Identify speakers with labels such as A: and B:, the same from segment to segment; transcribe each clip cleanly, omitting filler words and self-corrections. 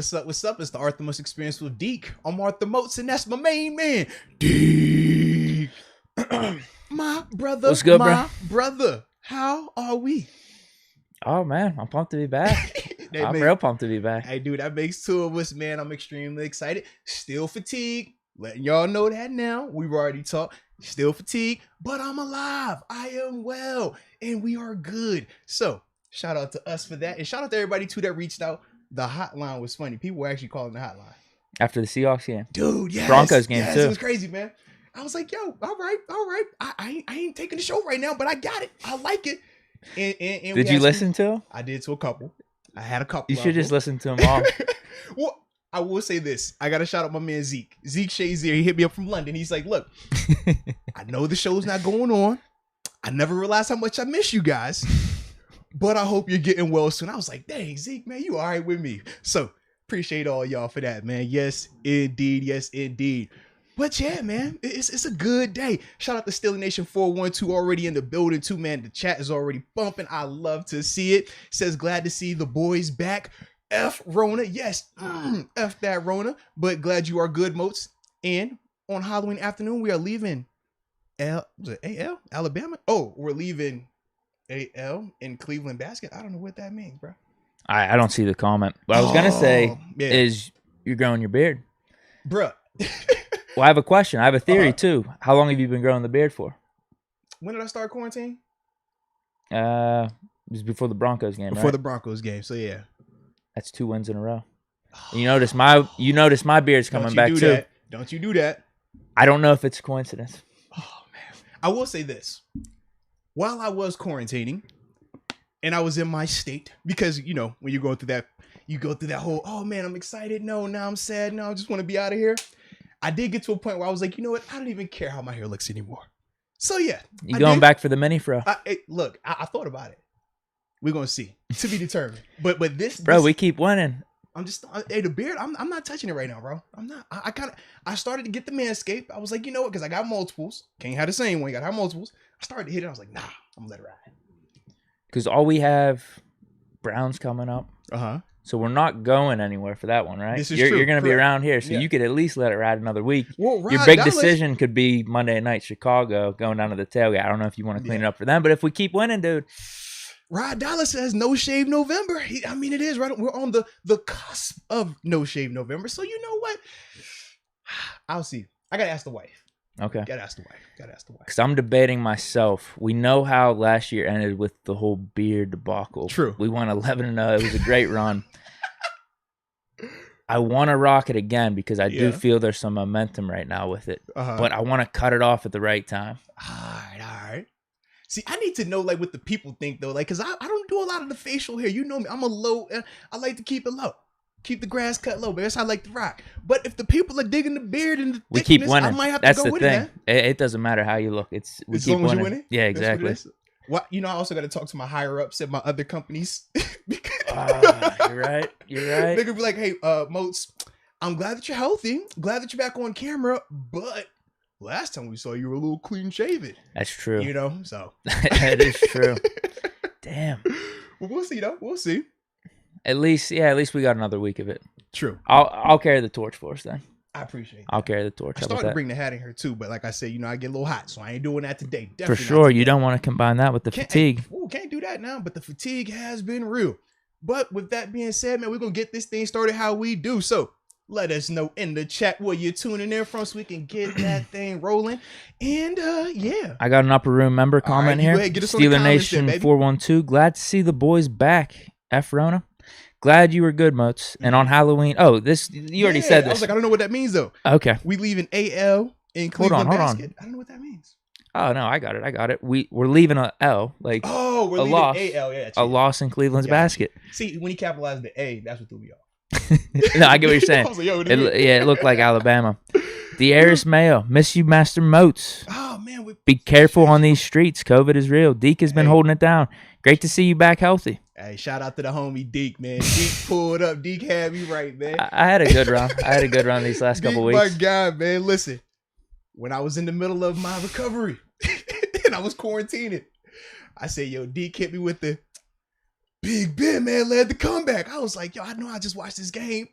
A: What's up? What's up? It's the Arthur Most Experience with Deke. I'm Arthur Moats, and that's my main man, Deke. My brother.
B: What's good,
A: my brother. How are we?
B: Oh, man, I'm pumped to be back. I'm real pumped to be back.
A: Hey, dude, that makes two of us, man. I'm extremely excited. Still fatigued. Letting y'all know that now. We've already talked. Still fatigued, but I'm alive. I am well, and we are good. So, shout out to us for that. And shout out to everybody, too, that reached out. The hotline was funny. People were actually calling the hotline.
B: After the Seahawks game.
A: Dude, yes.
B: Broncos game, too.
A: It was crazy, man. I was like, yo, all right. I ain't taking the show right now, but I got it. I like it. And
B: did you listen to him?
A: I did to a couple. I had a couple.
B: You should just listen to them all.
A: Well, I will say this. I got to shout out my man Zeke. Zeke Shazier. He hit me up from London. He's like, look, I know the show's not going on. I never realized how much I miss you guys. But I hope you're getting well soon. I was like, dang, Zeke, man, you all right with me. So appreciate all y'all for that, man. Yes, indeed. Yes, indeed. But yeah, man, it's a good day. Shout out to Steely Nation 412 already in the building too, man. The chat is already bumping. I love to see it. Says glad to see the boys back. F Rona. Yes, F that Rona. But glad you are good, Moats. And on Halloween afternoon, we are leaving Alabama? Oh, we're leaving AL in Cleveland basket. I don't know what that means, bro.
B: I don't see the comment. What I was going to say is you're growing your beard.
A: Bruh.
B: Well, I have a question. I have a theory, too. How long have you been growing the beard for?
A: When did I start quarantine?
B: It was before the Broncos game,
A: Before the Broncos game, so yeah.
B: That's 2 wins in a row. And you notice my beard's coming back, too.
A: Don't you do that.
B: I don't know if it's a coincidence.
A: Oh, man. I will say this. While I was quarantining, and I was in my state, because, you know, when you go through that whole, oh, man, I'm excited. No, now I'm sad. No, I just want to be out of here. I did get to a point where I was like, you know what? I don't even care how my hair looks anymore. So, yeah.
B: You going back for the mini fro?
A: Look, I thought about it. We're going to see. To be determined. But this...
B: Bro, we keep winning.
A: I'm just... Hey, the beard, I'm not touching it right now, bro. I'm not. I started to get the Manscaped. I was like, you know what? Because I got multiples. Can't have the same one. You got to have multiples. I started to hit it. I was like, nah, I'm going to let it ride. Because
B: all we have... Browns coming up.
A: Uh-huh.
B: So we're not going anywhere for that one, right?
A: This is true.
B: You're going to be around here, so you could at least let it ride another week.
A: Well,
B: your big decision could be Monday night Chicago going down to the tailgate. I don't know if you want to clean it up for them, but if we keep winning, dude.
A: Rod Dallas says No Shave November. I mean, it is right. We're on the cusp of No Shave November. So you know what? I'll see. I got to ask the wife.
B: Okay.
A: Got to ask the wife.
B: Because I'm debating myself. We know how last year ended with the whole beard debacle.
A: True.
B: We won 11-0. It was a great run. I want to rock it again because I do feel there's some momentum right now with it. But I want to cut it off at the right time.
A: All right. See, I need to know like what the people think though, like because I don't do a lot of the facial hair. You know me, I'm a low. I like to keep it low, keep the grass cut low. But that's how I like to rock. But if the people are digging the beard and the thickness,
B: keep winning.
A: I might have
B: that's
A: to go
B: the
A: with
B: thing.
A: it. Man.
B: It doesn't matter how you look. We
A: as
B: keep
A: long as
B: winning.
A: you're winning.
B: Yeah, exactly.
A: Well, you know, I also got to talk to my higher ups at my other companies.
B: You're right. They're
A: gonna be like, hey, Moats, I'm glad that you're healthy. Glad that you're back on camera, but last time we saw you were a little clean shaven.
B: That's true.
A: You know, so
B: that is true. Damn.
A: Well, we'll see though. We'll see.
B: At least we got another week of it.
A: True.
B: I'll carry the torch for us then.
A: I appreciate that.
B: I'll carry the torch.
A: I started to bring the hat in here too, but like I said, you know, I get a little hot, so I ain't doing that today.
B: Definitely for sure. You don't want to combine that with the fatigue.
A: Can't do that now, but the fatigue has been real. But with that being said, man, we're going to get this thing started how we do. So let us know in the chat where you're tuning in from so we can get that thing rolling. And yeah.
B: I got an upper room member comment here. Steeler Nation 412. Glad to see the boys back. F Rona. Glad you were good, Moats. And on Halloween. Oh, this you already said this.
A: I was like, I don't know what that means though.
B: Okay.
A: We leaving AL in Cleveland basket. I don't know what that means.
B: Oh no, I got it. We're leaving a L, like
A: we're leaving
B: loss,
A: AL,
B: a loss in Cleveland's basket.
A: See, when he capitalized the A, that's what threw me off.
B: No, I get what you're saying. Like, it looked like Alabama. Darius Mayo, miss you, Master Moats.
A: Oh man,
B: be careful on these streets. COVID is real. Deke has been holding it down. Great to see you back healthy.
A: Hey, shout out to the homie Deke, man. Deke pulled up. Deke had me right, man.
B: I had a good run. These last couple weeks.
A: My God, man. Listen, when I was in the middle of my recovery and I was quarantining, I said, yo, Deke hit me with the, Big Ben, man, led the comeback. I was like, yo, I know I just watched this game.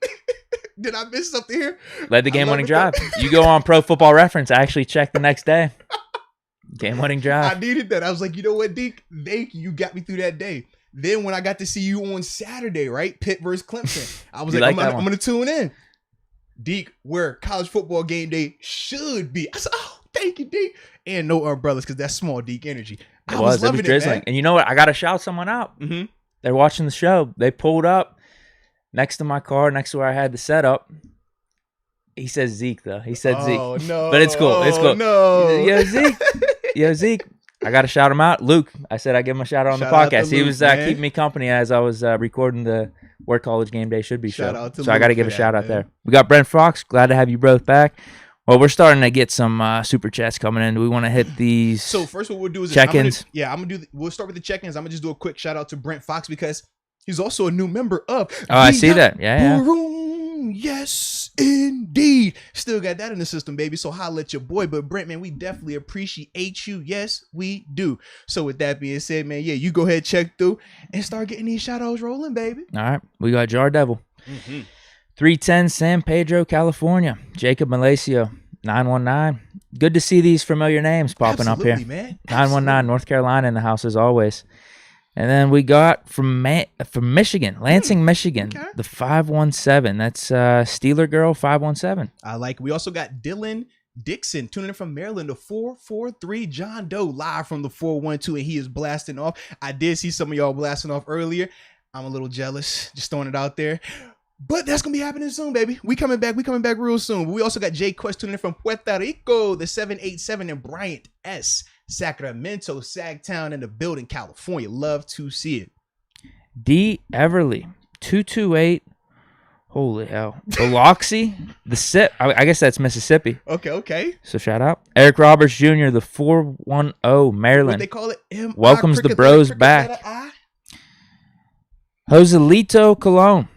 A: Did I miss something here?
B: Led the game-winning drive. You go on Pro Football Reference. I actually checked the next day. Game-winning drive.
A: I needed that. I was like, you know what, Deke? Thank you. You got me through that day. Then when I got to see you on Saturday, right? Pitt versus Clemson. I was like, I'm going to tune in. Deke, where college football game day should be. I said, oh, thank you, Deke. And no umbrellas because that's small Deke energy.
B: It was drizzling. And you know what? I got to shout someone out.
A: Mm-hmm.
B: They're watching the show. They pulled up next to my car, next to where I had the setup. He says Zeke, though. He said Zeke.
A: Oh, no.
B: But it's cool. It's cool.
A: No.
B: Yo, Zeke. Yo, Zeke. I got to shout him out. Luke. I said I'd give him a shout out on the podcast. He was keeping me company as I was recording the Where College Game Day Should Be show. So I got to give a shout out there. We got Brent Fox. Glad to have you both back. Well, we're starting to get some super chats coming in. Do we want to hit these?
A: So first, what we'll do is
B: check-ins.
A: We'll start with the check-ins. I'm gonna just do a quick shout out to Brent Fox because he's also a new member of.
B: Oh, I see that. Yeah.
A: Yes, indeed. Still got that in the system, baby. So holla at your boy. But Brent, man, we definitely appreciate you. Yes, we do. So with that being said, man, yeah, you go ahead, check through, and start getting these shout outs rolling, baby.
B: All right, we got Jar Devil.
A: Mm-hmm.
B: 310 San Pedro, California. Jacob Malacio, 919. Good to see these familiar names popping up here.
A: Man.
B: 919, North Carolina in the house as always. And then we got from Michigan, Lansing, Michigan, the 517. That's Steeler Girl 517.
A: I like it. We also got Dylan Dixon tuning in from Maryland, the 443 John Doe live from the 412, and he is blasting off. I did see some of y'all blasting off earlier. I'm a little jealous, just throwing it out there. But that's going to be happening soon, baby. We coming back real soon. We also got Jay Quest tuning in from Puerto Rico, the 787, and Bryant S. Sacramento, Sagtown in the building, California. Love to see it.
B: D. Everly, 228. Holy hell. Biloxi, the SIP. I guess that's Mississippi.
A: Okay.
B: So shout out. Eric Roberts Jr., the 410, Maryland.
A: What they call it?
B: Welcomes the bros back. Joselito Colon,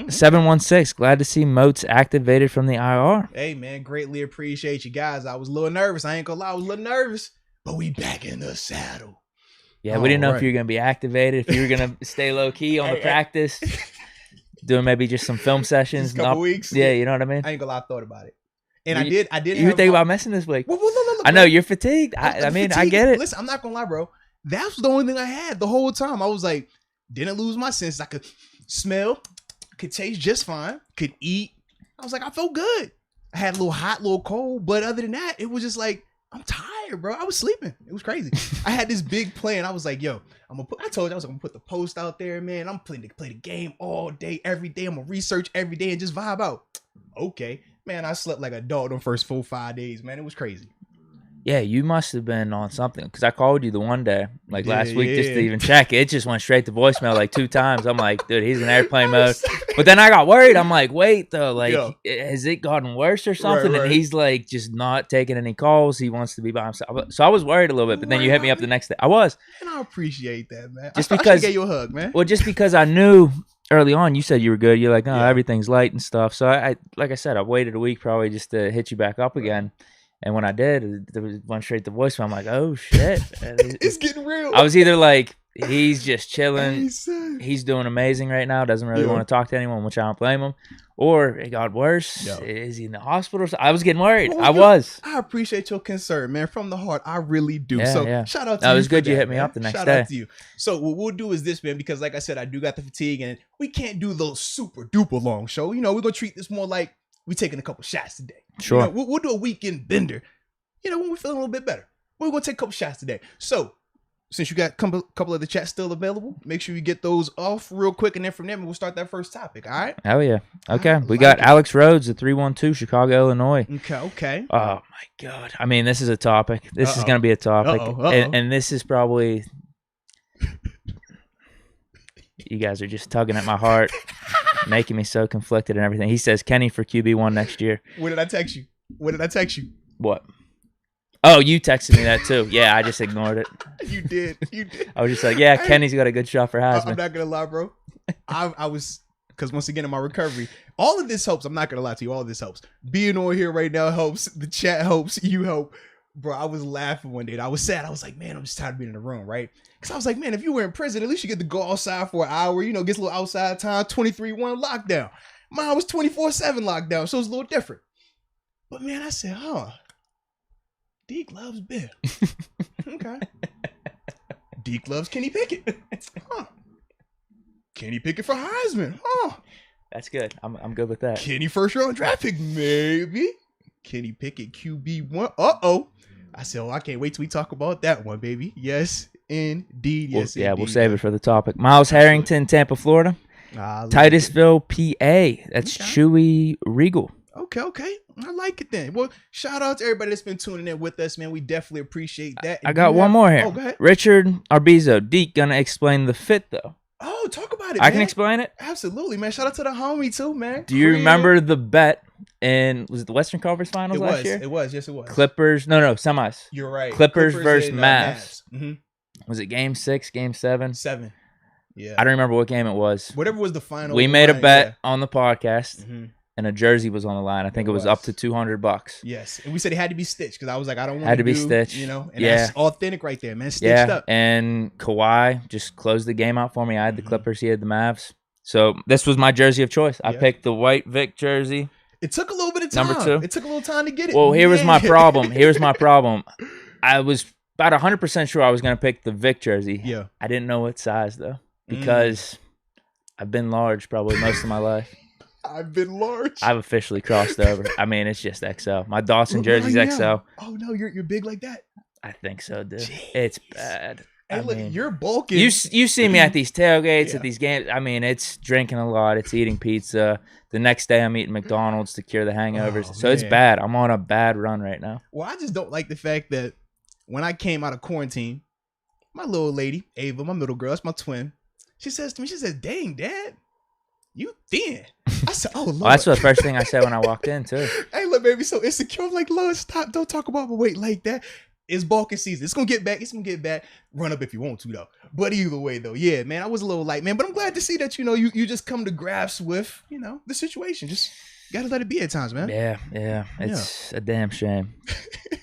B: 716. Glad to see Moats activated from the IR.
A: Hey, man, greatly appreciate you guys. I was a little nervous. I ain't gonna lie, I was a little nervous. But we back in the saddle.
B: Yeah, we didn't know if you were going to be activated, if you were going to stay low-key on the practice, doing maybe just some film sessions.
A: Just a couple weeks.
B: Yeah, you know what I mean?
A: I ain't gonna lie, I thought about it. And I did.
B: You think about messing this week?
A: Look,
B: I know, you're fatigued. I mean, I get it.
A: Listen, I'm not going to lie, bro. That was the only thing I had the whole time. I was like, didn't lose my senses. I could smell, could taste just fine, could eat. I was like, I felt good. I had a little hot, a little cold. But other than that, it was just like, I'm tired, bro. I was sleeping. It was crazy. I had this big plan. I was like, yo, I told you I was gonna put the post out there, man. I'm planning to play the game all day, every day. I'm gonna research every day and just vibe out. Okay. Man, I slept like a dog the first 4-5 days, man. It was crazy.
B: Yeah, you must have been on something because I called you the one day, like last week, just to even check. It just went straight to voicemail like 2 times. I'm like, dude, he's in airplane mode. But then I got worried. I'm like, wait, though, like, has it gotten worse or something? Right. And he's like, just not taking any calls. He wants to be by himself. So I was worried a little bit. But then you hit me up the next day. I was.
A: And I appreciate that, man.
B: Just because
A: I gave you a hug, man.
B: Well, just because I knew early on, you said you were good. You're like, everything's light and stuff. So I like I said, I waited a week probably just to hit you back up again. And when I did, there was one straight to voicemail. I'm like, oh, shit.
A: It's getting real.
B: I was either like, he's just chilling. He's doing amazing right now. Doesn't really want to talk to anyone, which I don't blame him. Or it got worse. Is he in the hospital? I was getting worried. I was.
A: I appreciate your concern, man. From the heart, I really do. Shout out to
B: you.
A: It
B: was good you hit me up the next day.
A: Shout out to you. So what we'll do is this, man, because like I said, I do got the fatigue, and we can't do those super duper long show. You know, we're going to treat this more like we taking a couple shots today.
B: Sure.
A: You know, we'll do a weekend bender. You know, when we're feeling a little bit better. We're going to take a couple shots today. So, since you got a couple of the chats still available, make sure you get those off real quick, and then from there, we'll start that first topic, all right?
B: Hell yeah. Okay. We got Alex Rhodes at 312, Chicago, Illinois.
A: Okay.
B: Oh, my God. I mean, this is a topic. This is going to be a topic. And this is probably... You guys are just tugging at my heart, making me so conflicted and everything. He says Kenny for QB1 next year.
A: When did I text you?
B: What? Oh, you texted me that too. Yeah, I just ignored it.
A: You did.
B: I was just like, yeah, Kenny's got a good shot for Heisman.
A: I'm not going to lie, bro. I was, because once again, in my recovery, all of this helps. I'm not going to lie to you. All of this helps. Being on here right now helps. The chat helps. You help. Bro, I was laughing one day. I was sad. I was like, man, I'm just tired of being in the room, right? Because I was like, man, if you were in prison, at least you get to go outside for an hour, gets a little outside time, 23-1 lockdown. Mine was 24/7 lockdown, so it's a little different. But man, I said, Deke loves beer. Okay. Deke loves Kenny Pickett. Kenny Pickett for Heisman.
B: That's good. I'm good with that.
A: Kenny first round draft pick, maybe. Kenny Pickett QB1. I said, I can't wait till we talk about that one, baby. Yes, indeed. Yes,
B: indeed. We'll
A: indeed.
B: save it for the topic. Miles Harrington, Tampa, Florida. Titusville, PA. That's Chewy Regal.
A: Okay. I like it then. Well, shout out to everybody that's been tuning in with us, man. We definitely appreciate that.
B: I got one more here.
A: Oh, go ahead.
B: Richard Arbizo. Deke gonna explain the fit, though.
A: Oh, talk about it,
B: I can explain it?
A: Absolutely, man. Shout out to the homie, too, man.
B: Do you remember the bet was it the Western Conference Finals last year?
A: It was. Yes, it was.
B: Clippers. No, semis.
A: You're right.
B: Clippers versus Mavs.
A: Mm-hmm.
B: Was it game 6, game 7?
A: 7. Yeah.
B: I don't remember what game it was.
A: Whatever was the final.
B: We made a bet on the podcast,
A: mm-hmm.
B: and a jersey was on the line. I think it was up to $200.
A: Yes. And we said it had to be stitched because I was like, I don't want
B: had to be stitched.
A: And that's authentic right there, man. Stitched up.
B: And Kawhi just closed the game out for me. I had the Clippers. He had the Mavs. So this was my jersey of choice. I picked the white Vic jersey.
A: It took a little bit of time.
B: Number 2.
A: It took a little time to get it.
B: Well, here was my problem. I was about 100% sure I was going to pick the Vic jersey.
A: Yeah.
B: I didn't know what size, though, because I've been large probably most of my life.
A: I've been large.
B: I've officially crossed over. I mean, it's just XL. My Dawson jersey's XL.
A: Oh, no, you're big like that?
B: I think so, dude.
A: Jeez.
B: It's bad.
A: Hey, look, you're bulking.
B: You see me at these tailgates, at these games. I mean, it's drinking a lot. It's eating pizza. The next day, I'm eating McDonald's to cure the hangovers. So it's bad. I'm on a bad run right now.
A: Well, I just don't like the fact that when I came out of quarantine, my little lady, Ava, my middle girl, that's my twin, she says to me, dang, Dad, you thin. I said, oh, Lord.
B: Well, that's the first thing I said when I walked in, too.
A: Hey, look, baby, so insecure. I'm like, Lord, stop. Don't talk about my weight like that. It's bulking season. It's going to get back. Run up if you want to, though. But either way, though, yeah, man, I was a little light, man. But I'm glad to see that, you just come to grasp with, the situation. Just got to let it be at times, man.
B: Yeah. It's a damn shame.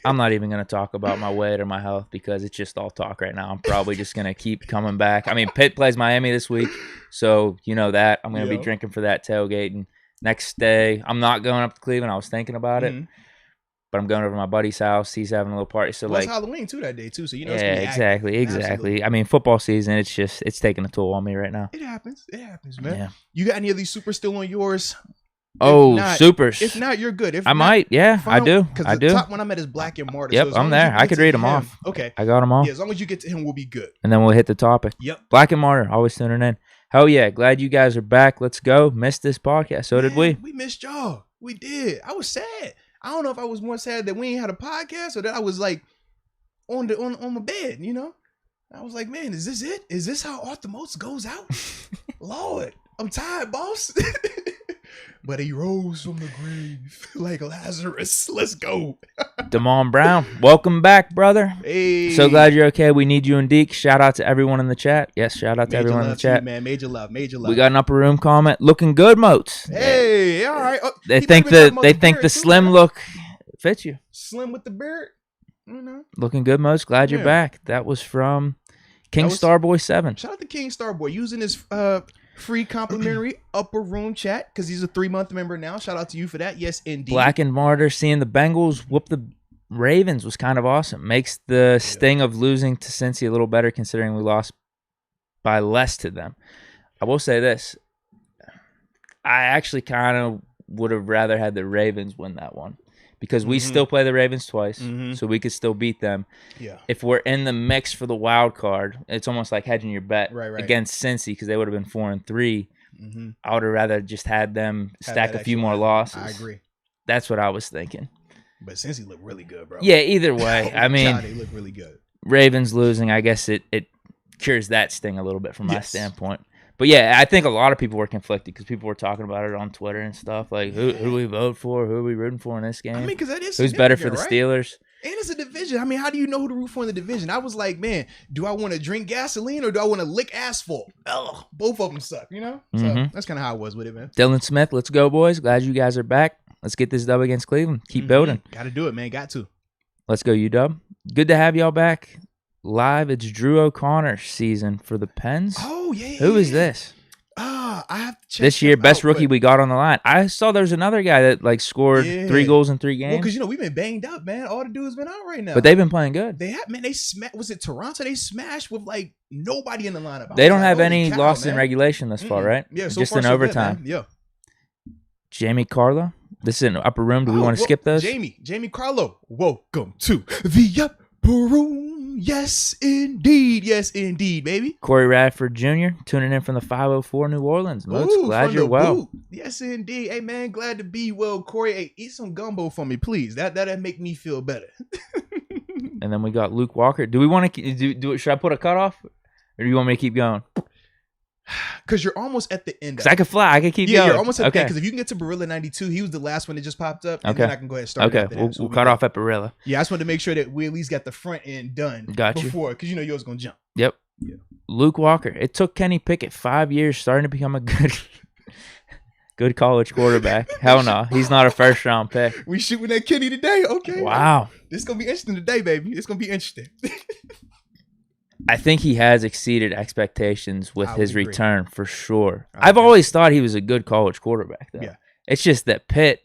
B: I'm not even going to talk about my weight or my health because it's just all talk right now. I'm probably just going to keep coming back. I mean, Pitt plays Miami this week, so you know that. I'm going to be drinking for that tailgate. And next day, I'm not going up to Cleveland. I was thinking about it. But I'm going over to my buddy's house. He's having a little party. So
A: it's Halloween too that day too. So it's gonna be
B: exactly.
A: Absolutely.
B: I mean, football season. It's taking a toll on me right now.
A: It happens, man. Yeah. You got any of these supers still on yours?
B: Supers.
A: If not, you're good. If
B: I might. Yeah, I do.
A: Because the top one I'm at is Black and Martyr.
B: Yep, I'm there. I could read them off.
A: Okay,
B: I got them all.
A: Yeah, as long as you get to him, we'll be good.
B: And then we'll hit the topic.
A: Yep.
B: Black and Martyr, always tuning in. Hell yeah, glad you guys are back. Let's go. Missed this podcast. So did we.
A: We missed y'all. We did. I was sad. I don't know if I was more sad that we ain't had a podcast or that I was like on my bed, I was like, man, is this it? Is this how Off the Moats goes out? Lord, I'm tired, boss. But he rose from the grave like Lazarus. Let's go.
B: Damon Brown, welcome back, brother.
A: Hey.
B: So glad you're okay. We need you and Deke. Shout out to everyone in the chat. Yes, shout out to everyone in the chat.
A: Man, major love.
B: We got an upper room comment. Looking good, Moats.
A: Hey, all right.
B: They think the slim look fits you.
A: Slim with the beard.
B: Looking good, Moats. Glad you're back. That was from King Starboy 7.
A: Shout out to King Starboy using his free complimentary upper room chat because he's a 3-month member now. Shout out to you for that. Yes, indeed.
B: Black and Martyr seeing the Bengals whoop the Ravens was kind of awesome. Makes the sting of losing to Cincy a little better considering we lost by less to them. I will say this. I actually kind of would have rather had the Ravens win that one because we still play the Ravens twice, so we could still beat them. Yeah. If we're in the mix for the wild card, it's almost like hedging your bet against Cincy because they would have been 4-3. I would have rather just had them stack a few more losses.
A: I agree.
B: That's what I was thinking.
A: But Cincy looked really good, bro.
B: Yeah, either way. I mean,
A: they look really good.
B: Ravens losing, I guess it cures that sting a little bit from my standpoint. But yeah, I think a lot of people were conflicted because people were talking about it on Twitter and stuff. Like, who do we vote for? Who are we rooting for in this game?
A: I mean, because that is
B: who's better for the Steelers?
A: And it's a division. I mean, how do you know who to root for in the division? I was like, man, do I want to drink gasoline or do I want to lick asphalt? Oh, both of them suck, So that's kind of how I was with it, man.
B: Dylan Smith, let's go, boys. Glad you guys are back. Let's get this dub against Cleveland. Keep building.
A: Got to do it, man. Got to.
B: Let's go, UW. Good to have y'all back live. It's Drew O'Connor season for the Pens.
A: Oh, yeah.
B: Who is this?
A: I have to check
B: this year, best
A: out,
B: rookie we got on the line. I saw there's another guy that like scored 3 goals in 3 games.
A: Well, because we've been banged up, man. All the dudes been out right now.
B: But they've been playing good.
A: They have, man. They smashed. Was it Toronto? They smashed with like nobody in the lineup.
B: They don't have any loss in regulation thus far, right?
A: Yeah, so
B: just
A: far,
B: in
A: so
B: overtime.
A: Good, yeah.
B: Jamie Carlo. This is in the upper room. Do we want to skip those?
A: Jamie Carlo. Welcome to the upper room. Yes, indeed. Yes, indeed, baby.
B: Corey Radford Jr. tuning in from the 504 New Orleans. Moats, glad you're well.
A: Boot. Yes, indeed. Hey, man, glad to be well. Corey, hey, eat some gumbo for me, please. That'd make me feel better.
B: And then we got Luke Walker. Do we want to do it? Should I put a cutoff, or do you want me to keep going?
A: Because you're almost at the end.
B: Because I could fly. I could keep going.
A: Yeah, you're almost at the end. Because if you can get to Barilla 92, he was the last one that just popped up. And then I can go ahead and start.
B: Okay, we'll cut off at Barilla.
A: Yeah, I just wanted to make sure that we at least got the front end done. Before, because yours going to jump.
B: Yep.
A: Yeah.
B: Luke Walker. It took Kenny Pickett 5 years starting to become a good college quarterback. Hell no. He's not a first-round pick.
A: We shooting at Kenny today. Okay.
B: Wow.
A: This is going to be interesting today, baby. It's going to be interesting.
B: I think he has exceeded expectations with his return for sure. I've always thought he was a good college quarterback, though. Yeah. It's just that Pitt,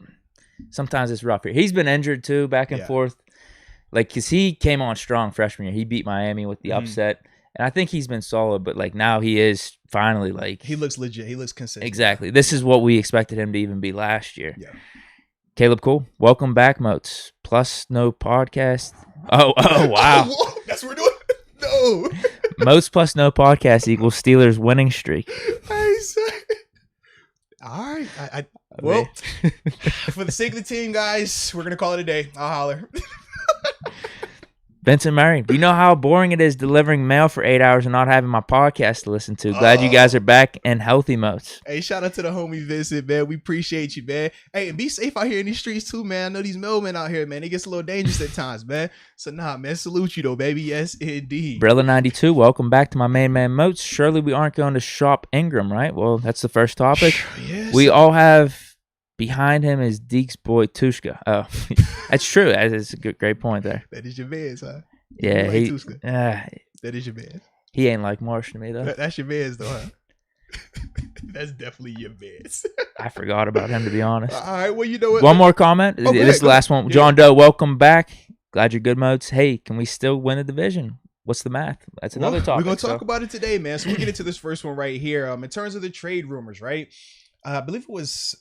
B: sometimes it's rough here. He's been injured, too, back and forth. Like, because he came on strong freshman year. He beat Miami with the upset. And I think he's been solid, but, like, now he is finally, like...
A: He looks legit. He looks consistent.
B: Exactly. This is what we expected him to even be last year.
A: Yeah.
B: Caleb Cool, welcome back, Moats. Plus no podcast. Oh, wow.
A: That's what we're doing? No.
B: Moats plus no podcast equals Steelers winning streak.
A: All right. Well, for the sake of the team, guys, we're going to call it a day. I'll holler.
B: Vincent Murray, do you know how boring it is delivering mail for 8 hours and not having my podcast to listen to? Glad you guys are back and healthy, Moats.
A: Hey, shout out to the homie Vincent, man. We appreciate you, man. Hey, and be safe out here in these streets, too, man. I know these mailmen out here, man. It gets a little dangerous at times, man. So, nah, man, salute you, though, baby. Yes, indeed.
B: Brilla92, welcome back to my main man, Moats. Surely we aren't going to shop Ingram, right? Well, that's the first topic.
A: Yes.
B: We all have... Behind him is Deke's boy Tushka. Oh, that's true. That's a great point there.
A: That is your man's, huh?
B: Yeah,
A: that is your man.
B: He ain't like Marsh to me though.
A: That's your man's though, huh? That's definitely your man's.
B: I forgot about him, to be honest.
A: All right, well, you know what?
B: One more comment. This is the last one. John Doe, welcome back. Glad you're good, Moats. Hey, can we still win the division? What's the math? That's another topic.
A: We're going to talk about it today, man. So we'll get into this first one right here. In terms of the trade rumors, right? I believe it was,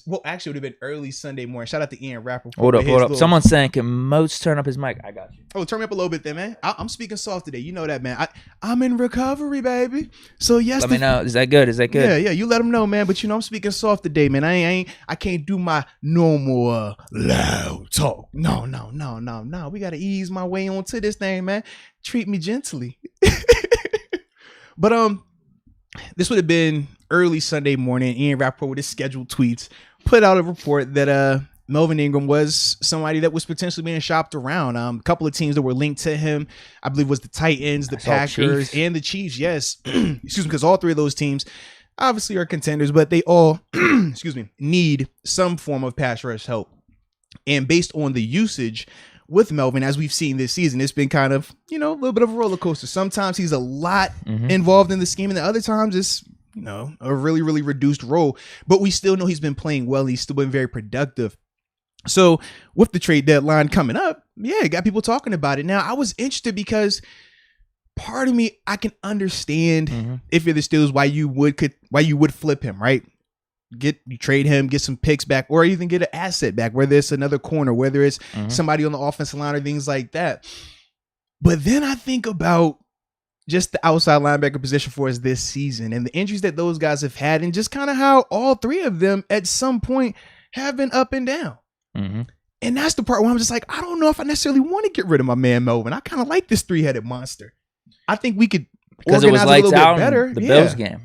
A: well, actually, it would have been early Sunday morning. Shout out to Ian Rappaport.
B: Hold up. Someone's saying, can Moats turn up his mic? I got you.
A: Oh, turn me up a little bit there, man. I'm speaking soft today. You know that, man. I'm in recovery, baby. So, yes.
B: Let me know. Is that good?
A: Yeah. You let them know, man. But, I'm speaking soft today, man. I can't do my normal loud talk. No. We got to ease my way onto this thing, man. Treat me gently. But, this would have been early Sunday morning. Ian Rappaport with his scheduled tweets put out a report that Melvin Ingram was somebody that was potentially being shopped around. A couple of teams that were linked to him, I believe, was the Titans, the Packers, and the Chiefs. Yes, excuse me, because all three of those teams obviously are contenders, but they all, need some form of pass rush help. And based on the usage with Melvin, as we've seen this season, it's been kind of, a little bit of a roller coaster. Sometimes he's a lot involved in the scheme, and the other times it's, a really, really reduced role. But we still know he's been playing well. He's still been very productive. So with the trade deadline coming up, got people talking about it. Now, I was interested because part of me, I can understand if you're the Steelers why you would flip him, right? You trade him, get some picks back, or even get an asset back, whether it's another corner, whether it's somebody on the offensive line or things like that. But then I think about just the outside linebacker position for us this season and the injuries that those guys have had, and just kind of how all three of them at some point have been up and down. And that's the part where I'm just like, I don't know if I necessarily want to get rid of my man Melvin. I kind of like this 3-headed monster. I think we could
B: organize it was
A: a little bit better.
B: The Bills game.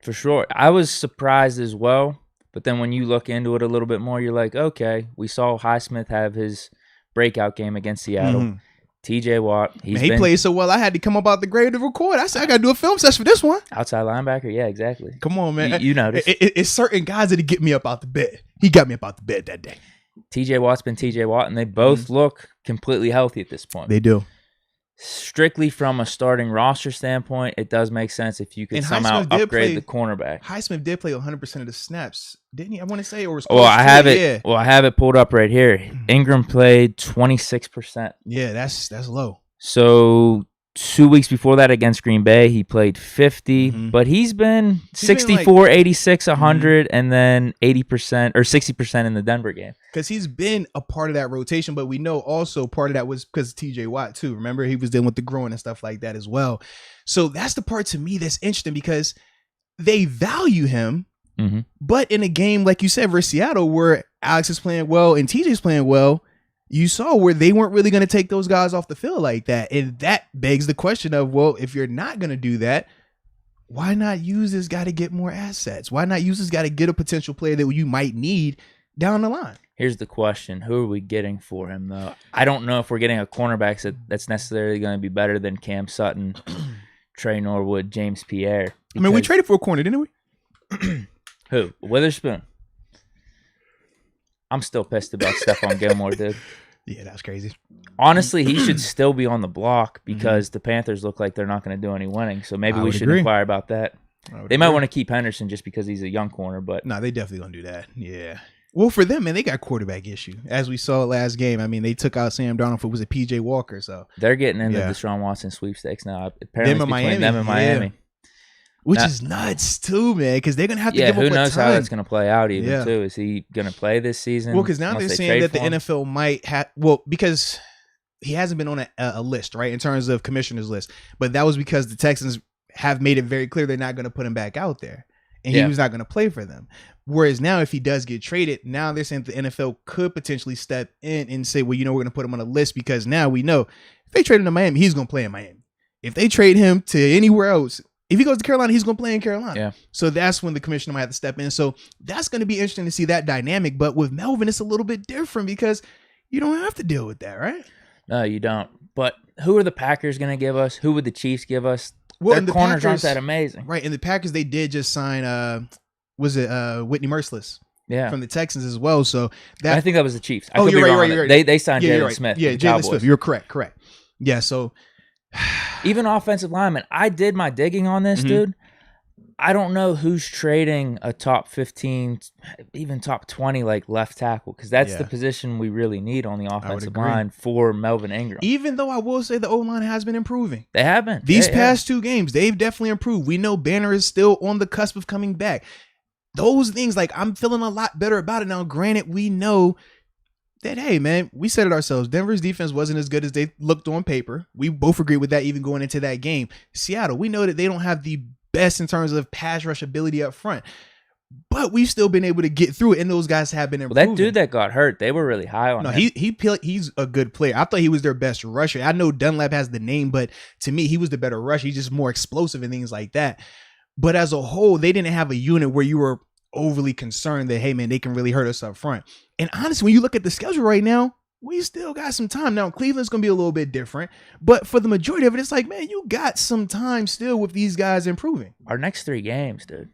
B: For sure. I was surprised as well, but then when you look into it a little bit more, you're like, okay, we saw Highsmith have his breakout game against Seattle. TJ Watt, he
A: played so well, I had to come up out the grave to record. I said, I got to do a film session for this one.
B: Outside linebacker, yeah, exactly.
A: Come on, man.
B: You noticed.
A: It's certain guys that get me up out the bed. He got me up out the bed that day.
B: TJ Watt's been TJ Watt, and they both look completely healthy at this point.
A: They do.
B: Strictly from a starting roster standpoint, it does make sense if you could somehow upgrade the cornerback.
A: Highsmith did play 100% of the snaps, didn't he? I want to say, or was
B: well, I have it. Yeah. Well, I have it pulled up right here. Ingram played 26%.
A: Yeah, that's low.
B: So 2 weeks before that against Green Bay, he played 50, but he's been 64, like, 86, 100, and then 80% or 60% in the Denver game.
A: Because he's been a part of that rotation, but we know also part of that was because of TJ Watt too. Remember, he was dealing with the groin and stuff like that as well. So that's the part to me that's interesting because they value him, but in a game, like you said, versus Seattle, where Alex is playing well and TJ's playing well, you saw where they weren't really going to take those guys off the field like that. And that begs the question of, well, if you're not going to do that, why not use this guy to get more assets? Why not use this guy to get a potential player that you might need down the line?
B: Here's the question. Who are we getting for him, though? I don't know if we're getting a cornerback that's necessarily going to be better than Cam Sutton, Trey Norwood, James Pierre.
A: I mean, we traded for a corner, didn't we?
B: Who? Witherspoon. I'm still pissed about Stephon Gilmore, dude.
A: Yeah, that's crazy.
B: Honestly, he should still be on the block because the Panthers look like they're not going to do any winning. So maybe we should inquire about that. They might want to keep Henderson just because he's a young corner, but
A: no, they definitely gonna do that. Yeah. Well, for them, man, they got quarterback issue. As we saw last game, I mean, they took out Sam Darnold for was it PJ Walker, so
B: they're getting into Deshaun Watson sweepstakes now. Apparently, them and Miami. Yeah.
A: Which is nuts too, man, because they're gonna have to give up a ton.
B: Who knows how that's gonna play out even too? Is he gonna play this season?
A: Well, because now they're saying that the NFL might have because he hasn't been on a list, right, in terms of commissioners list, but that was because the Texans have made it very clear they're not gonna put him back out there, and he was not gonna play for them. Whereas now, if he does get traded, now they're saying the NFL could potentially step in and say, well, you know, we're gonna put him on a list because now we know if they trade him to Miami, he's gonna play in Miami. If they trade him to anywhere else, if he goes to Carolina, he's going to play in Carolina.
B: Yeah.
A: So that's when the commissioner might have to step in. So that's going to be interesting to see that dynamic. But with Melvin, it's a little bit different because you don't have to deal with that, right?
B: No, you don't. But who are the Packers going to give us? Who would the Chiefs give us? Well, their corners aren't that amazing.
A: Right. And the Packers, they did just sign, Whitney Merciless? Yeah. From the Texans as well. So that I
B: think that was the Chiefs.
A: You're right.
B: They signed Jalen Smith.
A: Yeah, Jalen Smith. You're correct. Yeah, so
B: even offensive linemen, I did my digging on this, dude. I don't know who's trading a top 15, even top 20, like left tackle, because that's the position we really need on the offensive line for Melvin Ingram.
A: Even though I will say the O-line has been improving.
B: They have been.
A: These past 2 games, they've definitely improved. We know Banner is still on the cusp of coming back. Those things, like, I'm feeling a lot better about it now. Granted, we know that, hey, man, we said it ourselves. Denver's defense wasn't as good as they looked on paper. We both agree with that even going into that game. Seattle, we know that they don't have the best in terms of pass rush ability up front, but we've still been able to get through it, and those guys have been improving.
B: Well, that dude that got hurt, they were really high on him.
A: He's a good player. I thought he was their best rusher. I know Dunlap has the name, but to me, he was the better rusher. He's just more explosive and things like that. But as a whole, they didn't have a unit where you were overly concerned that, hey, man, they can really hurt us up front. And honestly, when you look at the schedule right now, we still got some time. Now, Cleveland's going to be a little bit different, but for the majority of it, it's like, man, you got some time still with these guys improving.
B: Our next 3 games, dude.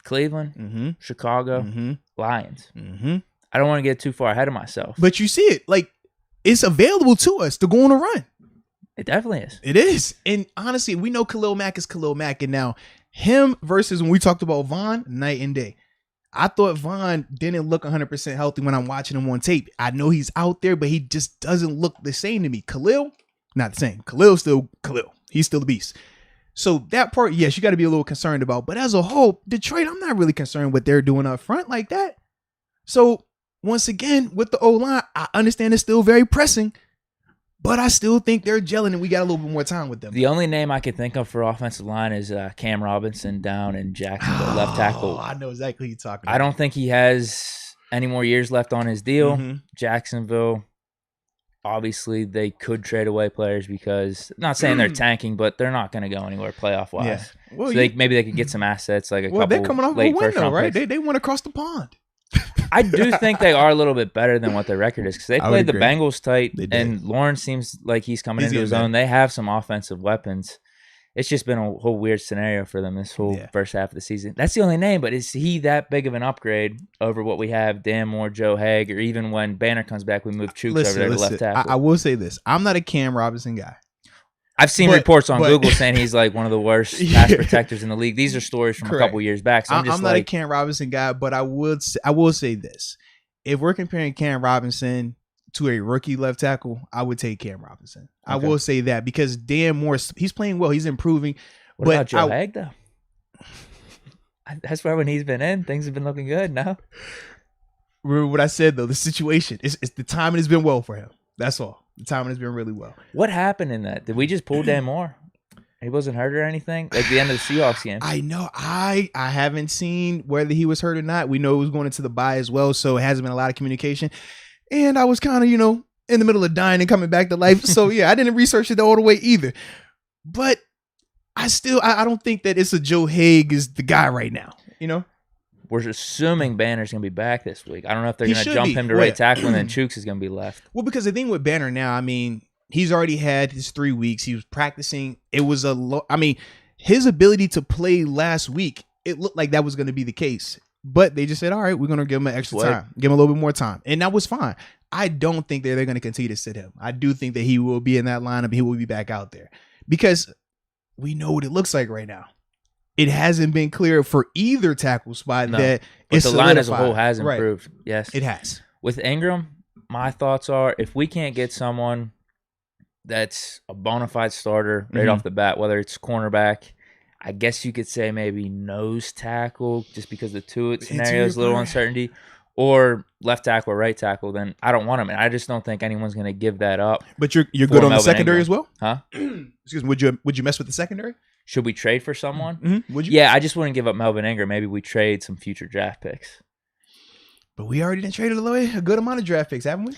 B: Cleveland, Chicago, Lions. I don't want to get too far ahead of myself.
A: But you see it. Like, it's available to us to go on a run.
B: It definitely is.
A: It is. And honestly, we know Khalil Mack is Khalil Mack. And now him versus when we talked about Vaughn, night and day. I thought Vaughn didn't look 100% healthy when I'm watching him on tape. I know he's out there, but he just doesn't look the same to me. Khalil, not the same. Khalil's still Khalil. He's still the beast. So that part, yes, you got to be a little concerned about. But as a whole, Detroit, I'm not really concerned what they're doing up front like that. So once again, with the O-line, I understand it's still very pressing, but I still think they're gelling and we got a little bit more time with them.
B: The only name I can think of for offensive line is Cam Robinson down in Jacksonville, left tackle.
A: I know exactly who you're talking about.
B: I don't think he has any more years left on his deal. Jacksonville, obviously, they could trade away players because, not saying they're tanking, but they're not going to go anywhere playoff-wise. Yeah. Well, so maybe they could get some assets, like a couple
A: they're coming off late
B: a win, though, right?
A: They went across the pond.
B: I do think they are a little bit better than what their record is because they played the Bengals tight, and Lawrence seems like he's coming into his own. They have some offensive weapons. it's just been a whole weird scenario for them this whole first half of the season. That's the only name, but is he that big of an upgrade over what we have, Dan Moore, Joe Haig, or even when Banner comes back, we move Chooks over there to left tackle?
A: I will say this. I'm not a Cam Robinson guy.
B: I've seen reports on Google saying he's like one of the worst pass protectors in the league. These are stories from a couple years back. So I'm
A: not a Cam Robinson guy, but I will say this. If we're comparing Cam Robinson to a rookie left tackle, I would take Cam Robinson. Okay. I will say that because Dan Moore, he's playing well. He's improving.
B: What about Joe Haig, though? That's why when he's been in, things have been looking good, no?
A: Remember what I said, though. The situation, it's the timing has been well for him. That's all. The timing has been really well.
B: What happened in that? Did we just pull Dan Moore? He wasn't hurt or anything? Like the end of the Seahawks game.
A: I know. I haven't seen whether he was hurt or not. We know he was going into the bye as well, so it hasn't been a lot of communication. And I was kind of, in the middle of dying and coming back to life. So, yeah, I didn't research it all the way either. But I don't think that it's a Joe Haig is the guy right now,
B: We're assuming Banner's going to be back this week. I don't know if they're going to jump him to right tackle and then Chooks is going to be left.
A: Well, because the thing with Banner now, he's already had his 3 weeks. He was practicing. It was his ability to play last week, it looked like that was going to be the case. But they just said, all right, we're going to give him an extra time. Give him a little bit more time. And that was fine. I don't think they're going to continue to sit him. I do think that he will be in that lineup. He will be back out there. Because we know what it looks like right now. It hasn't been clear for either tackle spot that it's
B: the line as a whole has improved. Right. Yes.
A: It has.
B: With Ingram, my thoughts are if we can't get someone that's a bona fide starter right off the bat, whether it's cornerback, I guess you could say maybe nose tackle just because the two scenarios, a little uncertainty, or left tackle or right tackle, then I don't want him. And I just don't think anyone's going to give that up.
A: But you're good on the secondary as well?
B: Huh?
A: Excuse me. Would you mess with the secondary?
B: Should we trade for someone?
A: Mm-hmm. Would you?
B: Yeah, I just wouldn't give up Melvin Ingram. Maybe we trade some future draft picks.
A: But we already done traded away a good amount of draft picks, haven't we?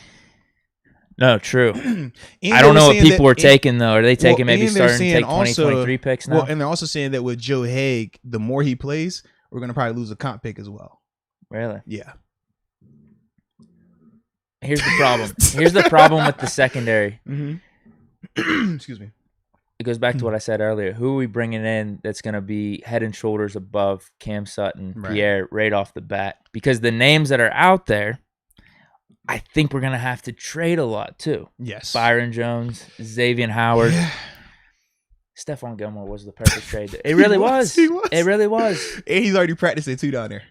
B: No, true. I don't know what people are taking, though. Are they taking maybe starting to take 2023 picks now?
A: Well, and they're also saying that with Joe Haig, the more he plays, we're going to probably lose a comp pick as well.
B: Really?
A: Yeah.
B: Here's the problem. Here's the problem with the secondary.
A: Mm-hmm. Excuse me.
B: It goes back to what I said earlier. Who are we bringing in that's going to be head and shoulders above Cam Sutton, Pierre, right off the bat? Because the names that are out there, I think we're going to have to trade a lot, too.
A: Yes.
B: Byron Jones, Xavier Howard. Yeah. Stephon Gilmore was the perfect trade. It really was. It really was.
A: And he's already practicing, too, down there.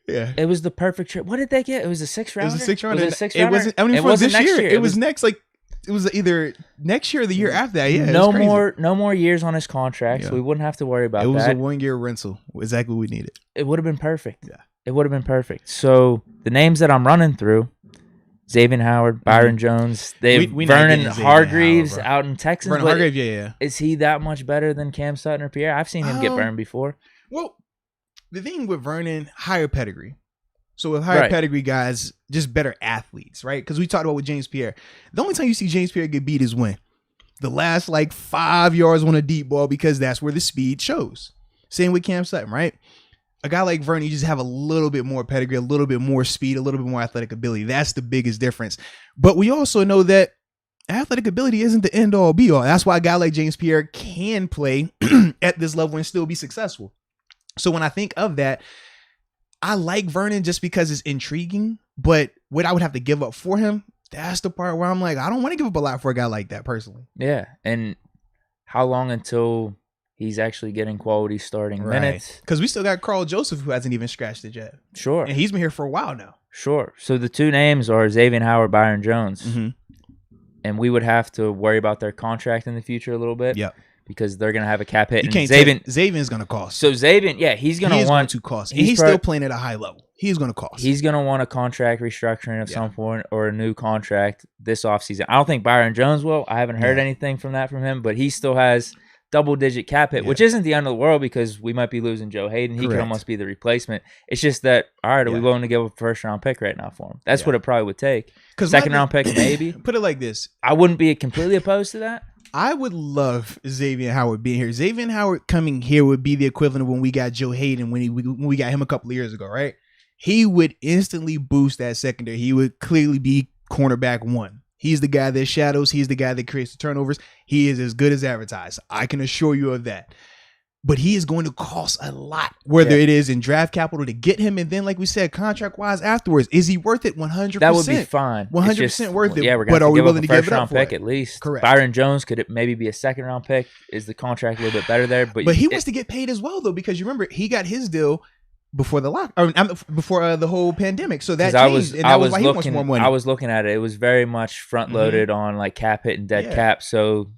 A: Yeah.
B: It was the perfect trade. What did they get? It was a 6th rounder?
A: It was a 6th rounder.
B: Was it a 6th rounder?
A: It wasn't this year. It was next, it was either next year or the year after that. Yeah.
B: No more years on his contract, so we wouldn't have to worry about that.
A: It was a 1-year rental. Exactly what we needed.
B: It would have been perfect. Yeah. It would have been perfect. So the names that I'm running through, Xavier Howard, Byron Jones, Vernon Hargreaves out in Texas.
A: Vernon Hargreaves, yeah.
B: Is he that much better than Cam Sutton or Pierre? I've seen him get burned before.
A: Well, the thing with Vernon, higher pedigree. So with higher pedigree guys, just better athletes, right? Because we talked about with James Pierre. The only time you see James Pierre get beat is when the last 5 yards on a deep ball, because that's where the speed shows. Same with Cam Sutton, right? A guy like Vernon, you just have a little bit more pedigree, a little bit more speed, a little bit more athletic ability. That's the biggest difference. But we also know that athletic ability isn't the end all be all. That's why a guy like James Pierre can play at this level and still be successful. So when I think of that, I like Vernon just because it's intriguing, but what I would have to give up for him, that's the part where I'm like, I don't want to give up a lot for a guy like that personally.
B: Yeah. And how long until he's actually getting quality starting minutes?
A: Because we still got Carl Joseph, who hasn't even scratched it yet.
B: Sure.
A: And he's been here for a while now.
B: Sure. So the two names are Xavier Howard, Byron Jones. Mm-hmm. And we would have to worry about their contract in the future a little bit.
A: Yep.
B: Because they're going to have a cap hit.
A: You can't Xavier's going to cost.
B: So Xavier, he's going to want
A: to cost. And he's still playing at a high level. He's going to cost.
B: He's going to want a contract restructuring of some point or a new contract this offseason. I don't think Byron Jones will. I haven't heard anything from him, but he still has double-digit cap hit, which isn't the end of the world because we might be losing Joe Hayden. He could almost be the replacement. It's just that, all right, are we willing to give up a first-round pick right now for him? That's what it probably would take. Second-round pick, maybe.
A: Put it like this.
B: I wouldn't be completely opposed to that.
A: I would love Xavier Howard being here. Xavier Howard coming here would be the equivalent of when we got Joe Hayden when we got him a couple of years ago, right? He would instantly boost that secondary. He would clearly be cornerback 1. He's the guy that shadows. He's the guy that creates the turnovers. He is as good as advertised. I can assure you of that. But he is going to cost a lot, whether it is in draft capital to get him, and then, like we said, contract-wise afterwards. Is he worth it? 100%.
B: That would be fine.
A: 100% worth it.
B: Yeah, we're going to give up a first-round pick
A: at
B: least.
A: Correct.
B: Byron Jones could maybe be a second-round pick. Is the contract a little bit better there?
A: But he wants to get paid as well, though, because you remember he got his deal before the whole pandemic. So that changed, and that was why he wants more money.
B: I was looking at it. It was very much front-loaded on like cap hit and dead cap. So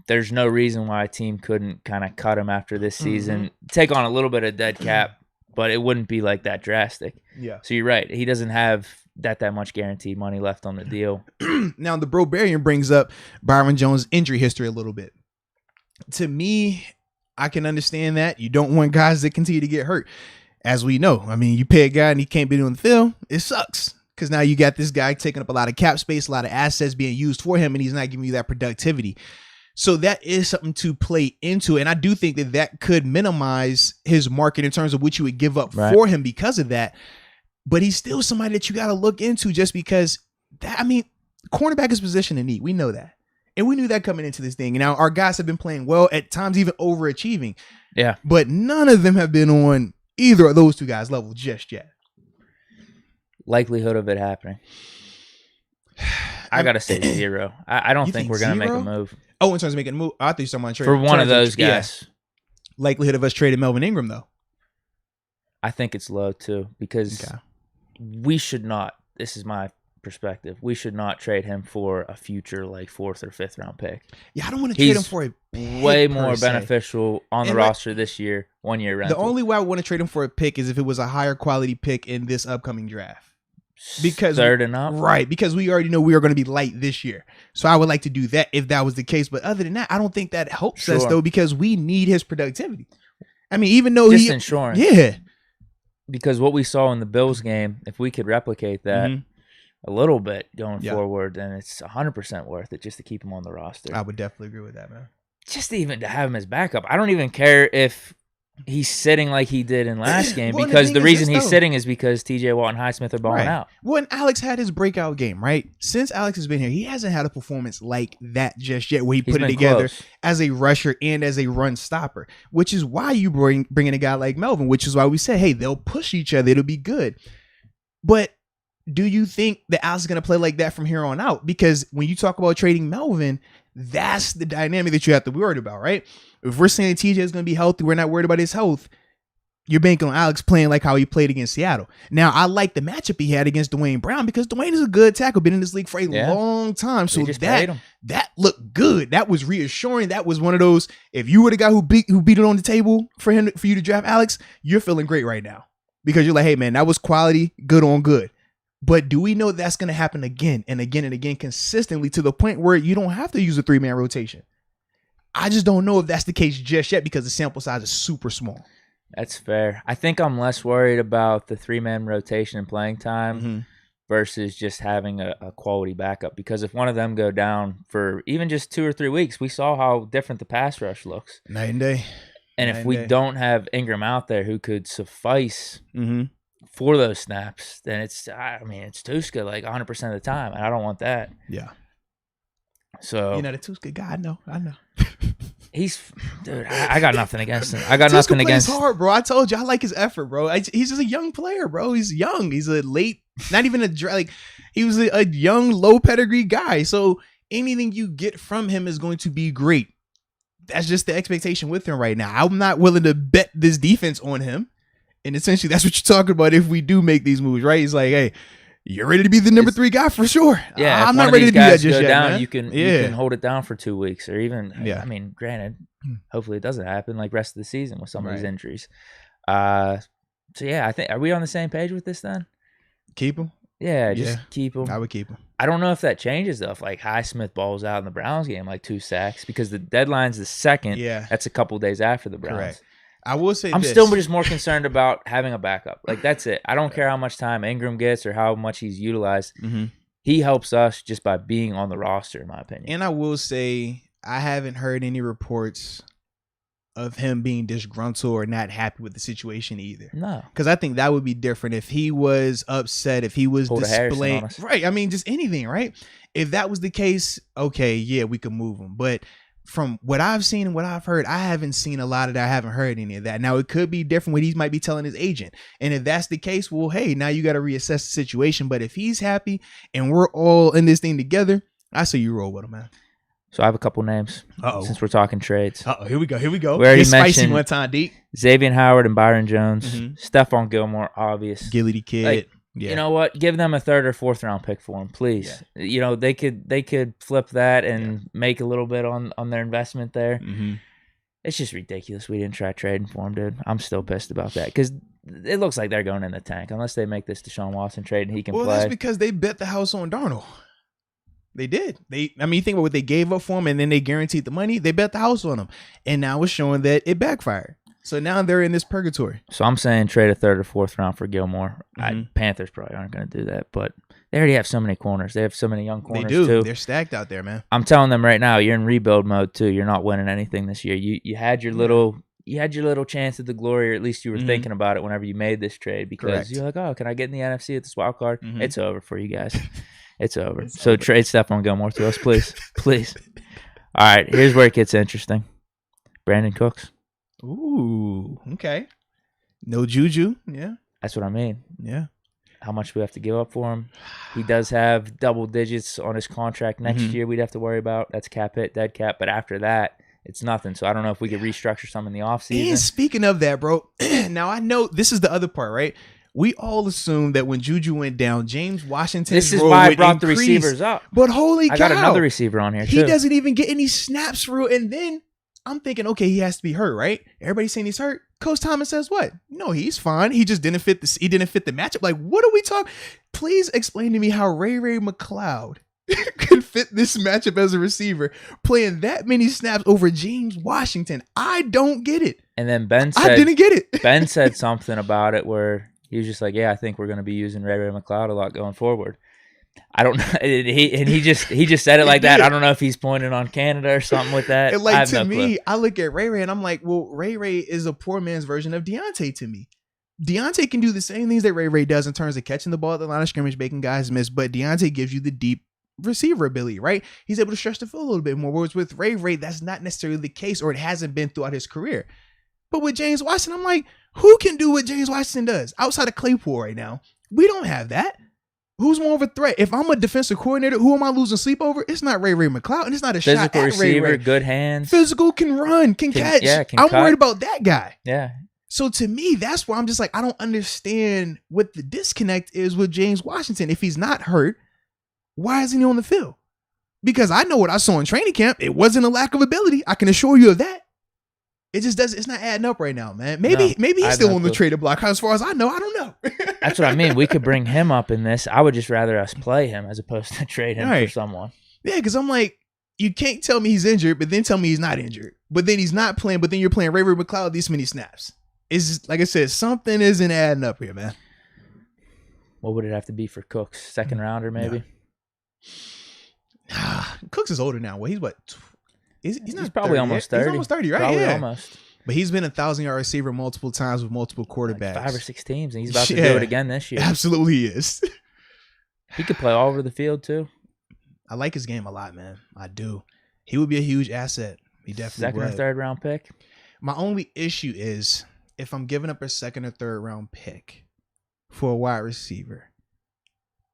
B: there's no reason why a team couldn't kind of cut him after this season, take on a little bit of dead cap, but it wouldn't be like that drastic.
A: Yeah.
B: So you're right. He doesn't have that much guaranteed money left on the deal.
A: Now, the Barbarian brings up Byron Jones' injury history a little bit. To me, I can understand that. You don't want guys that continue to get hurt. As we know, I mean, you pay a guy and he can't be doing the field, it sucks. Because now you got this guy taking up a lot of cap space, a lot of assets being used for him, and he's not giving you that productivity. So that is something to play into. And I do think that could minimize his market in terms of what you would give up for him because of that. But he's still somebody that you got to look into just because cornerback is position in need. We know that. And we knew that coming into this thing. And now our guys have been playing well, at times even overachieving.
B: Yeah.
A: But none of them have been on either of those two guys' level just yet.
B: Likelihood of it happening. I got to say 0. I don't think we're going to make a move.
A: Oh, in terms of making a move, I thought you were talking about trade.
B: For one of those guys.
A: Yeah. Likelihood of us trading Melvin Ingram, though.
B: I think it's low, too, because we should not, this is my perspective, we should not trade him for a future, like, 4th or 5th round pick.
A: Yeah, I don't want to trade him for a pick
B: way more beneficial on the roster this year, 1 year rental.
A: The only way I want to trade him for a pick is if it was a higher quality pick in this upcoming draft. Because
B: third and up,
A: right? Because we already know we are going to be light this year, so I would like to do that if that was the case. But other than that, I don't think that helps us though, because we need his productivity. I mean, even though
B: just insurance,
A: yeah.
B: Because what we saw in the Bills game, if we could replicate that a little bit going forward, then it's 100% worth it just to keep him on the roster.
A: I would definitely agree with that, man.
B: Just even to have him as backup, I don't even care if he's sitting like he did in last game, because the reason he's sitting is because T.J. Watt and Highsmith are balling out.
A: Well, and Alex had his breakout game, right? Since Alex has been here, he hasn't had a performance like that just yet, where he put it together as a rusher and as a run stopper, which is why you bring in a guy like Melvin, which is why we said, hey, they'll push each other. It'll be good. But do you think that Alex is going to play like that from here on out? Because when you talk about trading Melvin, that's the dynamic that you have to be worried about, right? If we're saying TJ is going to be healthy, we're not worried about his health. You're banking on Alex playing like how he played against Seattle. Now, I like the matchup he had against Dwayne Brown, because Dwayne is a good tackle, been in this league for a long time. So that looked good. That was reassuring. That was one of those, if you were the guy who beat it on the table for you to draft Alex, you're feeling great right now, because you're like, hey man, that was quality, good on good. But do we know that's going to happen again and again and again consistently, to the point where you don't have to use a 3-man rotation? I just don't know if that's the case just yet, because the sample size is super small.
B: That's fair. I think I'm less worried about the 3-man rotation and playing time versus just having a quality backup. Because if one of them go down for even just 2 or 3 weeks, we saw how different the pass rush looks.
A: Night and day.
B: And if we don't have Ingram out there who could suffice for those snaps, then it's Tuska like 100% of the time, and I don't want that.
A: Yeah.
B: So
A: the Tuska guy, I know.
B: Dude, I got nothing against him. I got nothing against him.
A: Hard, bro. I told you I like his effort, bro. He's just a young player, bro. He's young. He's a late, not even he was a young, low pedigree guy. So anything you get from him is going to be great. That's just the expectation with him right now. I'm not willing to bet this defense on him. And essentially, that's what you're talking about if we do make these moves, right? He's like, hey, you're ready to be the number 3 guy for sure.
B: Yeah,
A: I'm not ready to do that just yet, man.
B: You can hold it down for 2 weeks, or even, I mean, granted, hopefully it doesn't happen like rest of the season with some of these injuries. So yeah, I think, are we on the same page with this then?
A: Keep him?
B: Yeah, just keep him.
A: I would keep him.
B: I don't know if that changes though. If like Highsmith balls out in the Browns game, like 2 sacks, because the deadline's the 2nd.
A: Yeah.
B: That's a couple days after the Browns.
A: Correct. I will say
B: I'm still just more concerned about having a backup. Like, that's it. I don't care how much time Ingram gets or how much he's utilized. He helps us just by being on the roster, in my opinion.
A: And I will say, I haven't heard any reports of him being disgruntled or not happy with the situation either.
B: No.
A: Because I think that would be different if he was upset, if he was displaying, right? I mean, just anything, right? If that was the case, okay, yeah, we could move him. But from what I've seen and what I've heard, I haven't seen a lot of that. I haven't heard any of that. Now, it could be different what he might be telling his agent. And if that's the case, well, hey, now you got to reassess the situation. But if he's happy and we're all in this thing together, I say you roll with him, man.
B: So I have a couple names. Since we're talking trades.
A: Here we go. We
B: already mentioned
A: spicy one time, Deke.
B: Xavier Howard and Byron Jones. Stephon Gilmore, obvious.
A: Gilly kid.
B: Like, you know what? Give them a 3rd or 4th round pick for him, please. Yeah. You know, they could flip that and make a little bit on their investment there. It's just ridiculous we didn't try trading for him, dude. I'm still pissed about that because it looks like they're going in the tank unless they make this Deshaun Watson trade and he can play.
A: Well, that's because they bet the house on Darnold. They did. You think about what they gave up for him and then they guaranteed the money. They bet the house on him. And now it's showing that it backfired. So now they're in this purgatory.
B: So I'm saying trade a 3rd or 4th round for Gilmore. Panthers probably aren't going to do that, but they already have so many corners. They have so many young corners too.
A: They do. They're stacked out there, man.
B: I'm telling them right now, you're in rebuild mode too. You're not winning anything this year. You had your little chance at the glory, or at least you were thinking about it whenever you made this trade because you're like, oh, can I get in the NFC at this wild card? It's over for you guys. It's over. So trade Stephon Gilmore to us, please. Please. All right, here's where it gets interesting. Brandon Cooks.
A: Ooh, okay. No Juju. Yeah.
B: That's what I mean.
A: Yeah.
B: How much we have to give up for him. He does have double digits on his contract next year we'd have to worry about. That's cap hit, dead cap. But after that, it's nothing. So I don't know if we could restructure some in the offseason.
A: And speaking of that, bro, now I know this is the other part, right? We all assumed that when Juju went down, James Washington's
B: This is why I brought the receivers up.
A: But holy cow.
B: I got another receiver on here, too.
A: He doesn't even get any snaps for real. And then I'm thinking, okay, he has to be hurt, right? Everybody's saying he's hurt. Coach Thomas says what? No, he's fine. He just didn't fit the matchup. Like, what are we talking? Please explain to me how Ray McCloud could fit this matchup as a receiver, playing that many snaps over James Washington. I don't get it.
B: And then I
A: didn't get it.
B: Ben said something about it where he was just like, yeah, I think we're going to be using Ray McCloud a lot going forward. I don't know. He just said it like that. I don't know if he's pointing on Canada or something with that.
A: And like, to me, I look at Ray and I'm like, well, Ray is a poor man's version of Deontay to me. Deontay can do the same things that Ray does in terms of catching the ball at the line of scrimmage, making guys miss, but Deontay gives you the deep receiver ability, right? He's able to stretch the field a little bit more. Whereas with Ray, that's not necessarily the case, or it hasn't been throughout his career. But with James Washington, I'm like, who can do what James Washington does outside of Claypool right now? We don't have that. Who's more of a threat? If I'm a defensive coordinator, who am I losing sleep over? It's not Ray McCloud, and it's not a
B: physical
A: shot at
B: receiver,
A: Ray.
B: Good hands,
A: physical, can run, can catch.
B: Yeah,
A: I'm worried about that guy.
B: Yeah.
A: So to me, that's why I'm just like, I don't understand what the disconnect is with James Washington. If he's not hurt, why isn't he on the field? Because I know what I saw in training camp. It wasn't a lack of ability. I can assure you of that. It just doesn't. It's not adding up right now, man. Maybe he's still on the trading block. As far as I know, I don't know.
B: That's what I mean. We could bring him up in this. I would just rather us play him as opposed to trade him for someone.
A: Yeah, because I'm like, you can't tell me he's injured, but then tell me he's not injured. But then he's not playing, but then you're playing Ray McCloud these many snaps. It's just, like I said, something isn't adding up here, man.
B: What would it have to be for Cooks? Second rounder, maybe?
A: No. Cooks is older now. Well, he's what? He's
B: probably
A: 30,
B: almost 30.
A: He's almost 30, right?
B: Probably
A: yeah.
B: almost.
A: But he's been a 1,000-yard receiver multiple times with multiple quarterbacks.
B: Like 5 or 6 teams, and he's about to do it again this year.
A: Absolutely he is.
B: He could play all over the field, too.
A: I like his game a lot, man. I do. He would be a huge asset. He definitely would.
B: Second or third round pick?
A: My only issue is if I'm giving up a second or third round pick for a wide receiver,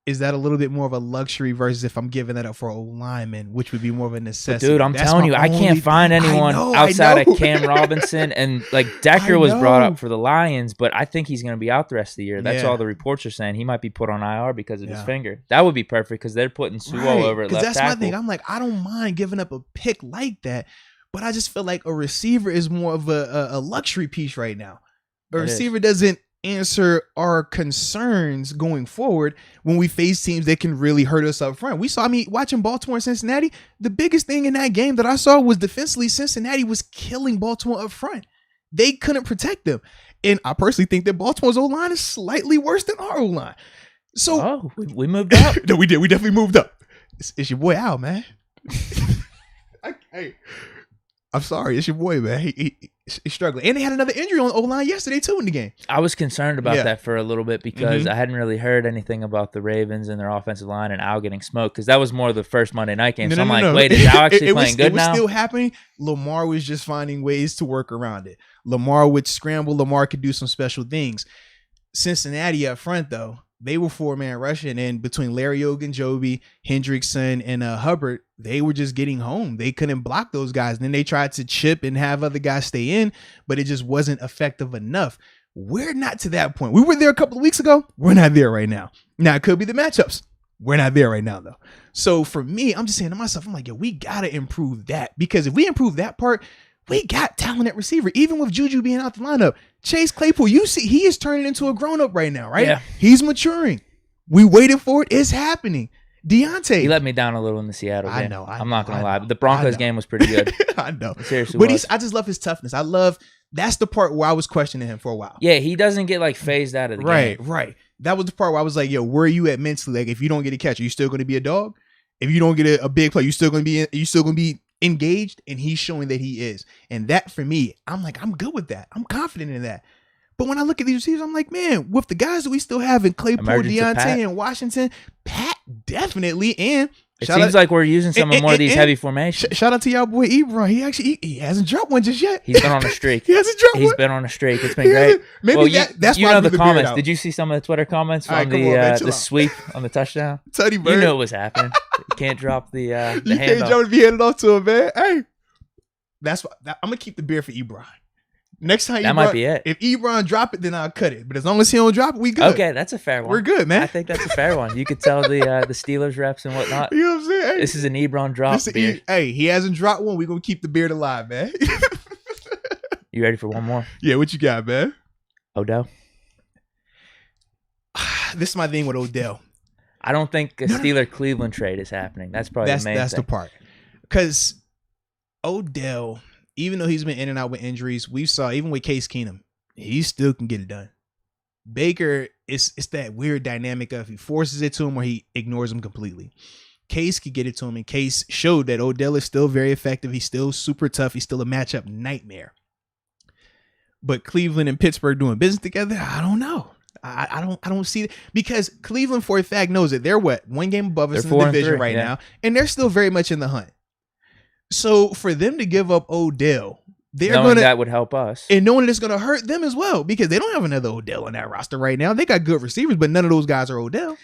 A: is that a little bit more of a luxury versus if I'm giving that up for a lineman, which would be more of a necessity?
B: But dude, I'm telling you, I can't find anyone outside of Cam Robinson. And like Decker was brought up for the Lions, but I think he's going to be out the rest of the year. That's all the reports are saying. He might be put on IR because of his finger. That would be perfect because they're putting Sewell over at left tackle.
A: That's my thing. I'm like, I don't mind giving up a pick like that, but I just feel like a receiver is more of a luxury piece right now. A receiver doesn't answer our concerns going forward when we face teams that can really hurt us up front. We saw, watching Baltimore and Cincinnati, the biggest thing in that game that I saw was defensively, Cincinnati was killing Baltimore up front. They couldn't protect them. And I personally think that Baltimore's O-line is slightly worse than our O-line. So
B: we moved up.
A: No, we did. We definitely moved up. It's your boy Al, man. I'm sorry. It's your boy, man. He's struggling. And they had another injury on the O-line yesterday, too, in the game.
B: I was concerned about that for a little bit because I hadn't really heard anything about the Ravens and their offensive line and Al getting smoked because that was more of the first Monday night game. So I'm like, wait, is Al actually playing good now?
A: It was still happening. Lamar was just finding ways to work around it. Lamar would scramble. Lamar could do some special things. Cincinnati up front, though, they were 4-man rushing, and between Larry Ogunjobi, Hendrickson, and Hubbard, they were just getting home. They couldn't block those guys. And then they tried to chip and have other guys stay in, but it just wasn't effective enough. We're not to that point. We were there a couple of weeks ago. We're not there right now. Now, it could be the matchups. We're not there right now, though. So for me, I'm just saying to myself, I'm like, yo, we got to improve that, because if we improve that part, we got talent at receiver, even with Juju being out the lineup. Chase Claypool, you see, he is turning into a grown-up right now, right? Yeah. He's maturing. We waited for it. It's happening. Deontay.
B: He let me down a little in the Seattle game.
A: I know.
B: I'm not going to lie. But the Broncos game was pretty good.
A: I know.
B: Seriously.
A: But I just love his toughness. That's the part where I was questioning him for a while.
B: Yeah, he doesn't get like phased out of the game.
A: Right. That was the part where I was like, yo, where are you at mentally? Like, if you don't get a catch, are you still going to be a dog? If you don't get a big play, you still going to be engaged? And he's showing that he is. And that for me, I'm like, I'm good with that. I'm confident in that. But when I look at these receivers, I'm like, man, with the guys that we still have in Claypool, Deontay, and Washington, Pat definitely. And
B: it seems like we're using some more of these heavy formations.
A: Shout out to y'all boy Ebron. He hasn't dropped one just yet.
B: He's been on a streak. He's been on a streak. It's been great.
A: Maybe that's
B: you
A: why
B: know the comments. Did you see some of the Twitter comments from the sweep on the touchdown?
A: Teddy Bird.
B: You knew it was happening. You can't drop the handoff.
A: You can't jump and be handed off to him, man. Hey, that's why I'm gonna keep the beer for Ebron. Next time
B: that might be it.
A: If Ebron drop it, then I'll cut it. But as long as he don't drop it, we good.
B: Okay, that's a fair one.
A: We're good, man.
B: I think that's a fair one. You could tell the Steelers reps and whatnot.
A: You know what I'm saying? Hey,
B: this is an Ebron drop beer.
A: Hey, he hasn't dropped one. We're gonna keep the beard alive, man.
B: You ready for one more?
A: Yeah, what you got, man?
B: Odell.
A: This is my thing with Odell.
B: I don't think a Steeler-Cleveland trade is happening. That's probably the main thing. That's the part.
A: Because Odell, even though he's been in and out with injuries, we saw even with Case Keenum, he still can get it done. Baker, it's that weird dynamic of he forces it to him or he ignores him completely. Case could get it to him, and Case showed that Odell is still very effective. He's still super tough. He's still a matchup nightmare. But Cleveland and Pittsburgh doing business together, I don't know. I don't see it, because Cleveland for a fact knows that they're one game above us in the division right now, and they're still very much in the hunt. So for them to give up Odell,
B: that would help us,
A: and knowing it's going to hurt them as well, because they don't have another Odell on that roster right now. They got good receivers, but none of those guys are Odell.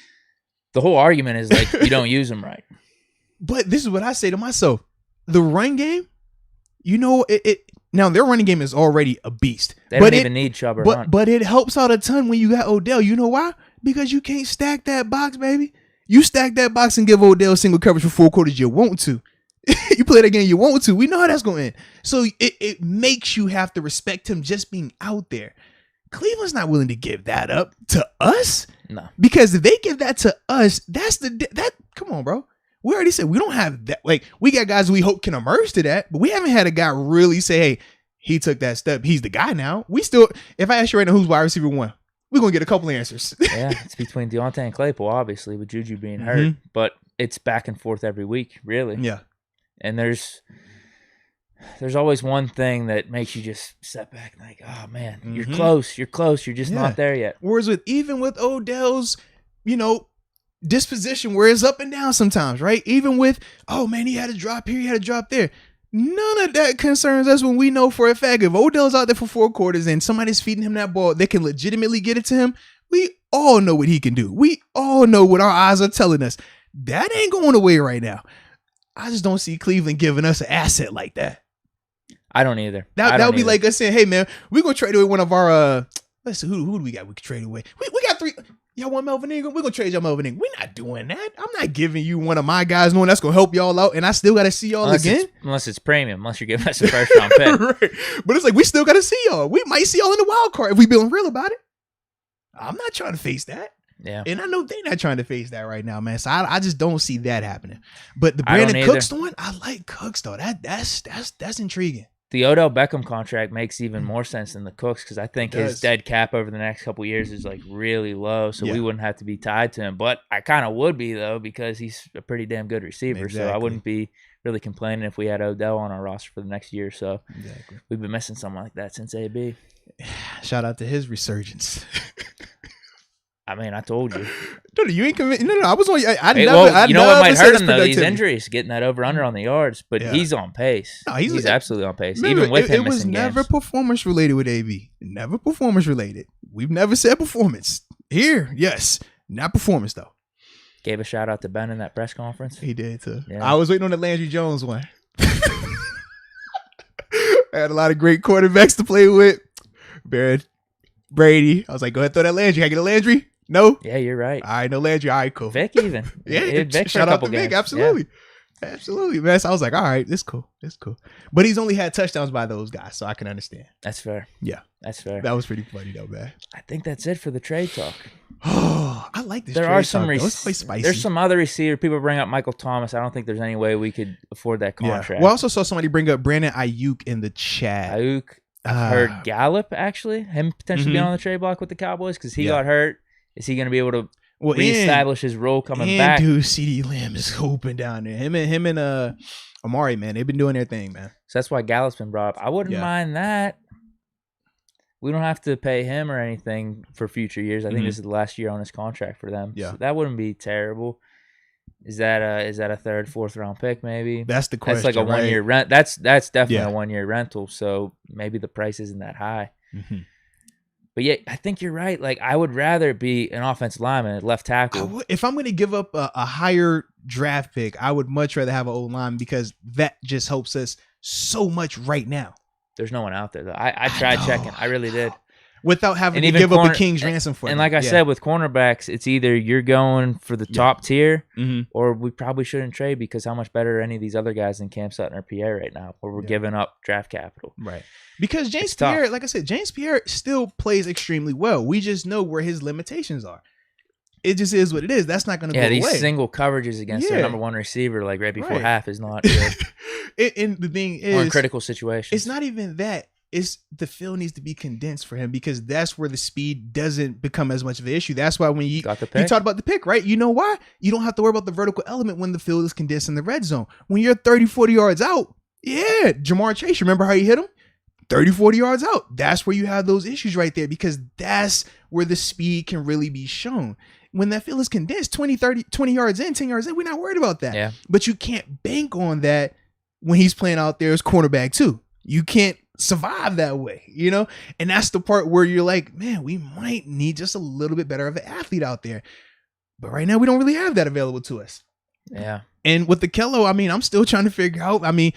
B: The whole argument is like you don't use them right.
A: But this is what I say to myself: the run game, now their running game is already a beast.
B: They don't even need Chubb or Hunt.
A: But it helps out a ton when you got Odell. You know why? Because you can't stack that box, baby. You stack that box and give Odell single coverage for 4 quarters. You want to. You play that game, you want to. We know how that's going to end. So it makes you have to respect him just being out there. Cleveland's not willing to give that up to us.
B: No.
A: Because if they give that to us, come on, bro. We already said we don't have that. Like, we got guys we hope can emerge to that, but we haven't had a guy really say, hey, he took that step. He's the guy now. We still, if I ask you right now who's wide receiver 1, we're going to get a couple answers.
B: Yeah, it's between Deontay and Claypool, obviously, with Juju being hurt. But it's back and forth every week, really.
A: Yeah.
B: And there's always one thing that makes you just step back and like, oh, man, you're close. You're just not there yet.
A: Whereas even with Odell's, disposition where it's up and down sometimes, right? Even with, oh man, he had a drop here, he had a drop there. None of that concerns us when we know for a fact if Odell's out there for 4 quarters and somebody's feeding him that ball, they can legitimately get it to him. We all know what he can do. We all know what our eyes are telling us. That ain't going away right now. I just don't see Cleveland giving us an asset like that.
B: I don't either.
A: That would be like us saying, hey man, we're going to trade away one of our, let's see, who do we got we can trade away? We got 3. Y'all want Melvin Ingram? We're going to trade y'all Melvin Ingram. We're not doing that. I'm not giving you one of my guys knowing that's going to help y'all out, and I still got to see y'all again.
B: Unless it's premium, unless you're giving us a first-round pick.
A: Right. But it's like, we still got to see y'all. We might see y'all in the wild card if we being real about it. I'm not trying to face that.
B: Yeah.
A: And I know they're not trying to face that right now, man. So I just don't see that happening. But the Brandon Cooks one, I like Cooks, though. That's intriguing.
B: The Odell Beckham contract makes even more sense than the Cooks because I think his
A: does.
B: dead cap over the next couple of years is like really low, so
A: Yeah.
B: we wouldn't have to be tied to him. But I kind of would be though because he's a pretty damn good receiver, so I
A: Exactly.
B: wouldn't be really complaining if we had Odell on our roster for the next year. So
A: Exactly.
B: we've been missing someone like that since AB.
A: Shout out to his resurgence.
B: I mean, I told you.
A: No, you ain't convinced. No, I was on. I
B: Hey,
A: never.
B: well,
A: I
B: you know what
A: never
B: might
A: said
B: hurt
A: his
B: him though? These
A: productivity.
B: injuries, getting that over under on the yards, but
A: Yeah.
B: he's on pace.
A: No,
B: he's absolutely on pace.
A: Remember,
B: Even with him
A: it was
B: missing
A: never
B: games.
A: performance related with AB. Never performance related. We've never said performance here. Yes, not performance though.
B: Gave a shout out to Ben in that press conference.
A: He did too.
B: Yeah.
A: I was waiting on the Landry Jones one. I had a lot of great quarterbacks to play with. Barrett, Brady. I was like, go ahead, throw that Landry. Can I get a Landry? No.
B: Yeah, you're right.
A: All right, no Landry. All right, cool.
B: Vic even.
A: Yeah,
B: Vic for a
A: shout out
B: couple
A: to Vic.
B: games.
A: Absolutely. Absolutely, man. So I was like, all right, this cool. This cool. But he's only had touchdowns by those guys, so I can understand.
B: That's fair.
A: Yeah.
B: That's fair.
A: That was pretty funny though, man.
B: I think that's it for the trade talk.
A: Oh, I like this.
B: There
A: trade
B: are some
A: talk, though. It's quite spicy.
B: there's some other receiver. People bring up Michael Thomas. I don't think there's any way we could afford that contract.
A: Yeah. Well, I also saw somebody bring up Brandon Ayuk in the chat.
B: Ayuk. I've heard Gallup actually, him potentially being on the trade block with the Cowboys because he got hurt. Is he going to be able to reestablish his role coming back?
A: Dude, CD Lamb is hooping down there. Him and Amari, man, they've been doing their thing, man.
B: So that's why Gallup's been brought up. I wouldn't mind that. We don't have to pay him or anything for future years. I think this is the last year on his contract for them.
A: Yeah.
B: So that wouldn't be terrible. Is that a third, fourth round pick maybe?
A: That's the question.
B: That's like a 1 year rent. That's definitely
A: Yeah.
B: a 1 year rental. So maybe the price isn't that high.
A: Mm-hmm.
B: But yeah, I think you're right. Like I would rather be an offensive lineman at left tackle.
A: If I'm going to give up a higher draft pick, I would much rather have an old line because that just helps us so much right now.
B: There's no one out there though. I tried checking. I really did.
A: Without having
B: And
A: to
B: even
A: give up a king's ransom for
B: And
A: them.
B: like I
A: Yeah.
B: said, with cornerbacks, it's either you're going for the top tier,
A: Mhm.
B: or we probably shouldn't trade because how much better are any of these other guys than Cam Sutton or Pierre right now, where we're giving up draft capital.
A: Right. Because James
B: It's tough.
A: Pierre, like I said, James Pierre still plays extremely well. We just know where his limitations are. It just is what it is. That's not going to go
B: These
A: away.
B: single coverages against their number one receiver, like right before half, is not good.
A: And the thing
B: Or in
A: is,
B: critical situations.
A: it's not even that. It's the field needs to be condensed for him because that's where the speed doesn't become as much of an issue. That's why when you
B: Got the
A: you
B: pick.
A: talked about the pick, right? You know why? You don't have to worry about the vertical element when the field is condensed in the red zone. When you're 30, 40 yards out, Jamar Chase, remember how he hit him? 30, 40 yards out. That's where you have those issues right there because that's where the speed can really be shown. When that field is condensed, 20 yards in, 10 yards in, we're not worried about that.
B: Yeah.
A: But you can't bank on that when he's playing out there as cornerback too. You can't survive that way, you know? And that's the part where you're like, man, we might need just a little bit better of an athlete out there. But right now we don't really have that available to us.
B: Yeah.
A: And with the Kello, I mean, I'm still trying to figure out, I mean,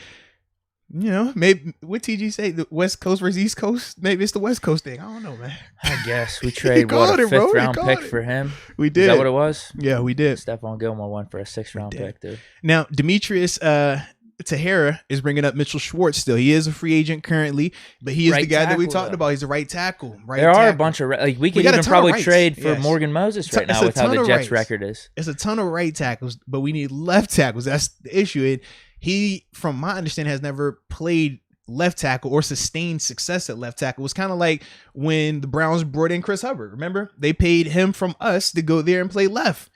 A: you know, maybe what TG say, the West Coast versus East Coast? Maybe it's the West Coast thing. I don't know, man.
B: I guess we trade
A: called
B: a
A: it, bro.
B: fifth
A: He
B: round
A: called
B: pick
A: it.
B: for him.
A: We did.
B: Is that what it was?
A: Yeah, we did.
B: Stephon Gilmore won for a 6th round pick, dude.
A: Now, Demetrius Tahara is bringing up Mitchell Schwartz still. He is a free agent currently, but he is
B: Right
A: the guy that we
B: tackle,
A: talked
B: though.
A: about. He's a right tackle.
B: There are a bunch of like we could
A: got a
B: even
A: ton of
B: probably
A: rights.
B: trade for
A: Yes.
B: Morgan Moses right
A: It's
B: now
A: a
B: with how
A: ton
B: the
A: of
B: Jets'
A: rights.
B: record is.
A: It's a ton of right tackles, but we need left tackles. That's the issue. And he, from my understanding, has never played left tackle or sustained success at left tackle. It was kind of like when the Browns brought in Chris Hubbard. Remember? They paid him from us to go there and play left.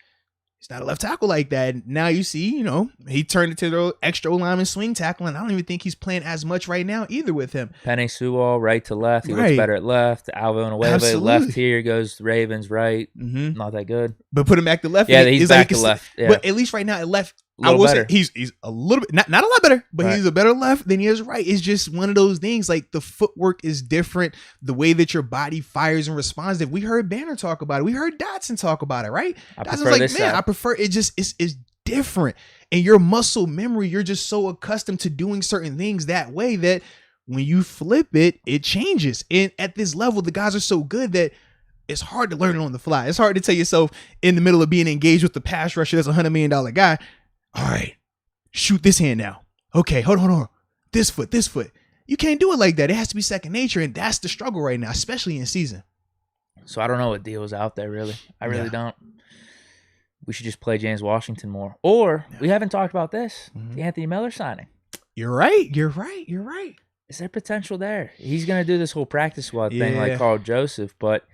A: He's not a left tackle like that. And now you see, you know, he turned into the extra O-lineman swing tackle, and I don't even think he's playing as much right now either with him.
B: Penny Sewell, right to left. He
A: Right.
B: looks better at left. Alvin Nueve,
A: Absolutely.
B: left here goes Ravens, right.
A: Mm-hmm.
B: Not that good.
A: But put him back to left.
B: Yeah,
A: and
B: he's
A: it's
B: back
A: he
B: to
A: can
B: left.
A: still-
B: Yeah.
A: But at least right now at left,
B: A little
A: I will
B: better.
A: say he's a little bit, not a lot better, but
B: Right.
A: he's a better left than he is right. It's just one of those things. Like the footwork is different. The way that your body fires and responds. If we heard Banner talk about it, we heard Dotson talk about it, right?
B: I
A: Dotson's
B: prefer
A: like,
B: this
A: man,
B: side.
A: I prefer it. Just it's different. And your muscle memory, you're just so accustomed to doing certain things that way that when you flip it, it changes. And at this level, the guys are so good that it's hard to learn it on the fly. It's hard to tell yourself in the middle of being engaged with the pass rusher that's $100 million guy. All right, shoot this hand now. Okay, hold on. This foot. You can't do it like that. It has to be second nature. And that's the struggle right now, especially in season.
B: So I don't know what deal is out there, really. I really don't. We should just play James Washington more. Or we haven't talked about this.
A: Mhm.
B: The Anthony Miller signing.
A: You're right.
B: is there potential there? He's going to do this whole practice squad thing like Carl Joseph, but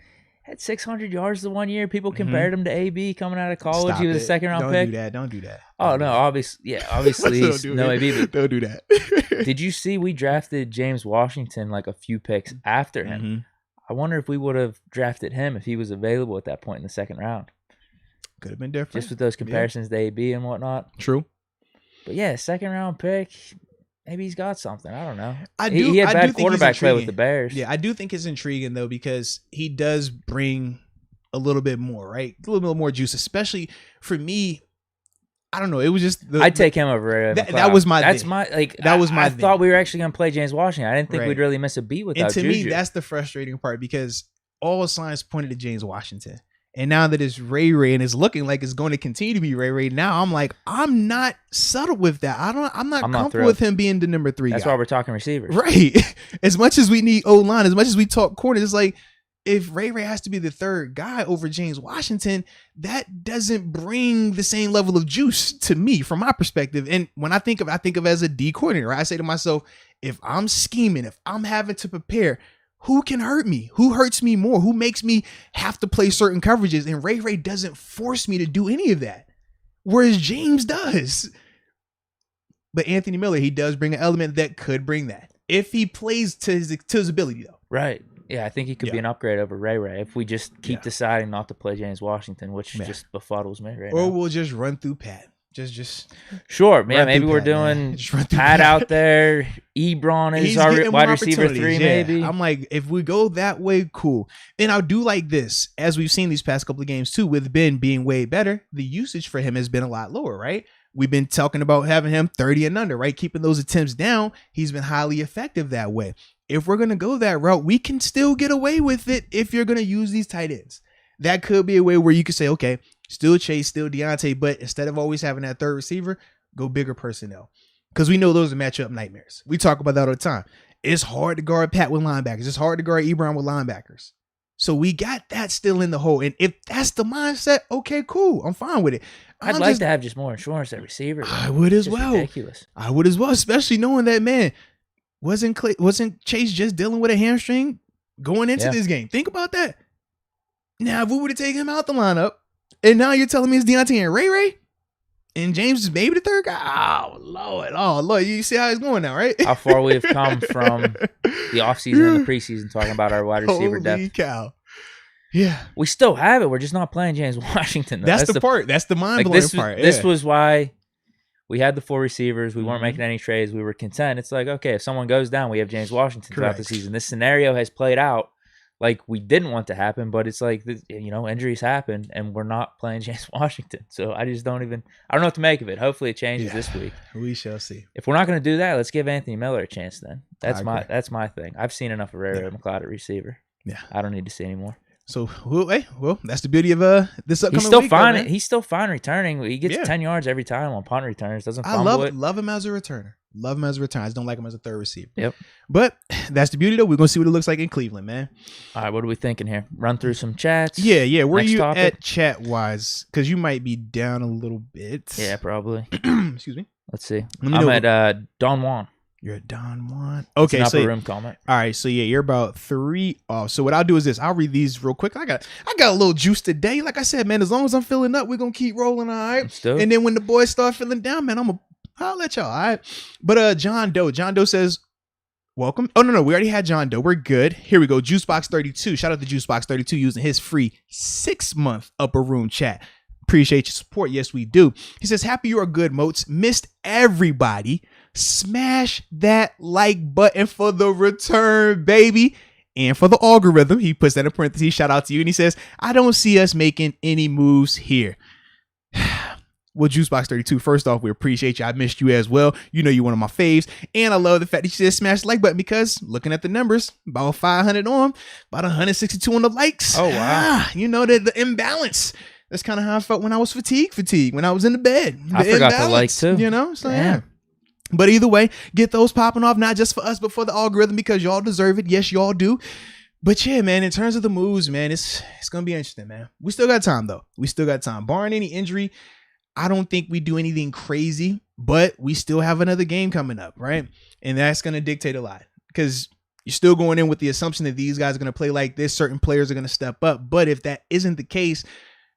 B: had 600 yards the one year. People compared him to AB coming out of college.
A: Stop
B: he was
A: it.
B: a second-round pick.
A: Don't do that.
B: Oh, no, obviously he's no AB. But
A: don't do that.
B: did you see we drafted James Washington like a few picks after him?
A: Mm-hmm.
B: I wonder if we would have drafted him if he was available at that point in the second round.
A: Could have been different.
B: Just with those comparisons to AB and whatnot.
A: Trung.
B: But yeah, second-round pick, maybe he's got something. I don't know.
A: He
B: had bad quarterback play with the Bears.
A: Yeah, I do think it's intriguing, though, because he does bring a little bit more, right? A little bit more juice, especially for me. I don't know. It was just
B: I'd take him over.
A: That was my
B: That's
A: thing.
B: my like.
A: That was my
B: I
A: thing.
B: thought we were actually going to play James Washington. I didn't think
A: Right.
B: we'd really miss a beat without
A: And to
B: Juju.
A: me, that's the frustrating part because all signs pointed to James Washington. And now that it's Ray and it's looking like it's going to continue to be Ray, now I'm like, I'm not subtle with that. I'm not comfortable with him being the number 3
B: That's
A: guy.
B: why we're talking receivers.
A: Right. As much as we need O-line, as much as we talk corner, it's like if Ray has to be the third guy over James Washington, that doesn't bring the same level of juice to me from my perspective. And when I think of as a D coordinator, I say to myself, if I'm scheming, if I'm having to prepare, who can hurt me? Who hurts me more? Who makes me have to play certain coverages? And Ray doesn't force me to do any of that, whereas James does. But Anthony Miller, he does bring an element that could bring that if he plays to his ability, though.
B: Right. Yeah, I think he could be an upgrade over Ray if we just keep deciding not to play James Washington, which just befuddles me right now.
A: Or we'll just run through Pat. Just
B: sure, man. Maybe we're doing Pat out there. Ebron is our wide receiver 3, maybe.
A: I'm like, if we go that way, cool. And I do like this, as we've seen these past couple of games too, with Ben being way better, the usage for him has been a lot lower, right? We've been talking about having him 30 and under, right? Keeping those attempts down. He's been highly effective that way. If we're going to go that route, we can still get away with it if you're going to use these tight ends. That could be a way where you could say, okay, still Chase, still Deontay, but instead of always having that third receiver, go bigger personnel. Because we know those are matchup nightmares. We talk about that all the time. It's hard to guard Pat with linebackers. It's hard to guard Ebron with linebackers. So we got that still in the hole. And if that's the mindset, okay, cool. I'm fine with it.
B: I'd like to have just more insurance at receiver.
A: I would as well.
B: Ridiculous.
A: I would as well, especially knowing that, man, wasn't Chase just dealing with a hamstring going into this game? Think about that. Now, if we were to take him out the lineup, and now you're telling me it's Deontay and Ray, and James is maybe the third guy? Oh, Lord. You see how it's going now, right?
B: How far we have come from the offseason and the preseason talking about our wide receiver depth.
A: Holy cow. Yeah.
B: We still have it. We're just not playing James Washington, though.
A: That's the part. That's the mind-blowing part.
B: This was why we had the 4 receivers. We weren't making any trades. We were content. It's like, okay, if someone goes down, we have James Washington throughout the season. This scenario has played out like we didn't want to happen, but it's like, injuries happen, and we're not playing James Washington. So I don't know what to make of it. Hopefully it changes this week.
A: We shall see.
B: If we're not going to do that, let's give Anthony Miller a chance then. That's my thing. I've seen enough of Ray McLeod at receiver. Yeah. I don't need to see any more.
A: So, well, that's the beauty of this upcoming
B: He's still
A: week,
B: fine.
A: though,
B: He's still fine returning. He gets 10 yards every time on punt returns. Doesn't fumble it.
A: Love him as a returner. Love him as a returner. I just don't like him as a third receiver.
B: Yep.
A: But that's the beauty, though. We're going to see what it looks like in Cleveland, man.
B: All right, what are we thinking here? Run through some chats.
A: Yeah. Where are you
B: topic?
A: at chat-wise? Because you might be down a little bit.
B: Yeah, probably.
A: Excuse me.
B: Let's see. I'm at Don Juan.
A: You're at Don Juan. Okay,
B: it's an upper room comment. All
A: right, so you're about 3 off. So what I'll do is this. I'll read these real quick. I got a little juice today. Like I said, man, as long as I'm filling up, we're going to keep rolling, all right? And then when the boys start filling down, man, I'll let y'all, all right? But John Doe says, welcome. Oh, no, we already had John Doe. We're good. Here we go. Juicebox32. Shout out to Juicebox32 using his free 6-month upper room chat. Appreciate your support. Yes, we do. He says, happy you are good, Moats. Missed everybody. Smash that like button for the return, baby. And for the algorithm, he puts that in parentheses. Shout out to you. And he says, I don't see us making any moves here. Well, Juicebox32, first off, we appreciate you. I missed you as well. You know you're one of my faves. And I love the fact that you said smash the like button because looking at the numbers, about 500 on, about 162 on the likes.
B: Oh, wow.
A: The imbalance. That's kind of how I felt when I was fatigued, when I was in the bed.
B: I forgot the like too.
A: So yeah. But either way, get those popping off, not just for us, but for the algorithm because y'all deserve it. Yes, y'all do. But yeah, man, in terms of the moves, man, it's going to be interesting, man. We still got time, though. We still got time. Barring any injury, I don't think we do anything crazy, but we still have another game coming up, right? And that's going to dictate a lot. because you're still going in with the assumption that these guys are going to play like this. Certain players are going to step up. But if that isn't the case,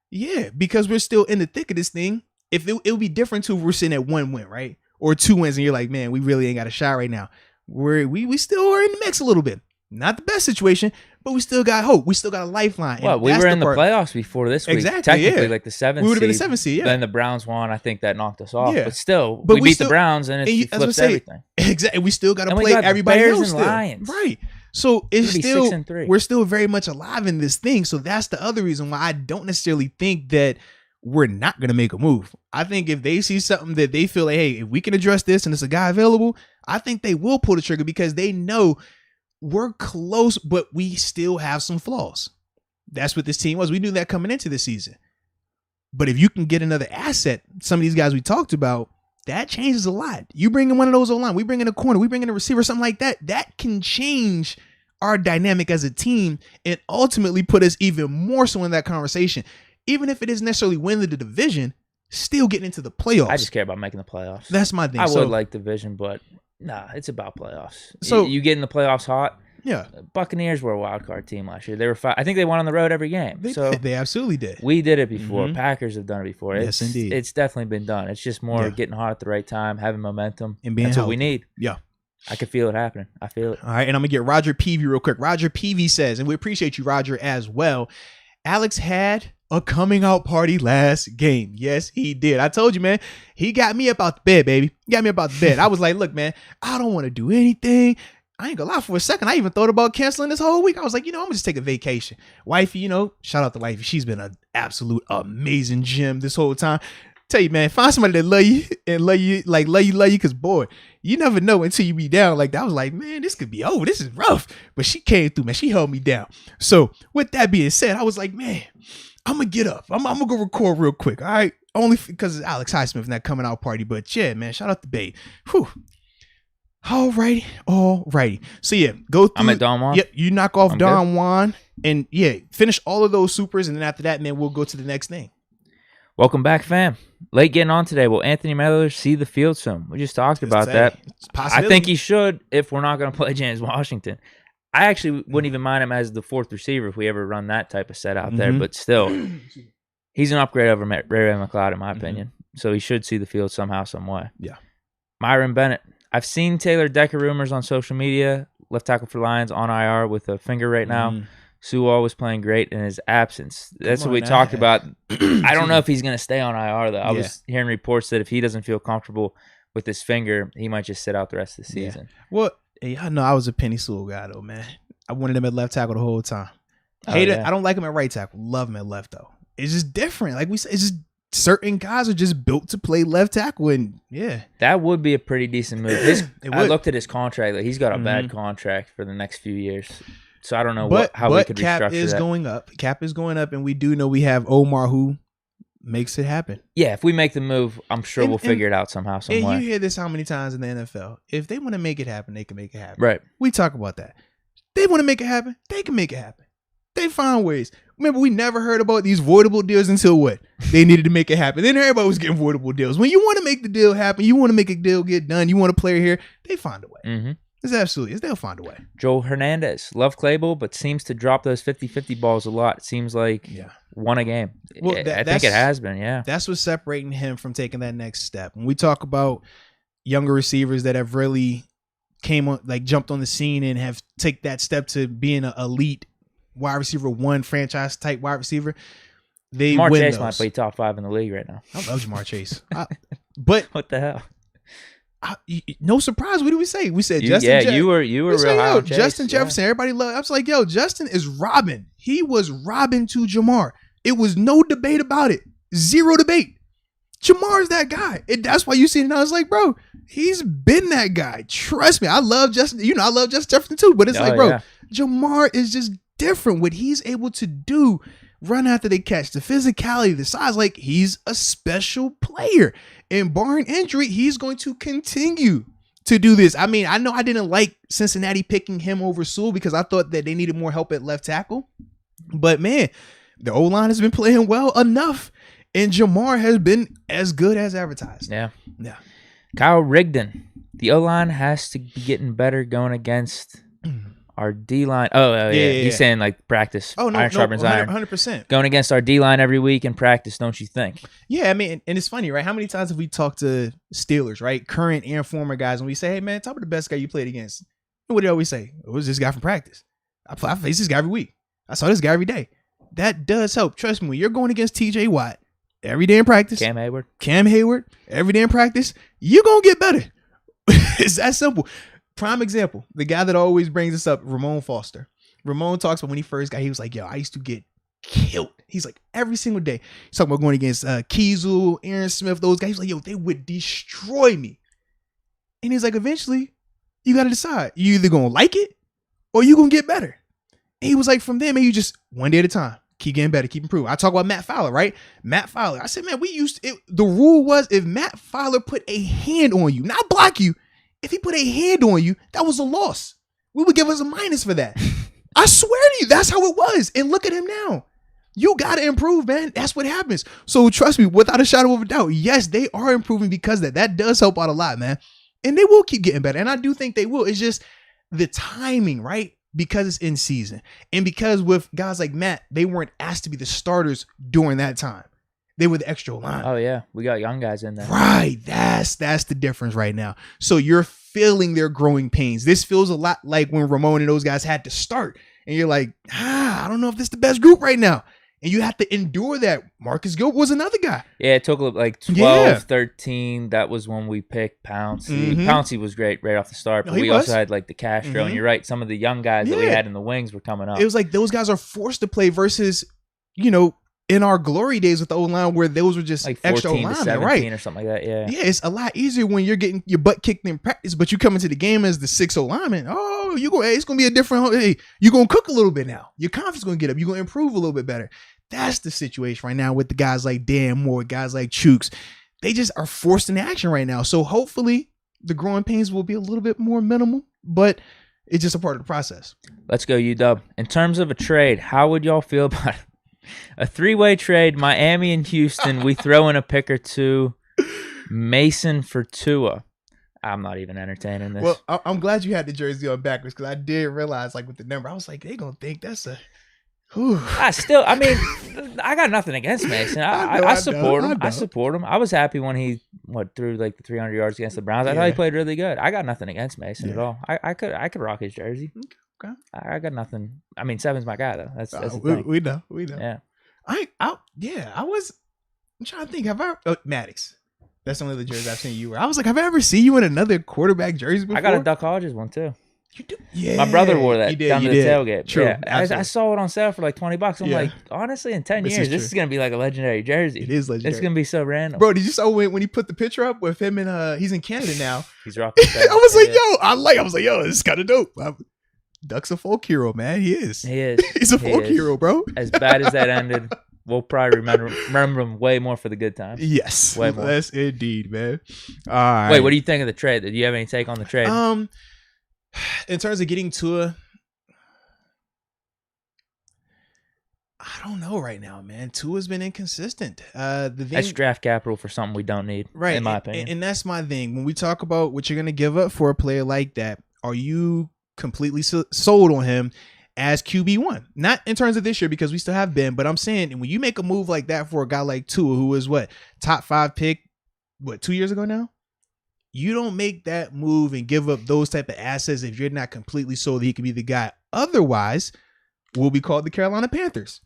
A: yeah, because we're still in the thick of this thing. If it would be different too if we're sitting at 1 win, right? Or 2 wins, and you're like, man, we really ain't got a shot right now. We still are in the mix a little bit. Not the best situation, but we still got hope. We still got a lifeline.
B: Well, we were in the playoffs before this week.
A: Exactly,
B: technically,
A: yeah.
B: like the 7th seed.
A: We would have been the 7th seed, yeah.
B: Then the Browns won. I think that knocked us off.
A: Yeah.
B: But still,
A: But
B: we beat the Browns, and it flips everything.
A: Exactly. We still got to play
B: got
A: everybody
B: Bears
A: else
B: and
A: still.
B: Lions.
A: Right. So it's still
B: 6-3.
A: We're still very much alive in this thing. So that's the other reason why I don't necessarily think that we're not going to make a move. I think if they see something that they feel like, hey, if we can address this and there's a guy available, I think they will pull the trigger because they know we're close, but we still have some flaws. That's what this team was. We knew that coming into the season. But if you can get another asset, some of these guys we talked about, that changes a lot. You bring in one of those O-line, we bring in a corner, we bring in a receiver, something like that. That can change our dynamic as a team and ultimately put us even more so in that conversation. Even if it isn't necessarily winning the division, still getting into the playoffs.
B: I just care about making the playoffs.
A: That's my thing.
B: I would like division, but nah, it's about playoffs.
A: So
B: you get in the playoffs hot.
A: Yeah,
B: Buccaneers were a wild card team last year. They were I think they won on the road every game.
A: They absolutely did.
B: We did it before. Mm-hmm. Packers have done it before.
A: Yes, indeed.
B: It's definitely been done. It's just more getting hot at the right time, having momentum.
A: And being
B: That's
A: healthy.
B: What we need.
A: Yeah.
B: I can feel it happening. I feel it.
A: All right, and I'm going to get Roger Peavy real quick. Roger Peavy says, and we appreciate you, Roger, as well, Alex had a coming out party last game. Yes, he did. I told you, man. He got me up out the bed, baby. He got me up out the bed. I was like, look, man, I don't want to do anything. I ain't gonna lie, for a second, I even thought about canceling this whole week. I was like, I'm gonna just take a vacation. Wifey, shout out to Wifey. She's been an absolute amazing gem this whole time. Tell you, man, find somebody that love you and love you, because boy, you never know until you be down like that. I was like, man, this could be over. This is rough. But she came through, man. She held me down. So with that being said, I was like, man, I'm gonna get up. I'm gonna go record real quick. All right. Only because it's Alex Highsmith and that coming out party. But yeah, man, shout out to Babe. Whew. All righty. So yeah, go through.
B: I'm at Don Juan.
A: Yep, you knock off Don Juan and finish all of those supers, and then after that, man, we'll go to the next thing.
B: Welcome back, fam. Late getting on today. Will Anthony Miller see the field soon? We just talked about that. I think he should if we're not going to play James Washington. I actually wouldn't even mind him as the 4th receiver if we ever run that type of set out there, but still, he's an upgrade over Ray McLeod in my opinion. So he should see the field somehow, some way.
A: Yeah.
B: Myron Bennett. I've seen Taylor Decker rumors on social media. Left tackle for Lions on IR with a finger right now. Sewell was playing great in his absence. That's what we talked about. I don't know if he's going to stay on IR, though. I was hearing reports that if he doesn't feel comfortable with his finger, he might just sit out the rest of the season.
A: Well, I know I was a Penny Sewell guy, though, man. I wanted him at left tackle the whole time. I don't like him at right tackle. Love him at left, though. It's just different. Like we said, it's just certain guys are just built to play left tackle, and
B: that would be a pretty decent move. I looked at his contract; he's got a bad contract for the next few years. So I don't know how we could restructure that. Cap is going up. Cap is going up, and we do know we have Omar who makes it happen. Yeah, if we make the move, I'm sure we'll figure it out somehow, some way. And you hear this how many times in the NFL? If they want to make it happen, they can make it happen. Right. We talk about that. They want to make it happen. They can make it happen. They find ways. Remember, we never heard about these voidable deals until what? They needed to make it happen. Then everybody was getting voidable deals. When you want to make the deal happen, you want to make a deal get done, you want a player here, they find a way. It's absolutely. They'll find a way. Joel Hernandez. Love Claypool, but seems to drop those 50-50 balls a lot. It seems like one a game. Well, I think it has been, That's what's separating him from taking that next step. When we talk about younger receivers that have really jumped on the scene and have take that step to being an elite wide receiver 1 franchise type wide receiver, they Jamar win Chase those. Might be top 5 in the league right now. I love Jamar Chase. But what the hell? No surprise. What did we say? We said Justin. You were real high on Chase. Justin Jefferson. Everybody loved. I was like, Justin is robbing. He was robbing to Jamar. It was no debate about it. Zero debate. Jamar's that guy. And that's why you see it. And I was like, bro, he's been that guy. Trust me. I love Justin. I love Justin Jefferson too. But it's Jamar is just different. What he's able to do, run after they catch, the physicality, the size, like he's a special player. And barring injury, he's going to continue to do this. I mean, I know I didn't like Cincinnati picking him over Sewell because I thought that they needed more help at left tackle. But man, the O-line has been playing well enough. And Jamar has been as good as advertised. Yeah. Kyle Rigdon. The O-line has to be getting better going against our D-line. Yeah. He's saying like practice.
A: Oh, no,
B: iron sharpens iron.
A: 100%.
B: Going against our D-line every week in practice, don't you think?
A: Yeah, I mean, and it's funny, right? How many times have we talked to Steelers, right? Current and former guys, and we say, hey, man, talk about the best guy you played against. And what do they always say? It was this guy from practice. I face this guy every week. I saw this guy every day. That does help. Trust me, when you're going against TJ Watt every day in practice, Cam Hayward, every day in practice, you're going to get better. It's that simple. Prime example, the guy that always brings us up, Ramon Foster. Ramon talks about when he first got, he was like, yo, I used to get killed. He's like, every single day. He's talking about going against Kiesel, Aaron Smith, those guys. He's like, yo, they would destroy me. And he's like, eventually, you got to decide. You either going to like it or you going to get better. And he was like, from there, man, you just one day at a time. Keep getting better, keep improving. I talk about Matt Fowler, right? Matt Fowler. I said, man, the rule was if Matt Fowler put a hand on you, not block you, if he put a hand on you, that was a loss. We would give us a minus for that. I swear to you, that's how it was. And look at him now. You got to improve, man. That's what happens. So trust me, without a shadow of a doubt, yes, they are improving because of that. That does help out a lot, man. And they will keep getting better. And I do think they will. It's just the timing, right? Because it's in season. And because with guys like Matt, they weren't asked to be the starters during that time. They were the extra line.
B: Oh, yeah. We got young guys in there.
A: Right. That's the difference right now. So you're feeling their growing pains. This feels a lot like when Ramon and those guys had to start. And you're like, I don't know if this is the best group right now. And you have to endure that. Marcus Gilbert was another guy.
B: Yeah, it took like 12, 13. That was when we picked Pouncey. Mm-hmm. Pouncey was great right off the start, but we also had like the Castro. Mm-hmm. And you're right, some of the young guys that we had in the wings were coming up.
A: It was like those guys are forced to play versus, in our glory days with the O-line where those were just
B: like
A: extra
B: O-line,
A: 17 right?
B: Or something like that, yeah.
A: Yeah, it's a lot easier when you're getting your butt kicked in practice, but you come into the game as the 6 lineman. Oh, it's going to be a different, you're going to cook a little bit now. Your confidence is going to get up. You're going to improve a little bit better. That's the situation right now with the guys like Dan Moore, guys like Chooks. They just are forced into action right now. So hopefully the growing pains will be a little bit more minimal, but it's just a part of the process.
B: Let's go, UW. In terms of a trade, how would y'all feel about a 3-way trade? Miami and Houston, we throw in a pick or two. Mason for Tua. I'm not even entertaining this.
A: Well, I'm glad you had the jersey on backwards because I did realize, like, with the number, I was like, they going to think that's a...
B: I got nothing against Mason. I support him. I support him. I was happy when he threw like the 300 yards against the Browns. I thought he played really good. I got nothing against Mason at all. I could rock his jersey. Okay. I got nothing. I mean, Seven's my guy though. That's the thing.
A: We know.
B: Yeah.
A: I'm trying to think. Have I? Maddox. That's the only other jersey I've seen you wear. I was like, have I ever seen you in another quarterback jersey before?
B: I got a Duck Hodges one too.
A: You do? Yeah.
B: My brother wore that down to the tailgate.
A: True.
B: Yeah. I saw it on sale for like $20. I'm like, honestly, in 10 years, this is going to be like a legendary jersey.
A: It is legendary.
B: It's going to be so random.
A: Bro, did you saw when he put the picture up with him and he's in Canada now?
B: He's rocking.
A: I was like, yo, this is kind of dope. Duck's a folk hero, man. He is. He's a folk hero, bro.
B: As bad as that ended, we'll probably remember him way more for the good times.
A: Yes.
B: Way more.
A: Yes, indeed, man. All right.
B: Wait, what do you think of the trade? Do you have any take on the trade?
A: In terms of getting Tua, I don't know right now, man. Tua's been inconsistent.
B: That's draft capital for something we don't need, right? In my opinion.
A: And that's my thing. When we talk about what you're going to give up for a player like that, are you completely sold on him as QB1? Not in terms of this year because we still have Ben, but I'm saying when you make a move like that for a guy like Tua, who was top 5 pick, 2 years ago now? You don't make that move and give up those type of assets if you're not completely sold that he could be the guy. Otherwise, we'll be called the Carolina Panthers.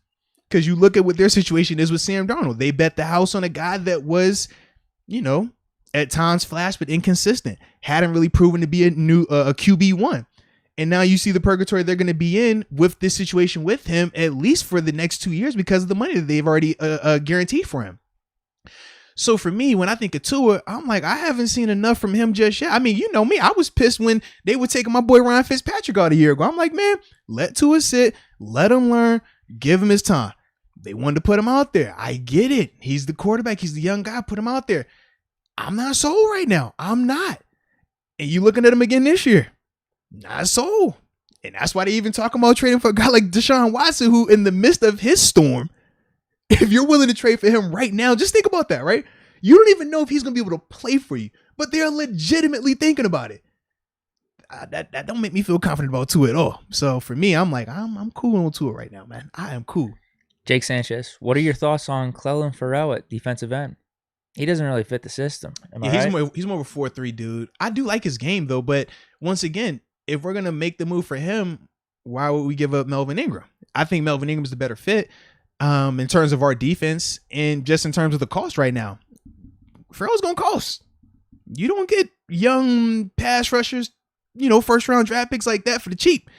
A: Because you look at what their situation is with Sam Darnold. They bet the house on a guy that was, at times flash, but inconsistent. Hadn't really proven to be a QB1. And now you see the purgatory they're going to be in with this situation with him, at least for the next 2 years because of the money that they've already guaranteed for him. So for me, when I think of Tua, I'm like, I haven't seen enough from him just yet. I mean, you know me, I was pissed when they were taking my boy Ryan Fitzpatrick out a year ago. I'm like, man, let Tua sit, let him learn, give him his time. They wanted to put him out there. I get it. He's the quarterback. He's the young guy. Put him out there. I'm not sold right now. I'm not. And you looking at him again this year. Not sold. And that's why they even talking about trading for a guy like Deshaun Watson, who in the midst of his storm, if you're willing to trade for him right now, just think about that, right? You don't even know if he's going to be able to play for you, but they're legitimately thinking about it. That don't make me feel confident about Tua at all. So for me, I'm like, I'm cool on Tua right now, man. I am cool.
B: Jake Sanchez, what are your thoughts on Clelin Ferrell at defensive end? He doesn't really fit the system.
A: He's more of a 4-3 dude. I do like his game though, but once again, if we're gonna make the move for him, why would we give up Melvin Ingram? I think Melvin Ingram is the better fit in terms of our defense and just in terms of the cost right now. Ferrell's gonna cost. You don't get young pass rushers, first round draft picks like that for the cheap.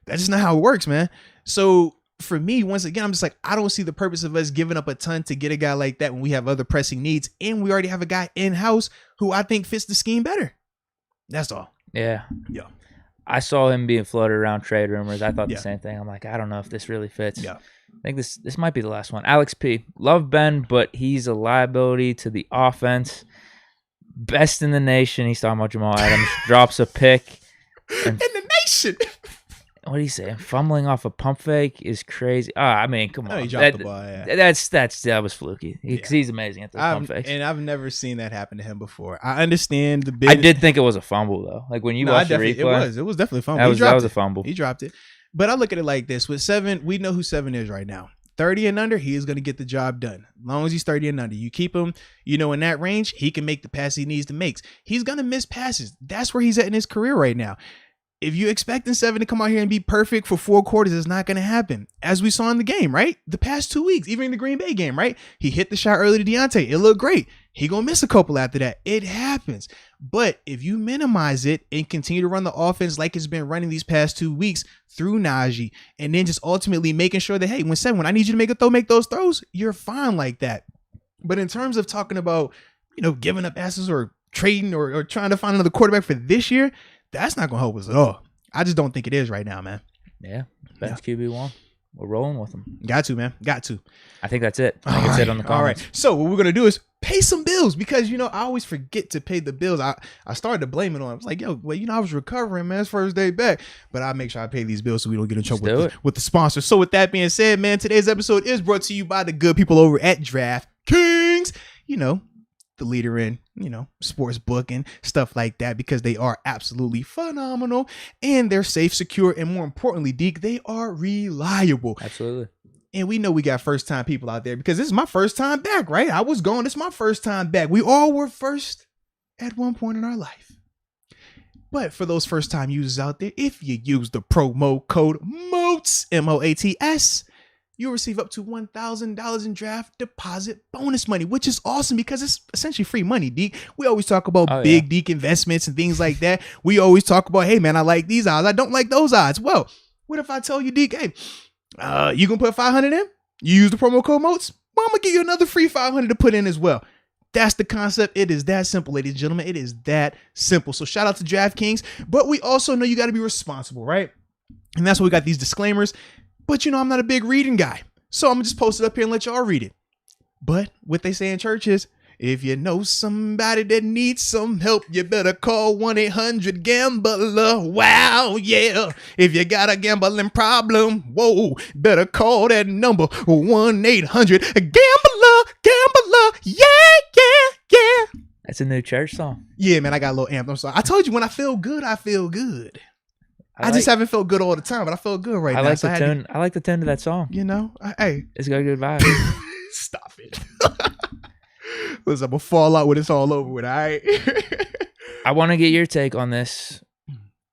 A: That's just not how it works, man. So for me, once again, I'm just like, I don't see the purpose of us giving up a ton to get a guy like that when we have other pressing needs. And we already have a guy in-house who I think fits the scheme better. That's all.
B: Yeah.
A: Yeah.
B: I saw him being floated around trade rumors. I thought the same thing. I'm like, I don't know if this really fits.
A: Yeah.
B: I think this might be the last one. Alex P. Love Ben, but he's a liability to the offense. Best in the nation. He's talking about Jamal Adams. Drops a pick.
A: In the nation.
B: What do you say? Fumbling off a pump fake is crazy. I mean, come on.
A: He dropped the ball. Yeah.
B: That was fluky. He's amazing at those pump fakes.
A: And I've never seen that happen to him before. I understand the business.
B: I did think it was a fumble though. Like when you watch the replay,
A: it was definitely a fumble.
B: That was a fumble.
A: He dropped it. But I look at it like this: with 7, we know who 7 is right now. 30 and under, he is going to get the job done. As long as he's 30 and under, you keep him, in that range, he can make the pass he needs to make. He's going to miss passes. That's where he's at in his career right now. If you're expecting 7 to come out here and be perfect for 4 quarters, it's not going to happen. As we saw in the game, right? The past 2 weeks, even in the Green Bay game, right? He hit the shot early to Deontay. It looked great. He going to miss a couple after that. It happens. But if you minimize it and continue to run the offense like it's been running these past 2 weeks through Najee, and then just ultimately making sure that, hey, when I need you to make a throw, make those throws, you're fine like that. But in terms of talking about, giving up passes or trading or trying to find another quarterback for this year, that's not going to help us at all. I just don't think it is right now, man.
B: Yeah. Ben's QB1. We're rolling with them.
A: Got to, man. Got to.
B: I think that's it. I think that's it on the comments.
A: All right. So what we're going to do is pay some bills because, I always forget to pay the bills. I started to blame it on. I was like, I was recovering, man. It's first day back. But I make sure I pay these bills so we don't get in trouble with the sponsor. So with that being said, man, today's episode is brought to you by the good people over at DraftKings. The leader in, sportsbook and stuff like that, because they are absolutely phenomenal and they're safe, secure, and more importantly, Deke, they are reliable.
B: Absolutely.
A: And we know we got first time people out there because this is my first time back, right? I was gone. This is my first time back. We all were first at one point in our life. But for those first time users out there, if you use the promo code MOATS, MOATS, you'll receive up to $1,000 in draft deposit bonus money, which is awesome because it's essentially free money, Deke. We always talk about big Deke investments and things like that. We always talk about, hey, man, I like these odds. I don't like those odds. Well, what if I tell you, Deke, hey, you can put 500 in? You use the promo code MOATS? Well, I'm going to give you another free 500 to put in as well. That's the concept. It is that simple, ladies and gentlemen. It is that simple. So shout out to DraftKings. But we also know you got to be responsible, right? And that's why we got these disclaimers. But I'm not a big reading guy. So I'm going to just post it up here and let y'all read it. But what they say in church is, if you know somebody that needs some help, you better call 1-800-GAMBLER. Wow, yeah. If you got a gambling problem, whoa, better call that number 1-800-GAMBLER. Yeah.
B: That's a new church song.
A: Yeah, man, I got a little amped. I'm sorry. I told you when I feel good, I feel good. I just haven't felt good all the time, but I feel good right now.
B: I like the tune. I like the tune to that song.
A: Hey,
B: it's got a good vibe.
A: Stop it. Listen, I'm gonna fall out when it's all over with. All right.
B: I want to get your take on this.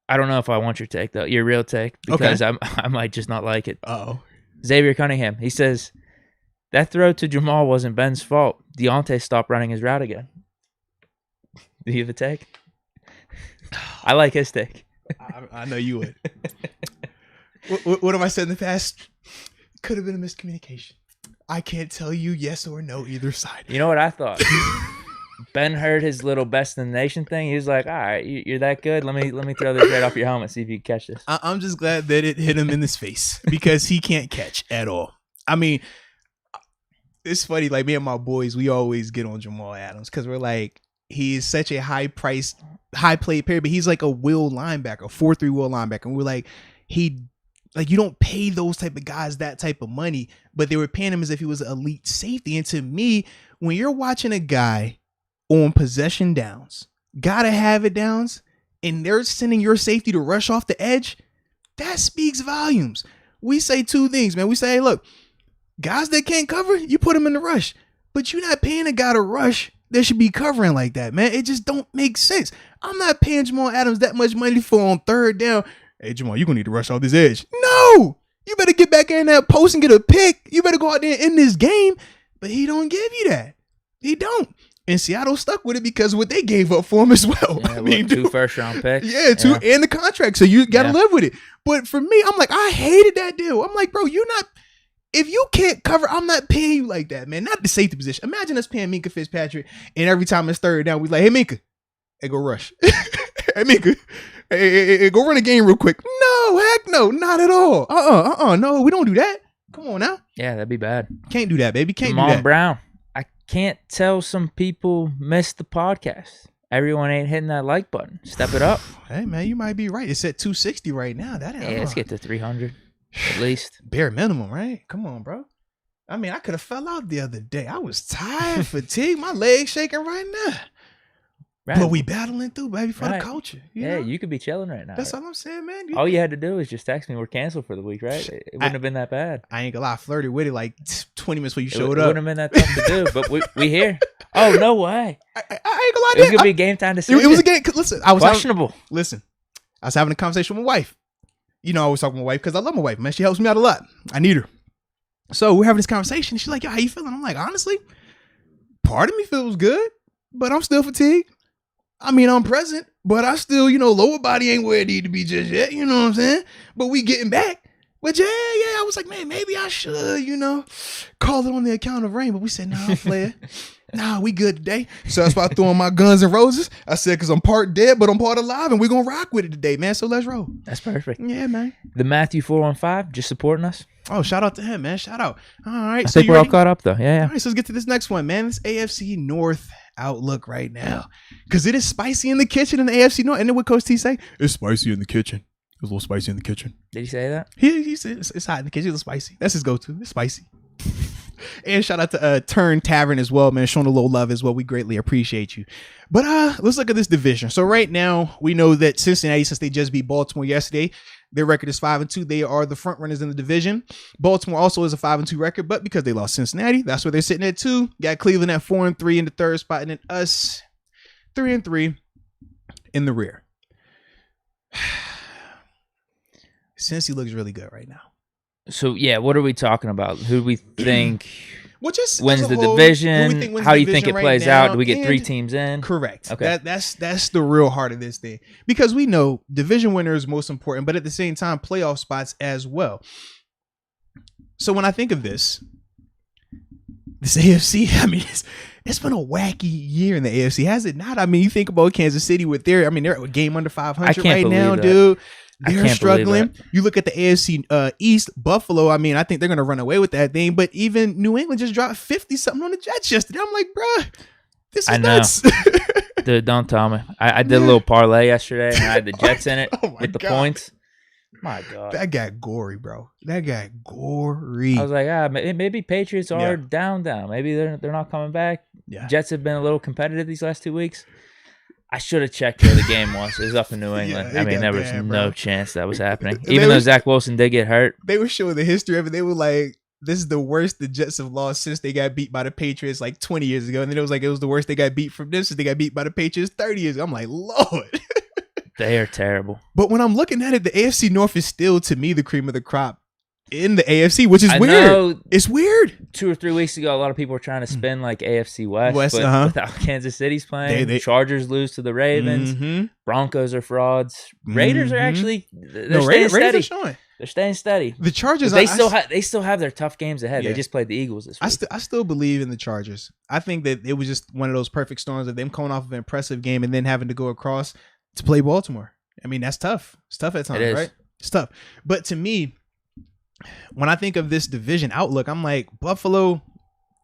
B: I don't know if I want your take though. Your real take, because I might just not like it.
A: Oh.
B: Xavier Cunningham. He says that throw to Jamal wasn't Ben's fault. Deontay stopped running his route again. Do you have a take? I like his take.
A: I know you would. What have I said in the past? Could have been a miscommunication. I can't tell you yes or no either side.
B: You know what I thought? Ben heard his little best in the nation thing. He was like, all right, you're that good. Let me throw this right off your helmet, see if you can catch this.
A: I'm just glad that it hit him in his face because he can't catch at all. I mean, it's funny. Like me and my boys, we always get on Jamal Adams because we're like, he is such a high-priced, high-played player, but he's like a will linebacker, 4-3 will linebacker. And we're like, you don't pay those type of guys that type of money, but they were paying him as if he was an elite safety. And to me, when you're watching a guy on possession downs, gotta have it downs, and they're sending your safety to rush off the edge, that speaks volumes. We say two things, man. We say, hey, look, guys that can't cover, you put them in the rush. But you're not paying a guy to rush that should be covering like that, man. It just don't make sense. I'm not paying Jamal Adams that much money for on third down. Hey, Jamal, you're going to need to rush off this edge. No! You better get back in that post and get a pick. You better go out there and end this game. But he don't give you that. He don't. And Seattle stuck with it because of what they gave up for him as well.
B: Yeah, I mean, 2 first-round picks.
A: Yeah, two and the contract. So you got to live with it. But for me, I'm like, I hated that deal. I'm like, bro, you're not. If you can't cover, I'm not paying you like that, man. Not the safety position. Imagine us paying Minkah Fitzpatrick, and every time it's third down, we like, hey, Minkah, hey, go rush. Hey, Minkah, hey, go run a game real quick. No, heck no, not at all. No, we don't do that. Come on now.
B: Yeah, that'd be bad.
A: Can't do that, baby. Can't do
B: Ramon
A: that.
B: Brown. I can't tell some people missed the podcast. Everyone ain't hitting that like button. Step it up.
A: Hey, man, you might be right. It's at 260 right now.
B: Let's get to 300 at least.
A: Bare minimum, right? Come on, bro. I mean, I could have fell out the other day. I was tired, fatigued, my legs shaking right now. Right. But we battling through, baby, for the culture. You know?
B: You could be chilling right now.
A: That's all I'm saying, man.
B: All you had to do is just text me. We're canceled for the week, right? It wouldn't have been that bad.
A: I ain't gonna lie. I flirted with it like 20 minutes before you showed
B: up. It wouldn't have been that tough to do, but we here. Oh, no way.
A: I ain't gonna lie.
B: It was gonna be game time decision.
A: It was a game. Listen, I was
B: questionable.
A: I was having a conversation with my wife. You know, I was talking to my wife because I love my wife, man. She helps me out a lot. I need her. So we're having this conversation. She's like, yo, how you feeling? I'm like, honestly, part of me feels good, but I'm still fatigued. I mean, I'm present, but I still, lower body ain't where it need to be just yet. You know what I'm saying? But we getting back. But yeah, I was like, man, maybe I should, call it on the account of rain. But we said, nah, Flair. Nah, we good today. So that's why I threw on my Guns and Roses. I said, because I'm part dead, but I'm part alive, and we're going to rock with it today, man. So let's roll.
B: That's perfect.
A: Yeah, man.
B: The Matthew 415 just supporting us.
A: Oh, shout out to him, man. Shout out. All right.
B: I think we're all caught up, though. Yeah.
A: All right, so let's get to this next one, man. This AFC North outlook right now. Because it is spicy in the kitchen in the AFC North. And then what Coach T say? It's spicy in the kitchen. It's a little spicy in the kitchen.
B: Did he say that?
A: He said it's hot in the kitchen. It's spicy. That's his go-to. It's spicy. And shout out to Turn Tavern as well, man. Showing a little love as well. We greatly appreciate you. But let's look at this division. So right now, we know that Cincinnati, since they just beat Baltimore yesterday, their record is 5-2. They are the front runners in the division. Baltimore also is a 5-2 record, but because they lost Cincinnati, that's where they're sitting at 2. Got Cleveland at 4-3 in the third spot, and then us 3-3 in the rear. Cincy looks really good right now.
B: So, yeah, what are we talking about? Who do we think wins the
A: whole,
B: division? How do you think it plays out? Do we get 3 teams in?
A: Correct.
B: Okay.
A: That's the real heart of this thing. Because we know division winner is most important, but at the same time, playoff spots as well. So when I think of this AFC, I mean, it's been a wacky year in the AFC, has it not? I mean, you think about Kansas City with they're a game under 500 right now, dude. They're struggling. You look at the AFC East, Buffalo. I mean, I think they're going to run away with that thing. But even New England just dropped 50-something on the Jets yesterday. I'm like, bruh, this is nuts.
B: Dude, don't tell me. I did a little parlay yesterday, and I had the Jets in it with the points. My God.
A: That got gory, bro. That got gory.
B: I was like, maybe Patriots are down. Maybe they're not coming back.
A: Yeah.
B: Jets have been a little competitive these last 2 weeks. I should have checked where the game was. It was up in New England. I mean, there was no chance that was happening. Even though Zach Wilson did get hurt.
A: They were showing the history of it. They were like, this is the worst the Jets have lost since they got beat by the Patriots like 20 years ago. And then it was like, it was the worst they got beat from this since they got beat by the Patriots 30 years ago. I'm like, Lord.
B: They are terrible.
A: But when I'm looking at it, the AFC North is still, to me, the cream of the crop in the AFC, which is weird. Know it's weird.
B: 2 or 3 weeks ago, a lot of people were trying to spin like AFC West, but without Kansas City's playing, the Chargers lose to the Ravens. Mm-hmm. Broncos are frauds. Raiders are actually they're staying steady. Raiders are showing. They're staying steady.
A: The Chargers,
B: they still have their tough games ahead. Yeah. They just played the Eagles this week.
A: I still believe in the Chargers. I think that it was just one of those perfect storms of them coming off of an impressive game and then having to go across to play Baltimore. I mean, that's tough. It's tough at times, right? It's tough. But to me, when I think of this division outlook, I'm like, Buffalo,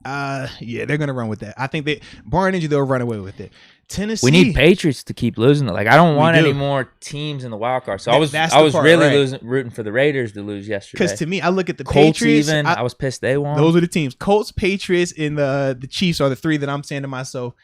A: they're going to run with that. I think they, barring injury, they'll run away with it. Tennessee.
B: We need Patriots to keep losing it. Like, I don't want any more teams in the wild card. So I was really rooting for the Raiders to lose yesterday.
A: Because to me, I look at the
B: Colts
A: Patriots.
B: Even. I was pissed they won.
A: Those are the teams. Colts, Patriots, and the Chiefs are the 3 that I'm saying to myself,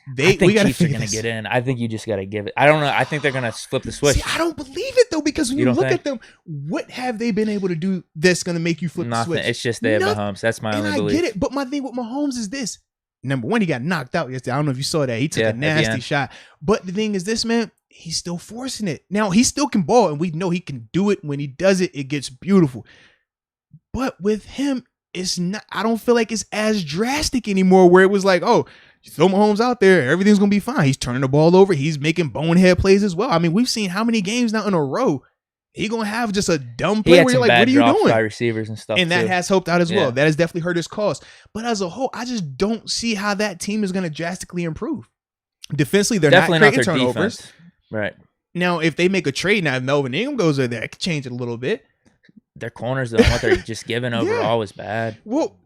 B: I think Chiefs are going to get in. I think you just got to give it. I don't know. I think they're going to flip the switch.
A: See, I don't believe it, though, because when you look at them, what have they been able to do that's going to make you flip the switch?
B: It's just they have Mahomes. That's my only belief.
A: I get it, but my thing with Mahomes is this. Number one, he got knocked out yesterday. I don't know if you saw that. He took a nasty shot. But the thing is this, man, he's still forcing it. Now, he still can ball, and we know he can do it. When he does it, it gets beautiful. But with him, it's not. I don't feel like it's as drastic anymore where it was like, oh, you throw Mahomes out there, everything's going to be fine. He's turning the ball over. He's making bonehead plays as well. I mean, we've seen how many games now in a row he's going to have just a dumb play where you're like, what are you doing?
B: By receivers and stuff,
A: and that has helped out as well. That has definitely hurt his cause. But as a whole, I just don't see how that team is going to drastically improve. Defensively, they're definitely not creating turnovers.
B: Defense. Right.
A: Now, if they make a trade, now if Melvin Ingram goes there, it could change it a little bit.
B: Their corners, though, what they're just giving overall is bad.
A: Well,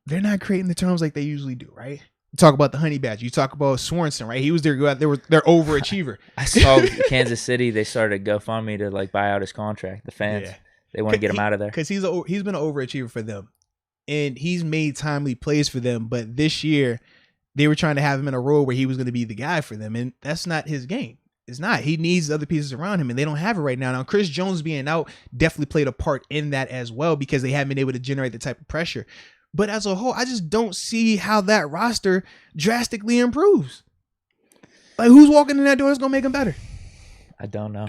A: they're not creating the turnovers like they usually do, right? You talk about the Honey Badger. You talk about Schwartz, right? He was their overachiever.
B: I saw Kansas City. They started GoFundMe to like buy out his contract. The fans, they want to get him out of there
A: because he's been an overachiever for them, and he's made timely plays for them. But this year, they were trying to have him in a role where he was going to be the guy for them, and that's not his game. It's not. He needs other pieces around him, and they don't have it right now. Now, Chris Jones being out definitely played a part in that as well because they haven't been able to generate the type of pressure. But as a whole, I just don't see how that roster drastically improves. Like, who's walking in that door is going to make them better?
B: I don't know.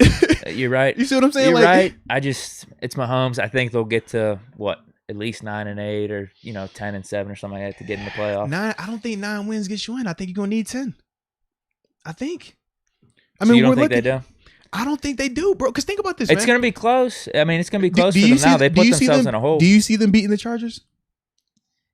B: You're right.
A: You see what I'm saying?
B: You're right. It's Mahomes. I think they'll get to, at least 9-8 or, 10-7 or something like that to get in the playoffs.
A: I don't think 9 wins get you in. I think you're going to need 10. I think.
B: So you don't think they do?
A: I don't think they do, bro. Because think about this,
B: It's going to be close. I mean, it's going to be close for them now. They put themselves in a hole.
A: Do you see them beating the Chargers?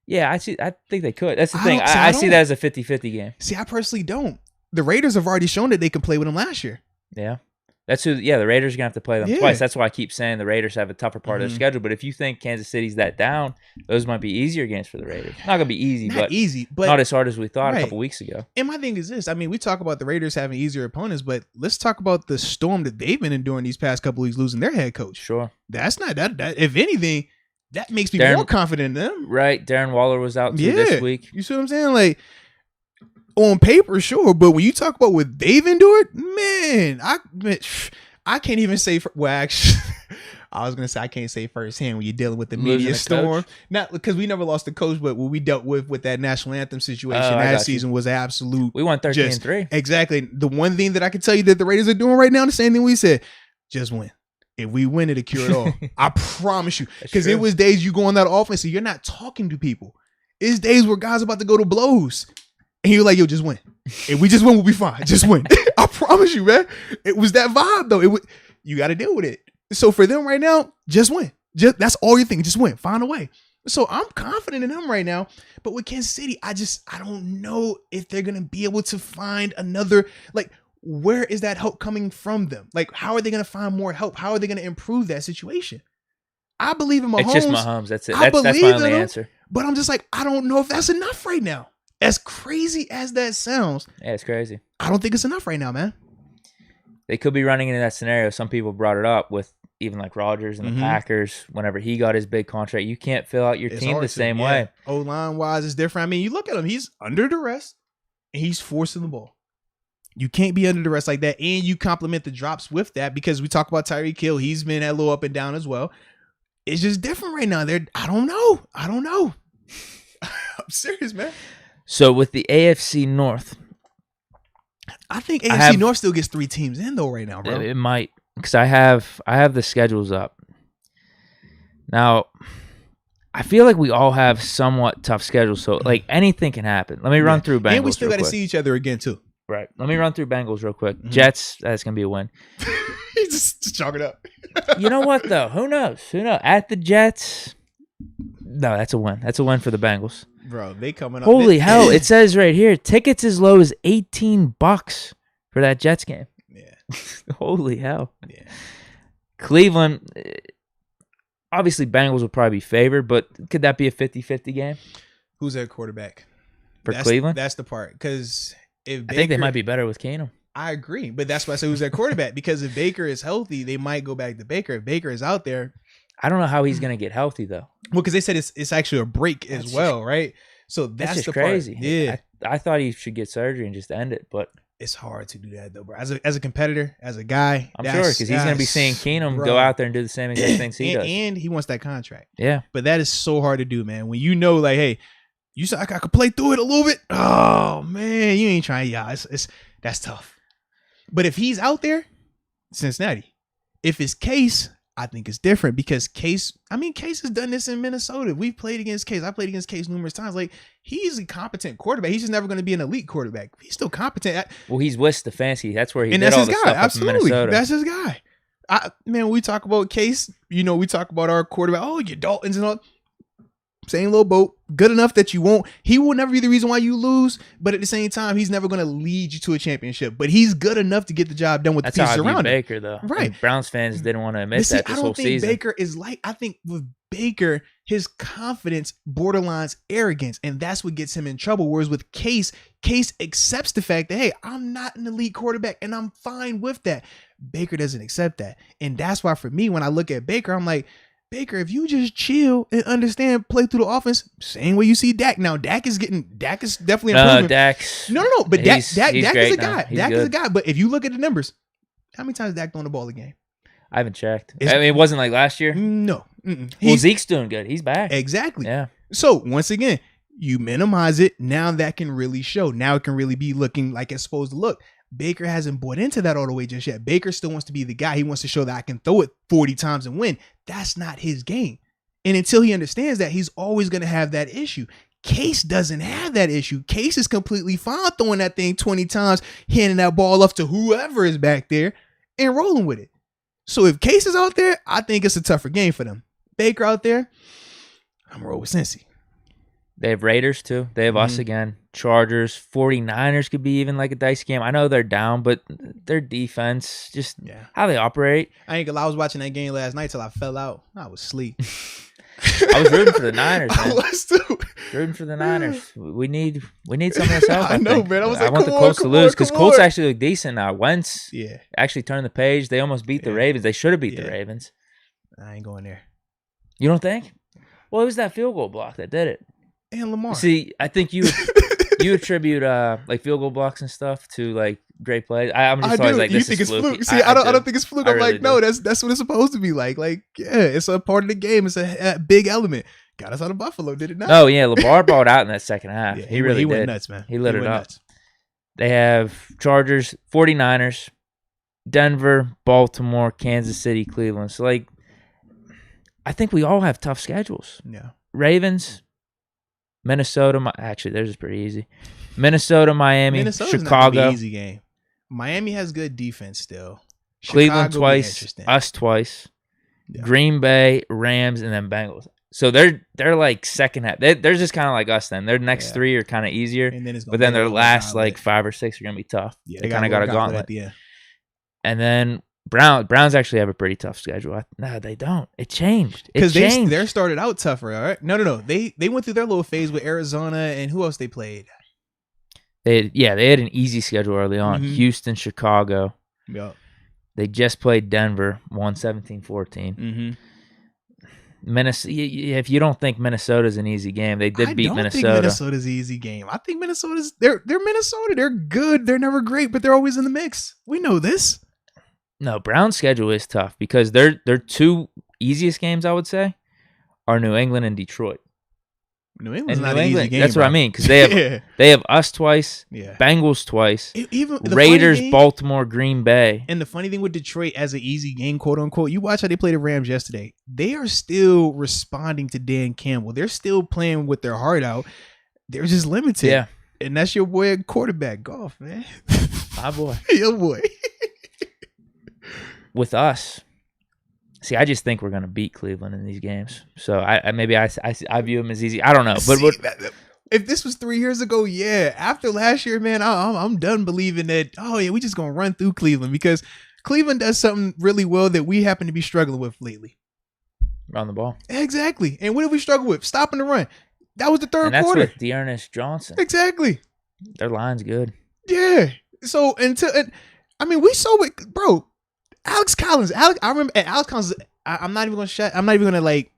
B: Yeah, I think they could. That's the thing. I see that as a 50-50 game.
A: See, I personally don't. The Raiders have already shown that they can play with them last year.
B: Yeah. The Raiders are going to have to play them twice. That's why I keep saying the Raiders have a tougher part of their schedule. But if you think Kansas City's that down, those might be easier games for the Raiders. Not going to be easy, but not as hard as we thought a couple weeks ago.
A: And my thing is this. I mean, we talk about the Raiders having easier opponents, but let's talk about the storm that they've been enduring these past couple weeks, losing their head coach.
B: Sure.
A: That's not that. If anything, that makes me more confident in them.
B: Right. Darren Waller was out too this week.
A: You see what I'm saying? Like, on paper, sure. But when you talk about what they've endured, man, I can't even say. Actually, I was going to say I can't say firsthand when you're dealing with the media storm. Not because we never lost the coach, but what we dealt with that national anthem situation that season was absolute.
B: We won 13-3.
A: Exactly. The one thing that I can tell you that the Raiders are doing right now, the same thing we said, just win. If we win, it'll cure it all. I promise you. Because it was days you go on that offense and you're not talking to people. It's days where guys are about to go to blows. And you're like, yo, just win. If we just win, we'll be fine. Just win. I promise you, man. It was that vibe, though. You got to deal with it. So for them right now, just win. That's all you're thinking. Just win. Find a way. So I'm confident in them right now. But with Kansas City, I don't know if they're going to be able to find another, where is that help coming from them? Like, how are they going to find more help? How are they going to improve that situation? I believe in Mahomes.
B: It's just Mahomes. That's it. That's my only answer.
A: But I'm just like, I don't know if that's enough right now. As crazy as that sounds.
B: Yeah, it's crazy.
A: I don't think it's enough right now, man.
B: They could be running into that scenario. Some people brought it up with even like Rodgers and the Packers. Whenever he got his big contract, you can't fill out your team the same way.
A: O-line wise is different. I mean, you look at him. He's under duress and he's forcing the ball. You can't be under duress like that. And you complement the drops with that because we talk about Tyreek Hill. He's been a little up and down as well. It's just different right now. I don't know. I'm serious, man.
B: So with the AFC North,
A: I think AFC North still gets 3 teams in though right now, bro.
B: It might, because I have the schedules up. Now, I feel like we all have somewhat tough schedules, so like anything can happen. Let me run through Bengals.
A: And we still got to see each other again too.
B: Right. Let me run through Bengals real quick. Jets, that's gonna be a win.
A: just chalk it up.
B: You know what though? Who knows? At the Jets. No, that's a win. That's a win for the Bengals.
A: Bro, they coming up.
B: Holy hell. It says right here, tickets as low as $18 for that Jets game.
A: Yeah.
B: Holy hell.
A: Yeah.
B: Cleveland, obviously Bengals will probably be favored, but could that be a 50-50 game?
A: Who's their quarterback?
B: For Cleveland?
A: That's the part. Because I
B: think they might be better with Keenum.
A: I agree, but that's why I say who's their quarterback. Because if Baker is healthy, they might go back to Baker. If Baker is out there,
B: I don't know how he's going to get healthy, though.
A: Well, because they said it's actually a break as well, right? So that's
B: just
A: the
B: crazy.
A: part. Yeah.
B: I thought he should get surgery and just end it, but
A: It's hard to do that though, bro. As a competitor, as a guy,
B: I'm sure because he's going to be seeing Keenum go out there and do the same exact things he does.
A: And he wants that contract.
B: Yeah.
A: But that is so hard to do, man. When you know, like, hey, you said I could play through it a little bit. Oh man, you ain't trying. Yeah, that's tough. But if he's out there, Cincinnati. If it's Case, I think it's different because Case has done this in Minnesota. We've played against Case. I played against Case numerous times. Like, he's a competent quarterback. He's just never going to be an elite quarterback. He's still competent.
B: Well, he's with Stefanski. That's where he
A: and
B: did
A: that's
B: all
A: his
B: the
A: guy.
B: stuff
A: Absolutely.
B: up in Minnesota.
A: That's his guy. Man, when we talk about Case, we talk about our quarterback. Oh, your Daltons and all. Same little boat. Good enough that you won't. He will never be the reason why you lose, but at the same time, he's never going to lead you to a championship. But he's good enough to get the job done with the pieces around him.
B: Baker, though.
A: Right.
B: And Browns fans didn't want to admit that this whole season.
A: I don't think Baker is like. I think with Baker, his confidence borderlines arrogance, and that's what gets him in trouble. Whereas with Case accepts the fact that, hey, I'm not an elite quarterback, and I'm fine with that. Baker doesn't accept that, and that's why for me, when I look at Baker, I'm like, Baker, if you just chill and understand, play through the offense, same way you see Dak. Now, Dak is definitely improving. No. But Dak is a guy. Dak is a guy. But if you look at the numbers, how many times Dak throwing the ball a game?
B: I haven't checked. It wasn't like last year.
A: No.
B: Well, Zeke's doing good. He's back.
A: Exactly.
B: Yeah.
A: So, once again, you minimize it. Now that can really show. Now it can really be looking like it's supposed to look. Baker hasn't bought into that all the way just yet. Baker still wants to be the guy. He wants to show that I can throw it 40 times and win. That's not his game. And until he understands that, he's always going to have that issue. Case doesn't have that issue. Case is completely fine throwing that thing 20 times, handing that ball off to whoever is back there and rolling with it. So if Case is out there, I think it's a tougher game for them. Baker out there, I'm going to roll with Cincy.
B: They have Raiders, too. They have us again. Chargers, 49ers could be even like a dicey game. I know they're down, but their defense, just how they operate.
A: I ain't gonna lie, I was watching that game last night till I fell out. I was asleep.
B: I was rooting for the Niners, man.
A: I was too.
B: Rooting for the Niners. We need some of this help.
A: I know, man. I
B: want the Colts to lose because Colts actually look decent now. Wentz actually turned the page. They almost beat the Ravens. They should have beat the Ravens.
A: I ain't going there.
B: You don't think? Well, it was that field goal block that did it.
A: And Lamar.
B: See, I think you attribute like field goal blocks and stuff to like great plays. I'm just always like, this is fluke.
A: See, I don't think it's fluke. I'm
B: really
A: like, no, that's what it's supposed to be like. Like, yeah, it's a part of the game. It's a big element. Got us out of Buffalo, did it not?
B: Oh yeah, Lamar balled out in that second half.
A: Yeah,
B: he really
A: went
B: did.
A: Nuts, man.
B: He lit it up. Nuts. They have Chargers, 49ers, Denver, Baltimore, Kansas City, Cleveland. So like, I think we all have tough schedules.
A: Yeah.
B: Ravens, Minnesota. Actually, theirs is pretty easy. Minnesota, Miami,
A: Minnesota's
B: Chicago.
A: Not an easy game. Miami has good defense still.
B: Cleveland twice, us twice. Yeah. Green Bay, Rams, and then Bengals. So they're like second half. They're just kind of like us then. Their next three are kind of easier, but then their last like 5 or 6 are gonna be tough. Yeah, they kind of got a gauntlet at the end. And then Browns actually have a pretty tough schedule. No, they don't. It changed. Because
A: they started out tougher, all right? No. They went through their little phase with Arizona and who else they played?
B: They had an easy schedule early on. Mm-hmm. Houston, Chicago.
A: Yep.
B: They just played Denver, won 17-14.
A: Mm-hmm.
B: Minnesota. If you don't think Minnesota's an easy game, they did beat Minnesota. I don't think
A: Minnesota's an easy game. I think Minnesota's they're Minnesota. They're good. They're never great, but they're always in the mix. We know this.
B: No, Brown's schedule is tough because their 2 easiest games, I would say, are New England and Detroit.
A: New England's not an easy game.
B: That's what I mean because they have us twice, Bengals twice,
A: even
B: Raiders, Baltimore, Green Bay.
A: And the funny thing with Detroit as an easy game, quote unquote, you watch how they played the Rams yesterday. They are still responding to Dan Campbell. They're still playing with their heart out. They're just limited. Yeah, and that's your boy quarterback, Goff, man.
B: My boy,
A: your boy.
B: With us, see, I just think we're gonna beat Cleveland in these games. So I view them as easy. I don't know, but
A: if this was 3 years ago, yeah. After last year, man, I'm done believing that. Oh yeah, we just gonna run through Cleveland because Cleveland does something really well that we happen to be struggling with lately.
B: Run the ball.
A: Exactly. And what did we struggle with? Stopping the run. That was the third quarter.
B: That's with Dearness Johnson.
A: Exactly.
B: Their line's good.
A: Yeah. So we saw it, bro. Alex Collins. I remember Alex Collins. I'm not even gonna like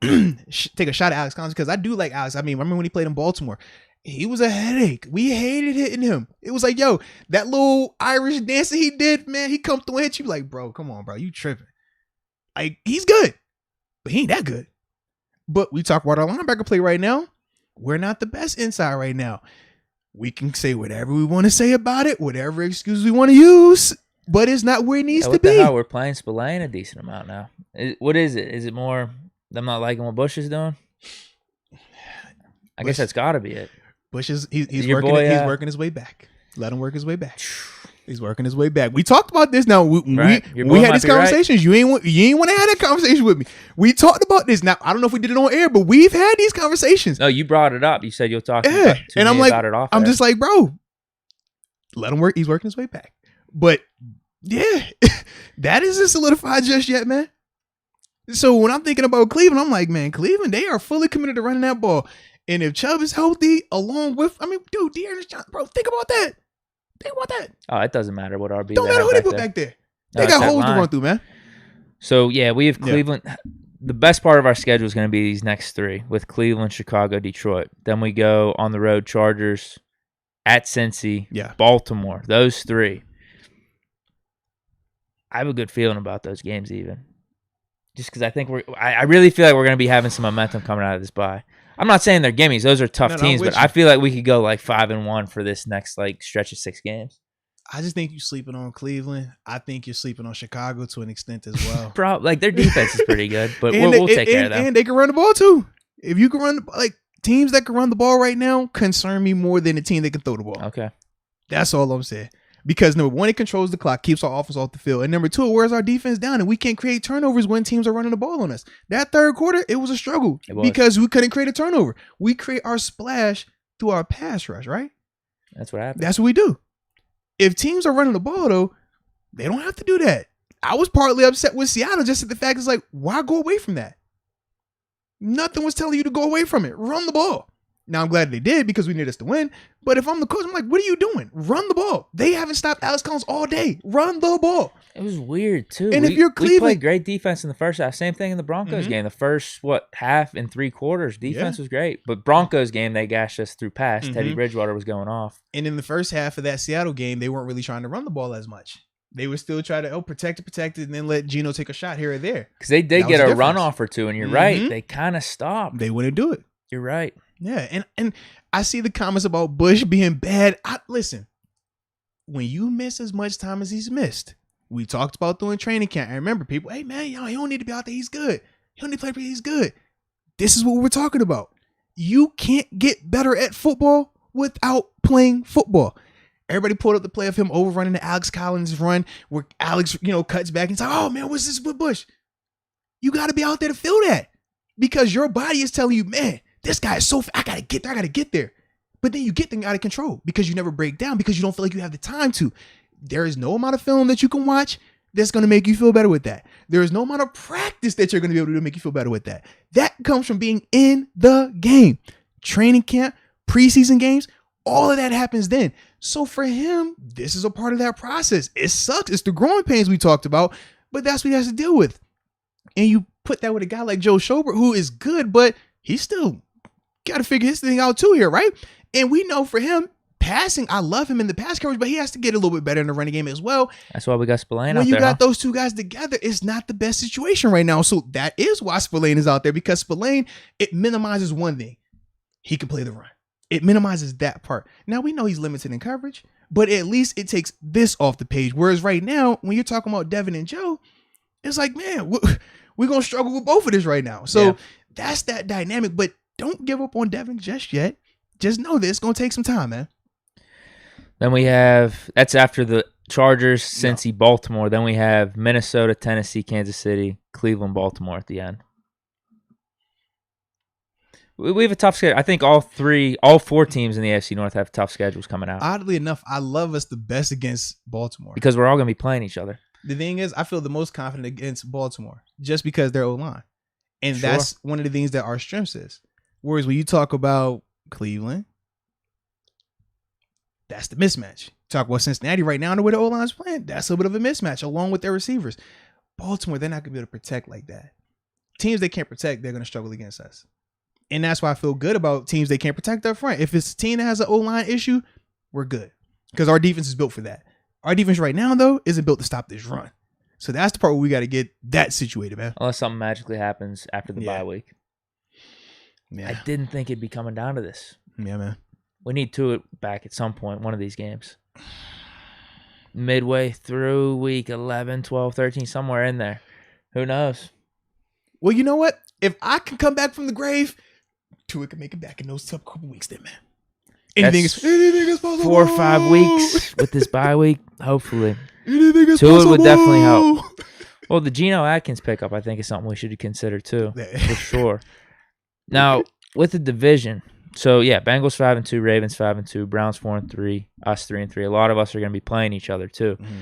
A: take a shot at Alex Collins because I do like Alex. I mean, remember when he played in Baltimore? he was a headache. We hated hitting him. It was like, yo, that little Irish dancer he did, man, he come through and hit you like, bro, come on, bro, you tripping. Like, he's good, but he ain't that good. But we talk about our linebacker play right now. We're not the best inside right now. We can say whatever we want to say about it, whatever excuse we want to use, but it's not where it needs to be.
B: What the hell? We're playing Spillane a decent amount now. What is it? Is it more them not liking what Bush is doing? I guess that's got to be it.
A: Bush is he's working his way back. Let him work his way back. He's working his way back. We talked about this. Now we had these conversations. Right. You ain't want to have that conversation with me. We talked about this. Now I don't know if we did it on air, but we've had these conversations.
B: No, you brought it up. You said you'll talk.
A: Yeah, and I'm like,
B: about it off
A: I'm
B: air.
A: just like, bro, let him work. He's working his way back. But yeah, that isn't solidified just yet, man. So when I'm thinking about Cleveland, I'm like, man, Cleveland, they are fully committed to running that ball. And if Chubb is healthy, along with, I mean, dude, Dearness Johnson, bro, think about that. Think about that.
B: Oh, it doesn't matter what RB.
A: Don't matter who they put back there. They got holes to run through, man.
B: So yeah, we have Cleveland. Yeah. The best part of our schedule is going to be these next three with Cleveland, Chicago, Detroit. Then we go on the road, Chargers, at Cincy, Baltimore. Those three. I have a good feeling about those games, even just because I think I really feel like we're going to be having some momentum coming out of this bye. I'm not saying they're gimmies; those are tough teams, but I feel like we could go like 5-1 for this next like stretch of 6 games.
A: I just think you're sleeping on Cleveland. I think you're sleeping on Chicago to an extent as well.
B: Like their defense is pretty good, but we'll take care of them.
A: And they can run the ball too. If you can run, like teams that can run the ball right now concern me more than a team that can throw the ball.
B: Okay,
A: that's all I'm saying. Because number one, it controls the clock, keeps our offense off the field. And number two, it wears our defense down, and we can't create turnovers when teams are running the ball on us. That third quarter, it was a struggle because we couldn't create a turnover. We create our splash through our pass rush, right?
B: That's what happens.
A: That's what we do. If teams are running the ball, though, they don't have to do that. I was partly upset with Seattle just at the fact it's like, why go away from that? Nothing was telling you to go away from it. Run the ball. Now, I'm glad they did because we needed us to win. But if I'm the coach, I'm like, what are you doing? Run the ball. They haven't stopped Alex Collins all day. Run the ball.
B: It was weird, too.
A: And if you're Cleveland,
B: we played great defense in the first half. Same thing in the Broncos game. The first, half and 3 quarters, defense was great. But Broncos game, they gashed us through pass. Teddy Bridgewater was going off. And
A: in the first half of that Seattle game, they weren't really trying to run the ball as much. They would still try to protect it, and then let Geno take a shot here or there.
B: Because they did get a run off or two, and you're right. They kind of stopped.
A: They wouldn't do it.
B: You're right.
A: Yeah, and I see the comments about Bush being bad. Listen, when you miss as much time as he's missed, we talked about doing training camp. I remember people, hey, man, he don't need to be out there. He's good. He don't need to play, he's good. This is what we're talking about. You can't get better at football without playing football. Everybody pulled up the play of him overrunning the Alex Collins run where Alex, cuts back and says, oh, man, what's this with Bush? You got to be out there to feel that because your body is telling you, man, this guy is so I gotta get there. I gotta get there. But then you get them out of control because you never break down because you don't feel like you have the time to. There is no amount of film that you can watch that's going to make you feel better with that. There is no amount of practice that you're going to be able to make you feel better with that. That comes from being in the game. Training camp, preseason games, all of that happens then. So for him, this is a part of that process. It sucks. It's the growing pains we talked about, but that's what he has to deal with. And you put that with a guy like Joe Schobert, who is good, but he's still got to figure his thing out too here, right? And we know for him, passing, I love him in the pass coverage, but he has to get a little bit better in the running game as well.
B: That's why we got Spillane out there.
A: When you got those two guys together, it's not the best situation right now. So that is why Spillane is out there, because Spillane, it minimizes one thing. He can play the run. It minimizes that part. Now, we know he's limited in coverage, but at least it takes this off the page. Whereas right now, when you're talking about Devin and Joe, it's like, man, we're going to struggle with both of this right now. So that's that dynamic, but don't give up on Devin just yet. Just know this. It's going to take some time, man.
B: Then we have, that's after the Chargers, Cincy, Baltimore. Then we have Minnesota, Tennessee, Kansas City, Cleveland, Baltimore at the end. We have a tough schedule. I think all 4 teams in the AFC North have tough schedules coming out.
A: Oddly enough, I love us the best against Baltimore.
B: Because we're all going to be playing each other.
A: The thing is, I feel the most confident against Baltimore just because they're O-line. And that's one of the things that our strengths is. Whereas when you talk about Cleveland, that's the mismatch. Talk about Cincinnati right now, the way the O-line is playing, that's a bit of a mismatch along with their receivers. Baltimore, they're not going to be able to protect like that. Teams they can't protect, they're going to struggle against us. And that's why I feel good about teams that can't protect up front. If it's a team that has an O-line issue, we're good. Because our defense is built for that. Our defense right now, though, isn't built to stop this run. So that's the part where we got to get that situated, man.
B: Unless something magically happens after the bye week.
A: Yeah.
B: I didn't think it'd be coming down to this.
A: Yeah, man.
B: We need Tua back at some point, one of these games. Midway through week 11, 12, 13, somewhere in there. Who knows?
A: Well, you know what? If I can come back from the grave, Tua can make it back in those tough couple weeks then, man. Anything is possible.
B: 4 or 5 weeks with this bye week, hopefully.
A: Anything is
B: Tua
A: possible.
B: would definitely help. Well, the Geno Atkins pickup, I think, is something we should consider too, for sure. Now, with the division, so yeah, Bengals 5-2, Ravens 5-2, Browns 4-3, us 3-3. A lot of us are going to be playing each other too. Mm-hmm.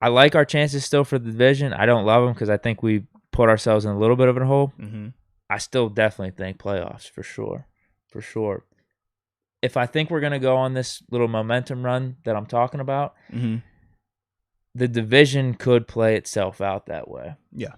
B: I like our chances still for the division. I don't love them because I think we put ourselves in a little bit of a hole. Mm-hmm. I still definitely think playoffs for sure. For sure. If I think we're going to go on this little momentum run that I'm talking about, mm-hmm. the division could play itself out that way.
A: Yeah.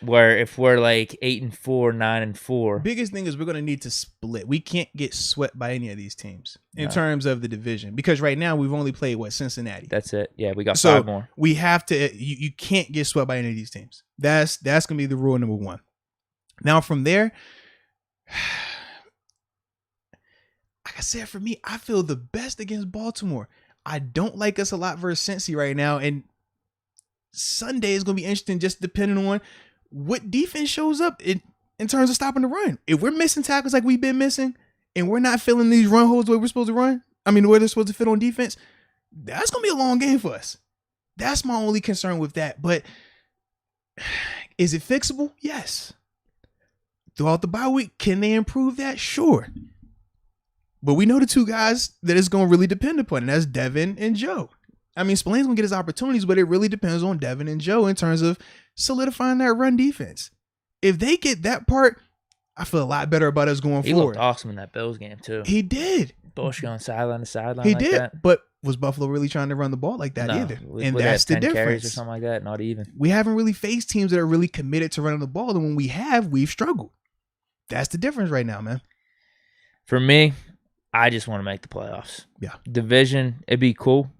B: Where if we're like 8-4, 9-4.
A: Biggest thing is we're going to need to split. We can't get swept by any of these teams in terms of the division. Because right now we've only played, Cincinnati.
B: That's it. Yeah, we got 5 more.
A: We have to, you can't get swept by any of these teams. That's going to be the rule number 1. Now from there, like I said, for me, I feel the best against Baltimore. I don't like us a lot versus Cincy right now. And Sunday is going to be interesting just depending on what defense shows up in terms of stopping the run. If we're missing tackles like we've been missing and we're not filling these run holes where we're supposed to run, where they're supposed to fit on defense, that's going to be a long game for us. That's my only concern with that. But is it fixable? Yes. Throughout the bye week, can they improve that? Sure. But we know the 2 guys that it's going to really depend upon, and that's Devin and Joe. Spillane's going to get his opportunities, but it really depends on Devin and Joe in terms of solidifying that run defense. If they get that part, I feel a lot better about us going forward.
B: He looked awesome in that Bills game, too.
A: He did.
B: Bush going sideline to sideline
A: He
B: like
A: did,
B: that.
A: But was Buffalo really trying to run the ball like that either? And that's the difference.
B: Carries or something like that, not even.
A: We haven't really faced teams that are really committed to running the ball, and when we have, we've struggled. That's the difference right now, man.
B: For me, I just want to make the playoffs.
A: Yeah.
B: Division, it'd be cool.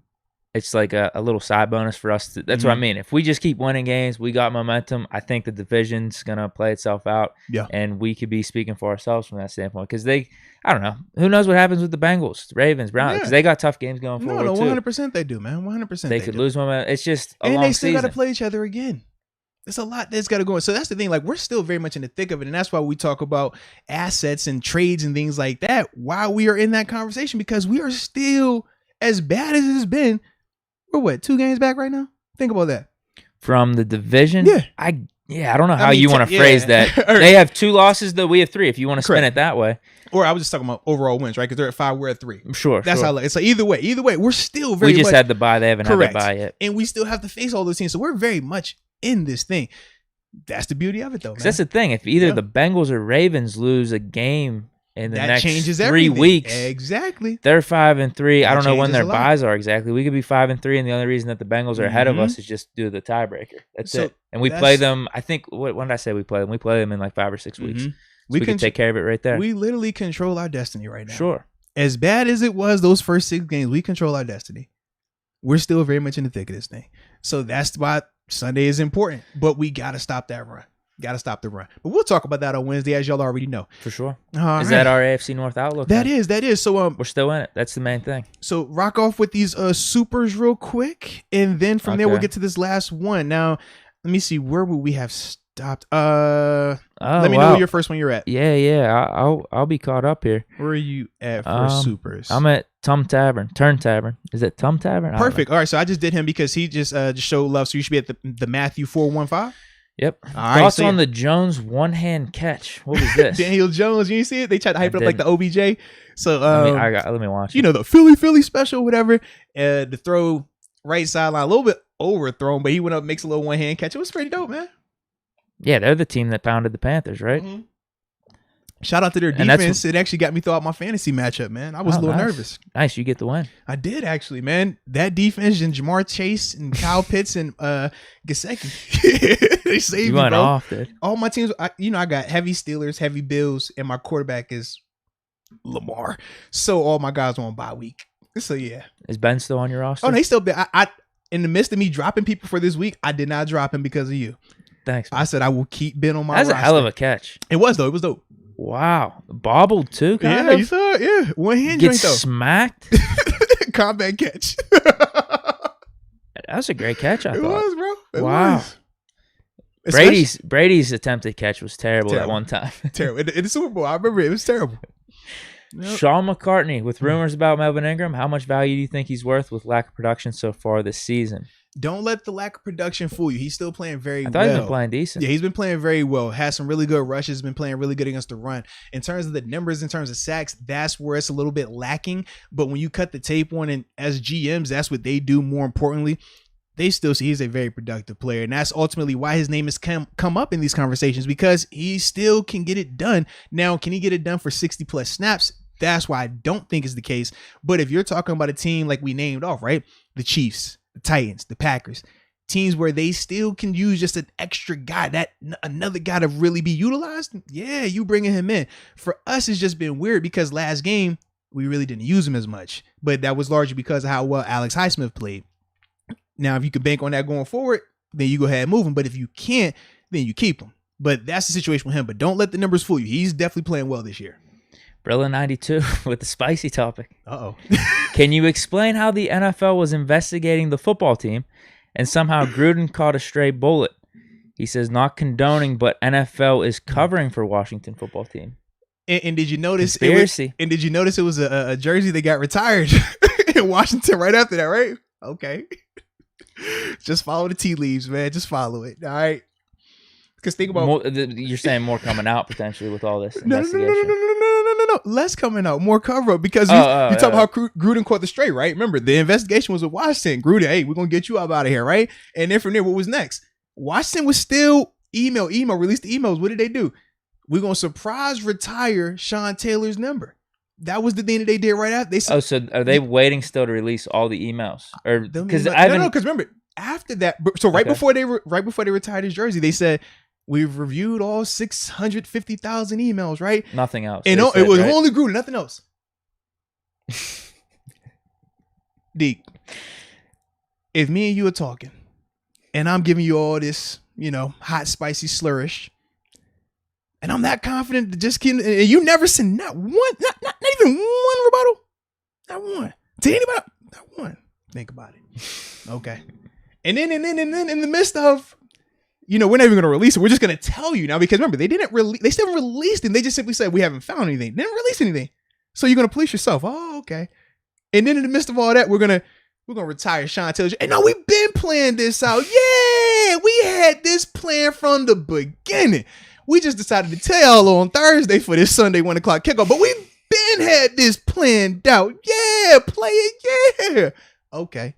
B: It's like a little side bonus for us. That's what I mean. If we just keep winning games, we got momentum. I think the division's going to play itself out.
A: Yeah.
B: And we could be speaking for ourselves from that standpoint. Because I don't know. Who knows what happens with the Bengals, Ravens, Browns. Because they got tough games going forward,
A: too. 100% they do, man. 100%
B: they could lose momentum. It's just a long season.
A: And they still got to play each other again. There's a lot that's got to go on. So that's the thing. Like, we're still very much in the thick of it. And that's why we talk about assets and trades and things like that while we are in that conversation. Because we are still, as bad as it's been, we're 2 games back right now? Think about that.
B: From the division?
A: Yeah.
B: I don't know how you want to phrase that. They have 2 losses, though. We have 3, if you want to spin it that way.
A: Or I was just talking about overall wins, right? Because they're at 5, we're at 3.
B: Sure.
A: That's how it's like either way, we're still very much.
B: We just had the bye. They haven't had the bye yet.
A: And we still have to face all those teams. So we're very much in this thing. That's the beauty of it, though, man.
B: That's the thing. If either the Bengals or Ravens lose a game in the next
A: changes
B: 3
A: everything.
B: weeks,
A: exactly,
B: they're 5-3. I don't know when their buys are exactly. We could be 5-3, and the only reason that the Bengals are ahead of us is just due to the tiebreaker. That's it. And we play them. I think. When did I say we play them? We play them in like 5 or 6 weeks. So we can take care of it right there.
A: We literally control our destiny right now.
B: Sure.
A: As bad as it was those first 6 games, we control our destiny. We're still very much in the thick of this thing. So that's why Sunday is important. But we got to stop that run. Got to stop the run. But we'll talk about that on Wednesday, as y'all already know.
B: For sure.
A: Is
B: that our AFC North outlook?
A: That is. So
B: we're still in it. That's the main thing.
A: So rock off with these supers real quick, and then from there we'll get to this last one. Now, let me see, where would we have stopped? Let me know your first one you're at.
B: Yeah. I'll be caught up here.
A: Where are you at for supers?
B: I'm at Turn Tavern. Is it Tum Tavern?
A: Perfect. All right, so I just did him because he just showed love. So you should be at the Matthew 415.
B: Yep. Thoughts on the Jones one-hand catch? What was this?
A: Daniel Jones. You see it? They tried to hype it up like the OBJ. So
B: let me watch it.
A: You know, the Philly special, whatever. The throw right sideline, a little bit overthrown, but he went up, makes a little one-hand catch. It was pretty dope, man.
B: Yeah, they're the team that pounded the Panthers, right?
A: Mm-hmm. Shout out to their defense. It actually got me throughout my fantasy matchup, man. I was a little nervous.
B: Nice. You get the win. I
A: did, actually, man. That defense and Jamar Chase and Kyle Pitts and Gesicki. They saved me, bro. Off, dude. All my teams, I got heavy Steelers, heavy Bills, and my quarterback is Lamar. So all my guys are on bye week. So, yeah.
B: Is Ben still on your roster?
A: Oh, no, he's still been. In the midst of me dropping people for this week, I did not drop him because of you.
B: Thanks, man.
A: I said I will keep Ben on my roster.
B: That's a hell of a catch.
A: It was, though. It was dope.
B: Wow. Bobbled, too, kind of?
A: You saw it. Yeah. One hand
B: Get
A: joint, though.
B: Smacked?
A: Combat catch.
B: That's a great catch, I thought.
A: It was, bro. It
B: wow. Was. Brady's attempted catch was terrible at one time.
A: Terrible. In the Super Bowl, I remember it was terrible.
B: Yep. Sean McCartney, with rumors about Melvin Ingram, how much value do you think he's worth with lack of production so far this season?
A: Don't let the lack of production fool you. He's still playing very well.
B: I thought he's been playing decent.
A: Yeah, he's been playing very well. Has some really good rushes. Been playing really good against the run. In terms of the numbers, in terms of sacks, that's where it's a little bit lacking. But when you cut the tape on, and as GMs, that's what they do. More importantly, they still see he's a very productive player. And that's ultimately why his name has come up in these conversations, because he still can get it done. Now, can he get it done for 60 plus snaps? That's why I don't think is the case. But if you're talking about a team like we named off, right? The Chiefs, the Titans, the Packers, teams where they still can use just an extra guy, that another guy to really be utilized. Yeah, you bringing him in. For us, it's just been weird because last game, we really didn't use him as much. But that was largely because of how well Alex Highsmith played. Now, if you could bank on that going forward, then you go ahead and move him. But if you can't, then you keep him. But that's the situation with him. But don't let the numbers fool you. He's definitely playing well this year.
B: Brilla 92 with the spicy topic.
A: Uh-oh.
B: Can you explain how the NFL was investigating the football team and somehow Gruden caught a stray bullet? He says not condoning, but NFL is covering for Washington football team.
A: And did you notice?
B: Conspiracy.
A: Did you notice it was a jersey that got retired in Washington right after that, right? Okay. Just follow the tea leaves, man. Just follow it. All right. Because think about
B: you're saying more coming out potentially with all this investigation.
A: No. Less coming out, more cover up, because you talk about how Gruden caught the stray, right? Remember, the investigation was with Washington. Gruden, hey, we're gonna get you up out of here, right? And then from there, what was next? Washington was still email released the emails. What did they do? We're gonna surprise retire Sean Taylor's number. That was the thing that they did right after.
B: So are they waiting still to release all the emails, or because
A: because remember after that, so before they retired his jersey, they said, we've reviewed all 650,000 emails, right?
B: Nothing else.
A: And it was only Gruden, nothing else. Deke, if me and you are talking, and I'm giving you all this, hot, spicy slurish, and I'm that confident to just keep, and you never said not one, not even one rebuttal, not one to anybody, not one. Think about it, okay? And then in the midst of, we're not even going to release it. We're just going to tell you now, because remember, they still haven't released it. They just simply said, we haven't found anything. They didn't release anything. So you're going to police yourself. Oh, okay. And then in the midst of all that, we're going to retire Sean Taylor. And no, we've been playing this out. Yeah, we had this plan from the beginning. We just decided to tell on Thursday for this Sunday 1 o'clock kickoff, but we've been had this planned out. Yeah, play it. Yeah. Okay.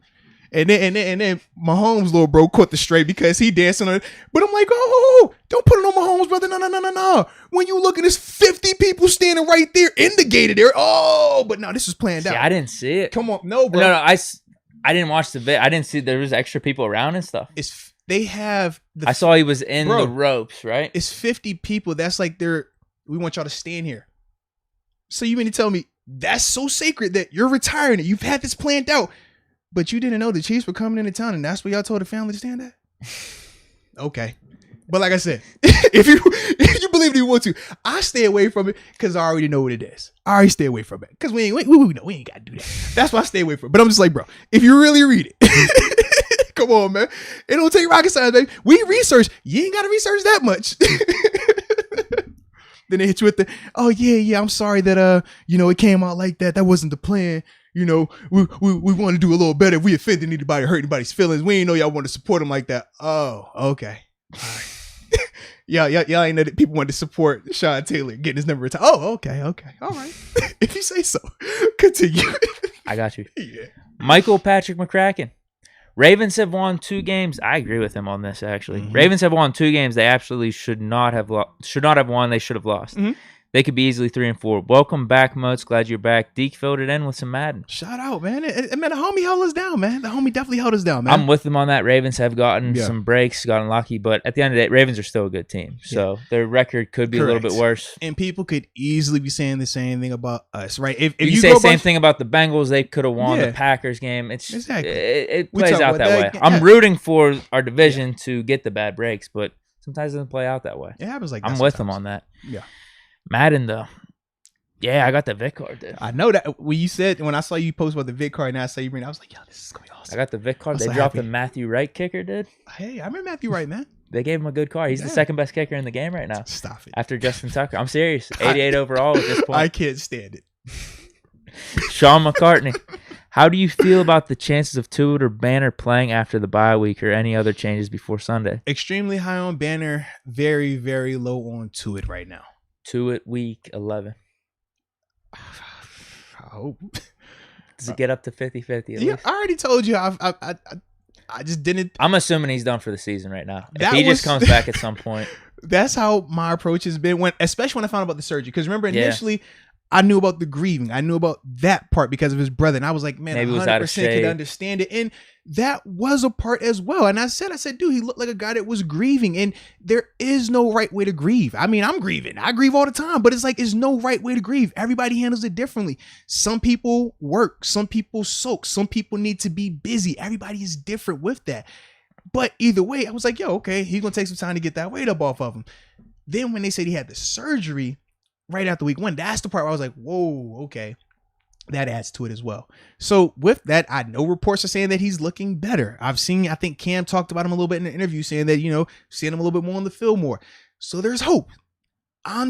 A: And then Mahomes' little bro caught the straight because he dancing on it. But I'm like, oh, don't put it on Mahomes, brother. No. When you look at this 50 people standing right there in the gate of there. Oh, but no, this was planned out.
B: I didn't see it.
A: Come on. No, bro.
B: No, I didn't watch the vid. I didn't see there was extra people around and stuff.
A: I
B: saw he was in the ropes, right?
A: It's 50 people. That's like we want y'all to stand here. So you mean to tell me that's so sacred that you're retiring it? You've had this planned out. But you didn't know the Chiefs were coming into town, and that's where y'all told the family to stand at? Okay. But like I said, if you believe it, you want to, I stay away from it because I already know what it is. I already stay away from it because we ain't got to do that. That's why I stay away from it. But I'm just like, bro, if you really read it, come on, man. It don't take rocket science, baby. We research. You ain't got to research that much. Then they hit you with the, oh, yeah, I'm sorry that, it came out like that. That wasn't the plan. We want to do a little better. If we offended anybody, hurt anybody's feelings, we ain't know y'all want to support them like that. Oh, okay. All right. y'all ain't know that people wanted to support Sean Taylor getting his number retired. Oh, okay. All right. If you say so. Continue.
B: I got you.
A: Yeah.
B: Michael Patrick McCracken. Ravens have won 2 games. I agree with him on this, actually. Mm-hmm. Ravens have won 2 games they absolutely should not have won. They should have lost. Mm-hmm. They could be easily 3-4. Welcome back, Moats. Glad you're back. Deke filled it in with some Madden.
A: Shout out, man. Man, the homie held us down, man. The homie definitely held us down, man.
B: I'm with them on that. Ravens have gotten some breaks, gotten lucky, but at the end of the day, Ravens are still a good team. So their record could be a little bit worse.
A: And people could easily be saying the same thing about us, right? If
B: you say the same thing about the Bengals, they could have won the Packers game. It's
A: exactly.
B: It plays out that way. I'm rooting for our division to get the bad breaks, but sometimes it doesn't play out that way.
A: It happens like that.
B: I'm with them on that.
A: Yeah.
B: Madden, though. Yeah, I got the Vic card, dude.
A: I know that when I saw you post about the Vic card and I saw you bring it, I was like, yo, this is going to be awesome.
B: I got the Vic card. They dropped the Matthew Wright kicker, dude.
A: Hey, I remember Matthew Wright, man.
B: They gave him a good card. He's the second best kicker in the game right now.
A: Stop it.
B: After Justin Tucker. I'm serious. 88 overall at this point.
A: I can't stand it.
B: Sean McCartney. How do you feel about the chances of Tuitt or Banner playing after the bye week or any other changes before Sunday?
A: Extremely high on Banner. Very, very low on Tuitt right now.
B: Tuitt week 11.
A: I hope.
B: Does it get up to 50-50?
A: Yeah, I already told you. I just didn't.
B: I'm assuming he's done for the season right now. If he just comes back at some point.
A: That's how my approach has been, especially when I found out about the surgery. Because remember, initially, I knew about the grieving. I knew about that part because of his brother. And I was like, man,
B: maybe
A: 100% could understand it. And that was a part as well. And I said, dude, he looked like a guy that was grieving. And there is no right way to grieve. I mean, I'm grieving. I grieve all the time. But it's like, there's no right way to grieve. Everybody handles it differently. Some people work. Some people soak. Some people need to be busy. Everybody is different with that. But either way, I was like, yo, okay, he's going to take some time to get that weight up off of him. Then when they said he had the surgery right after week 1, that's the part where I was like, whoa, okay. That adds to it as well. So with that, I know reports are saying that he's looking better. I think Cam talked about him a little bit in the interview saying that, seeing him a little bit more on the field more. So there's hope. I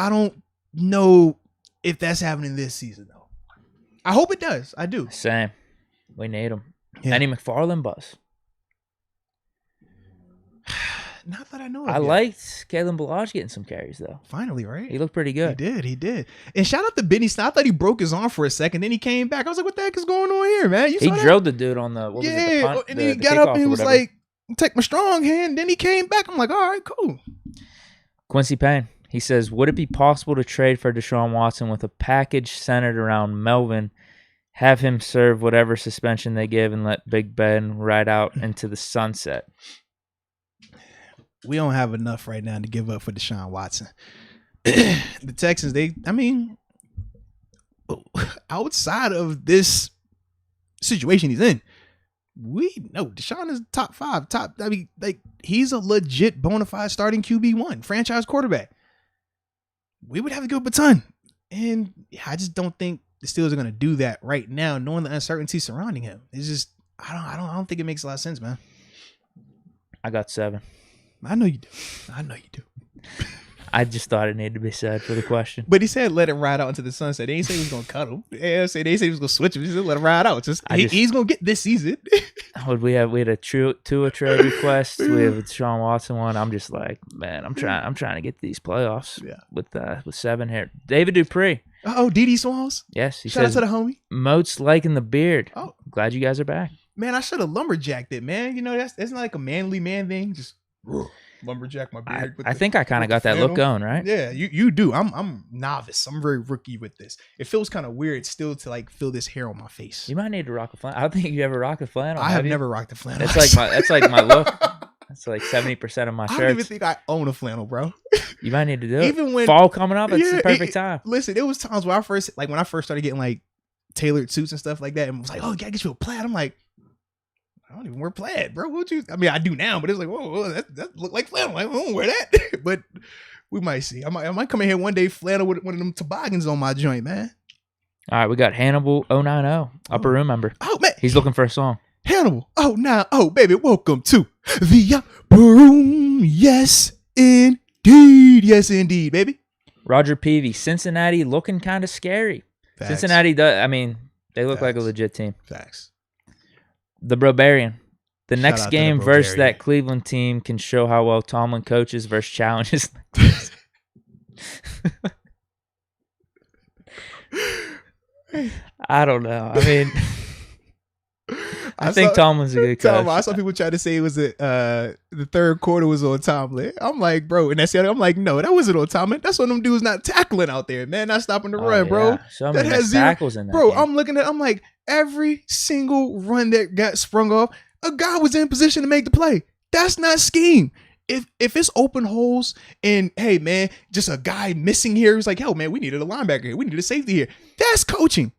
A: don't know if that's happening this season though. I hope it does. I do.
B: Same. We need him.
A: Yeah.
B: Any McFarland buzz?
A: Not that I know of.
B: I liked Kalen Ballage getting some carries, though.
A: Finally, right?
B: He looked pretty good.
A: He did. And shout out to Benny Snell. I thought he broke his arm for a second. Then he came back. I was like, what the heck is going on here, man?
B: He drilled the dude on the punt,
A: and then he got up and he was like, take my strong hand. Then he came back. I'm like, all right, cool.
B: Quincy Payne. He says, would it be possible to trade for Deshaun Watson with a package centered around Melvin, have him serve whatever suspension they give, and let Big Ben ride out into the sunset?
A: We don't have enough right now to give up for Deshaun Watson. The Texans, outside of this situation he's in, we know Deshaun is top 5. He's a legit bona fide starting QB1, franchise quarterback. We would have to give up a ton. And I just don't think the Steelers are going to do that right now, knowing the uncertainty surrounding him. It's just, I don't think it makes a lot of sense, man.
B: I got 7.
A: I know you do.
B: I just thought it needed to be said for the question.
A: But he said let it ride out into the sunset. They didn't say he was going to cut him. They said he was going to switch him. He said let it ride out. He's going to get this season.
B: We had a Tua trade request. We have a Deshaun Watson one. I'm just like, man, I'm trying to get these playoffs with 7 here. David Dupree.
A: Oh, D.D. Swallows?
B: Yes. He
A: Shout
B: says,
A: out to the homie.
B: Moats liking the beard.
A: Oh.
B: Glad you guys are back.
A: Man, I should have lumberjacked it, man. That's not like a manly man thing. Just lumberjack my beard.
B: I think I kind of got that look going, right?
A: Yeah, you do. I'm novice. I'm very rookie with this. It feels kind of weird still to like feel this hair on my face.
B: You might need to rock a flannel. I don't think you ever rocked a flannel.
A: I have never rocked a flannel.
B: That's like my look. That's like 70% of my shirts.
A: I don't even think I own a flannel, bro.
B: You might need to do it.
A: Even when
B: fall coming up, it's the perfect time.
A: Listen, it was times where when I first started getting like tailored suits and stuff like that, and was like, oh, you gotta get you a plaid. I'm like, I don't even wear plaid, bro. I do now, but it's like, whoa, that look like flannel. I don't wear that. But we might see. I might come in here one day flannel with one of them toboggans on my joint, man.
B: All right, we got Hannibal 090, upper room member.
A: Oh, man.
B: He's looking for a song.
A: Hannibal 090, baby, welcome to the upper room. Yes, indeed. Yes, indeed, baby.
B: Roger Peavy, Cincinnati looking kind of scary.
A: Facts.
B: Cincinnati does. I mean, they look like a legit team.
A: Facts.
B: The Barbarian. The next game versus
A: Barbarian.
B: that Cleveland team can show how well Tomlin coaches versus challenges. I don't know. I mean, I think Tomlin's a good coach.
A: I saw people try to say it was the third quarter was on Tomlin. I'm like, bro, and that's the other. I'm like, no, that wasn't on Tomlin. That's when them dudes not tackling out there, man, not stopping the run, bro.
B: So many missed tackles in that
A: bro.
B: game.
A: I'm like, every single run that got sprung off, a guy was in position to make the play. That's not scheme. If it's open holes and hey man, just a guy missing here, it's like, hell man, we needed a linebacker here, we needed a safety here. That's coaching.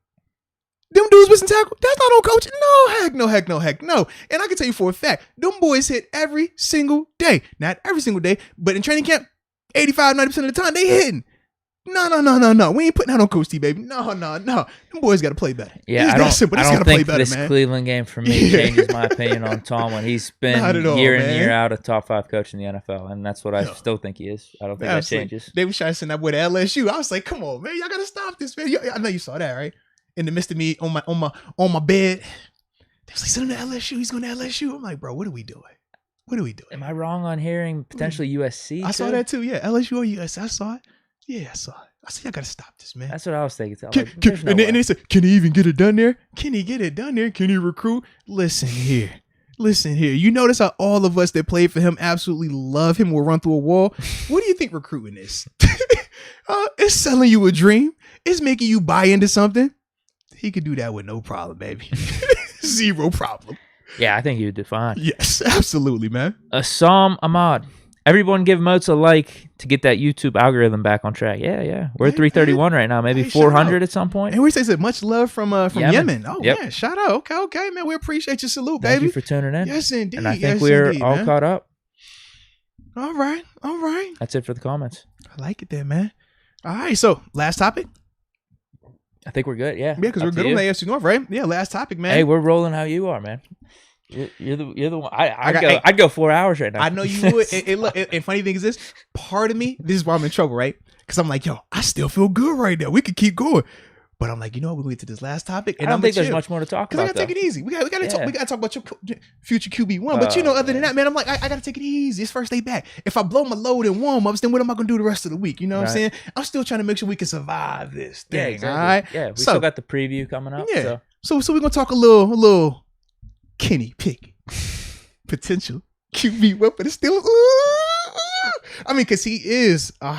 A: Them dudes missing tackle, that's not on coaching. No, heck no. And I can tell you for a fact, them boys hit every single day. Not every single day, but in training camp, 85-90% of the time they hitting. No. We ain't putting that on Coach T, baby. No. Them boys got to play better.
B: Yeah, I don't think this Cleveland game for me changes my opinion on Tomlin. He's been year in, year out a top 5 coach in the NFL, and that's what I still think he is. I don't think that changes.
A: They was trying to send that boy to LSU. I was like, come on, man. Y'all got to stop this, man. I know you saw that, right? In the midst of me on my bed. They was like, send him to LSU. He's going to LSU. I'm like, bro, what are we doing?
B: Am I wrong on hearing potentially USC?
A: I saw that too, yeah. LSU or USC. I saw it. Yeah, I saw it. I said, I gotta stop this, man.
B: That's what I was thinking.
A: And they said, can he even get it done there? Can he get it done there? Can he recruit? Listen here. You notice how all of us that played for him absolutely love him, will run through a wall. What do you think recruiting is? It's selling you a dream. It's making you buy into something. He could do that with no problem, baby. Zero problem.
B: Yeah, I think he would do fine.
A: Yes, absolutely, man.
B: Assam Ahmad. Everyone give Moats a like to get that YouTube algorithm back on track. Yeah. We're at 331 right now. Maybe 400 at some point.
A: And we say much love from Yemen. Oh, yeah. Shout out. Okay, man. We appreciate your salute, baby.
B: Thank you for tuning in.
A: Yes, indeed.
B: And I think we're all caught up.
A: All right.
B: That's it for the comments.
A: I like it there, man. All right. So, last topic.
B: I think we're good. Yeah.
A: Yeah, because we're good on the AFC North, right? Yeah, last topic, man.
B: Hey, we're rolling how you are, man. You're the one. I'd go 4 hours right now.
A: I know you would. And funny thing is this, part of me, this is why I'm in trouble, right? Because I'm like, yo, I still feel good right now. We could keep going. But I'm like, you know what? We're going to get to this last topic. And
B: I don't think there's much more to talk about.
A: Because I got to take it easy. We got to talk about your future QB1. But other than that, man, I'm like, I got to take it easy. It's first day back. If I blow my load in warm-ups, then what am I going to do the rest of the week? You know what I'm saying? I'm still trying to make sure we can survive this thing. Yeah, exactly. All right?
B: Yeah, we still got the preview coming up.
A: Yeah. So we're going to talk a little Kenny Pickett. Potential QB weapon is still. I mean, because he is a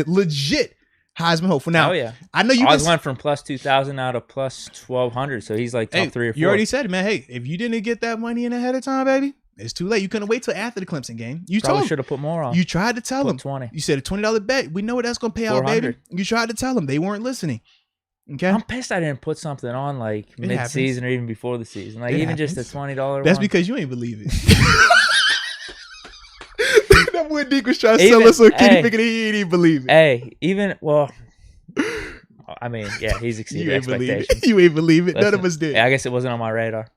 A: legit Heisman hopeful. Now, I know you
B: always went from plus 2,000 out to plus 1,200, so he's like top 3 or 4.
A: You already said it, man. Hey, if you didn't get that money in ahead of time, baby, it's too late. You couldn't wait till after the Clemson game. You
B: probably should have put more on.
A: You tried to tell them.
B: 20.
A: You said a $20 bet. We know what that's going to pay out, baby. You tried to tell them. They weren't listening. Okay.
B: I'm pissed I didn't put something on like mid-season or even before the season. Like even just a $20
A: That's because you ain't believe it. That boy Deke was trying to sell us on Kenny Pickett. He ain't even believe it.
B: Hey, I mean, yeah, he's exceeded expectations.
A: You ain't believe it. None of us did.
B: Yeah, I guess it wasn't on my radar.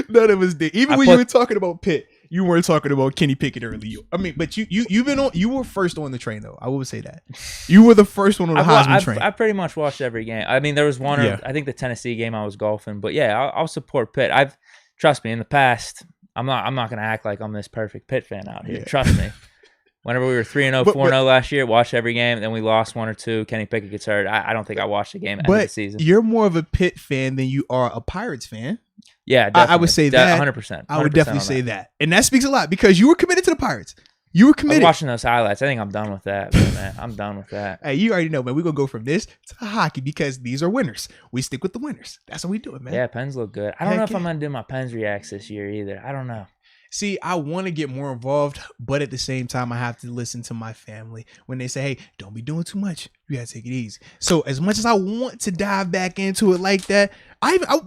A: None of us did. Even when you were talking about Pitt, you weren't talking about Kenny Pickett early. I mean, but you were first on the train though. I will say that. You were the first one on the Heisman train.
B: I pretty much watched every game. I mean, there was one. I think the Tennessee game I was golfing, but yeah, I'll support Pitt. Trust me. In the past, I'm not going to act like I'm this perfect Pitt fan out here. Yeah. Trust me. Whenever we were 3-0, 4-0 last year, watched every game. Then we lost 1 or 2. Kenny Pickett gets hurt. I don't think I watched a game at the end of the season.
A: You're more of a Pitt fan than you are a Pirates fan.
B: Yeah, definitely.
A: I would say that
B: 100%.
A: I would definitely say that, and that speaks a lot because you were committed to the Pirates. You were committed.
B: I was watching those highlights. I think I'm done with that, man. I'm done with that.
A: Hey, you already know, man. We're gonna go from this to hockey because these are winners. We stick with the winners. That's what we do, man.
B: Yeah, Pens look good. I don't know if I'm gonna do my Pens reacts this year either. I don't know.
A: See, I want to get more involved, but at the same time, I have to listen to my family when they say, hey, don't be doing too much. You got to take it easy. So as much as I want to dive back into it like that,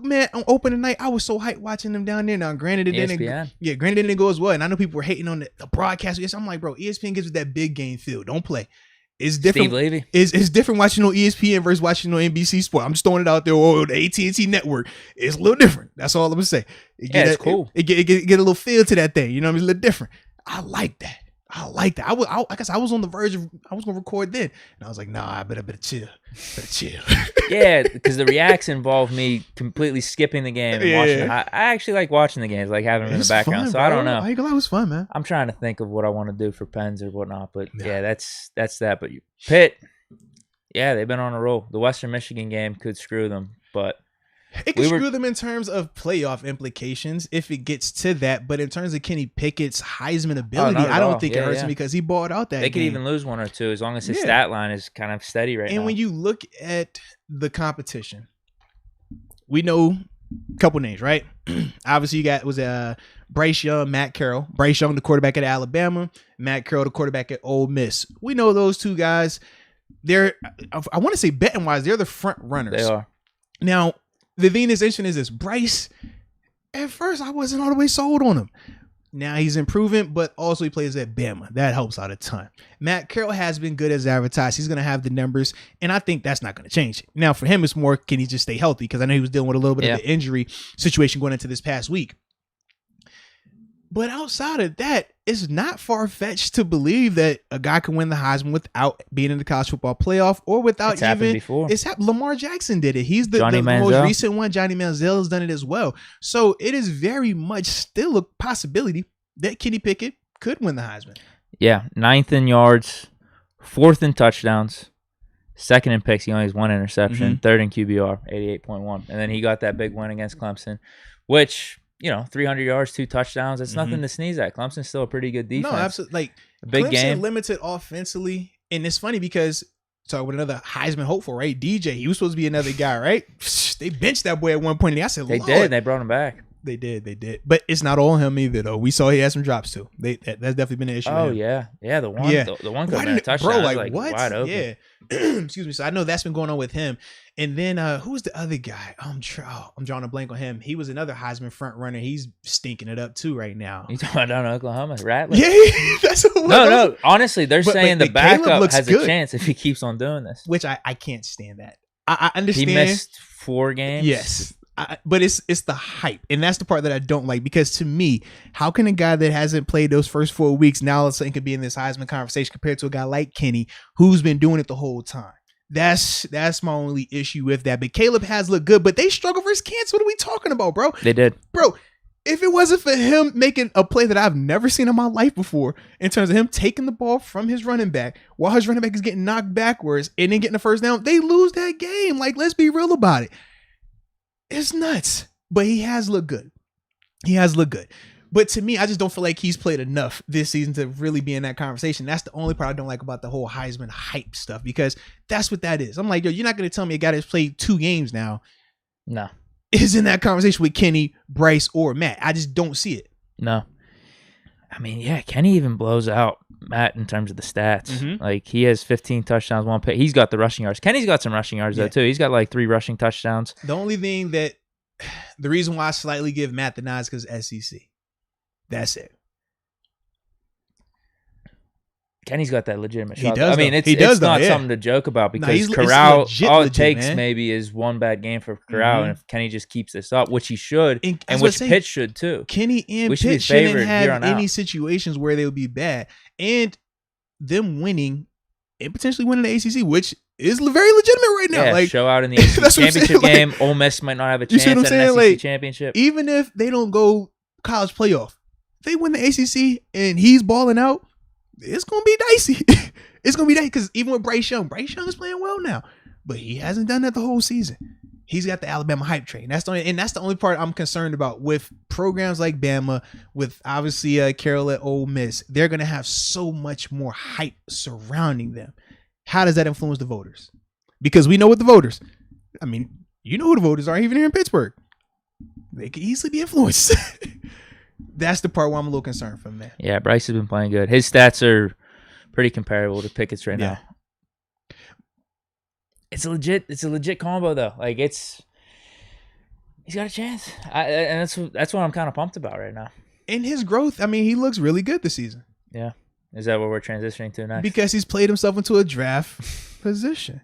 A: man, on opening night, I was so hyped watching them down there. Now, granted, it didn't go as well. And I know people were hating on the broadcast. I'm like, bro, ESPN gives it that big game feel. Don't play. It's different.
B: Steve Levy.
A: It's different watching on ESPN versus watching on NBC Sport. I'm just throwing it out there. Oh, the AT&T network. It's a little different. That's all I'm gonna say.
B: It's cool.
A: It get a little feel to that thing. You know what I mean? It's a little different. I like that. I guess I was on the verge of I was gonna record then, and I was like, nah, I better chill.
B: Yeah, because the reacts involve me completely skipping the game and watching. I actually like watching the games, like having them in the background.
A: Fun,
B: so
A: bro.
B: I don't know.
A: I ain't gonna lie, it was fun, man.
B: I'm trying to think of what I want to do for Pens or whatnot, but yeah, that's that. But Pitt, yeah, they've been on a roll. The Western Michigan game could screw them, but
A: It can screw them in terms of playoff implications if it gets to that. But in terms of Kenny Pickett's Heisman ability, I don't think it hurts him because he balled out that game.
B: They could even lose one or two as long as his stat line is kind of steady right now.
A: And when you look at the competition, we know a couple names, right? Obviously, you got Bryce Young, Matt Carroll. Bryce Young, the quarterback at Alabama. Matt Carroll, the quarterback at Ole Miss. We know those two guys. They're, I want to say betting wise, they're the front runners.
B: They are.
A: Now, the thing that's interesting is this. Bryce, at first, I wasn't all the way sold on him. Now he's improving, but also he plays at Bama. That helps out a ton. Matt Carroll has been good as advertised. He's going to have the numbers, and I think that's not going to change. Now, for him, it's more, can he just stay healthy? Because I know he was dealing with a little bit of the injury situation going into this past week. But outside of that, it's not far-fetched to believe that a guy can win the Heisman without being in the college football playoff or without
B: it's happened before.
A: Lamar Jackson did it. He's the most recent one. Johnny Manziel has done it as well. So it is very much still a possibility that Kenny Pickett could win the Heisman.
B: Yeah, 9th in yards, 4th in touchdowns, 2nd in picks. He only has 1 interception. 3rd in QBR, 88.1. And then he got that big win against Clemson, which... 300 yards, 2 touchdowns. That's nothing to sneeze at. Clemson's still a pretty good defense.
A: No, absolutely. Like,
B: a big
A: Clemson
B: game.
A: Limited offensively. And it's funny because, with another Heisman hopeful, right? DJ, he was supposed to be another guy, right? They benched that boy at one point. And I said,
B: they did. They brought him back.
A: They did. But it's not all him either, though. We saw he had some drops, too. That's definitely been an issue.
B: Oh, yeah. Yeah, the one could have been a touchdown.
A: Bro, like what?
B: Wide open.
A: Yeah. Excuse me. So I know that's been going on with him. And then who was the other guy? I'm drawing a blank on him. He was another Heisman front runner. He's stinking it up, too, right now.
B: You talking about down in Oklahoma? Rattler?
A: Yeah, that's what
B: No. Honestly, they're saying the backup has
A: good.
B: A chance if he keeps on doing this.
A: Which I can't stand that. I understand.
B: He missed 4 games.
A: Yes. But it's the hype, and that's the part that I don't like, because to me, how can a guy that hasn't played those first 4 weeks now all of a sudden could be in this Heisman conversation compared to a guy like Kenny who's been doing it the whole time? That's my only issue with that. But Caleb has looked good, but they struggle versus Kansas. What are we talking about, bro?
B: They did,
A: bro. If it wasn't for him making a play that I've never seen in my life before, in terms of him taking the ball from his running back while his running back is getting knocked backwards and then getting the first down, they lose that game. Like, let's be real about it. It's nuts, but he has looked good. But to me, I just don't feel like he's played enough this season to really be in that conversation. That's the only part I don't like about the whole Heisman hype stuff, because that's what that is. I'm like, yo, you're not going to tell me a guy that's played 2 games now is in that conversation with Kenny, Bryce, or Matt. I just don't see it.
B: No. I mean, yeah, Kenny even blows out Matt in terms of the stats. Like, he has 15 touchdowns, 1 pick. He's got the rushing yards. Kenny's got some rushing yards, though, too. He's got, 3 rushing touchdowns.
A: The only thing the reason why I slightly give Matt the nod is because SEC. That's it.
B: Kenny's got that legitimate shot.
A: I
B: mean, it's not something to joke about, because Corral, all it takes maybe is 1 bad game for Corral, and if Kenny just keeps this up, which he should, and which Pitt should too.
A: Kenny and Pitt shouldn't have any situations where they would be bad, and them winning and potentially winning the ACC, which is very legitimate right now.
B: Yeah, show out in the ACC championship game. Ole Miss might not have a chance at an SEC championship.
A: Even if they don't go college playoff, they win the ACC and he's balling out, it's going to be dicey. It's going to be dicey, because even with Bryce Young is playing well now, but he hasn't done that the whole season. He's got the Alabama hype train. That's the only part I'm concerned about with programs like Bama, with obviously Carroll at Ole Miss. They're going to have so much more hype surrounding them. How does that influence the voters? Because we know what the voters, I mean, you know who the voters are, even here in Pittsburgh. They could easily be influenced. That's the part where I'm a little concerned from that.
B: Yeah, Bryce has been playing good. His stats are pretty comparable to Pickett's right now. It's a legit combo, though. Like, he's got a chance, and that's what I'm kind of pumped about right now.
A: And his growth, I mean, he looks really good this season.
B: Yeah, is that what we're transitioning to next?
A: Because he's played himself into a draft position.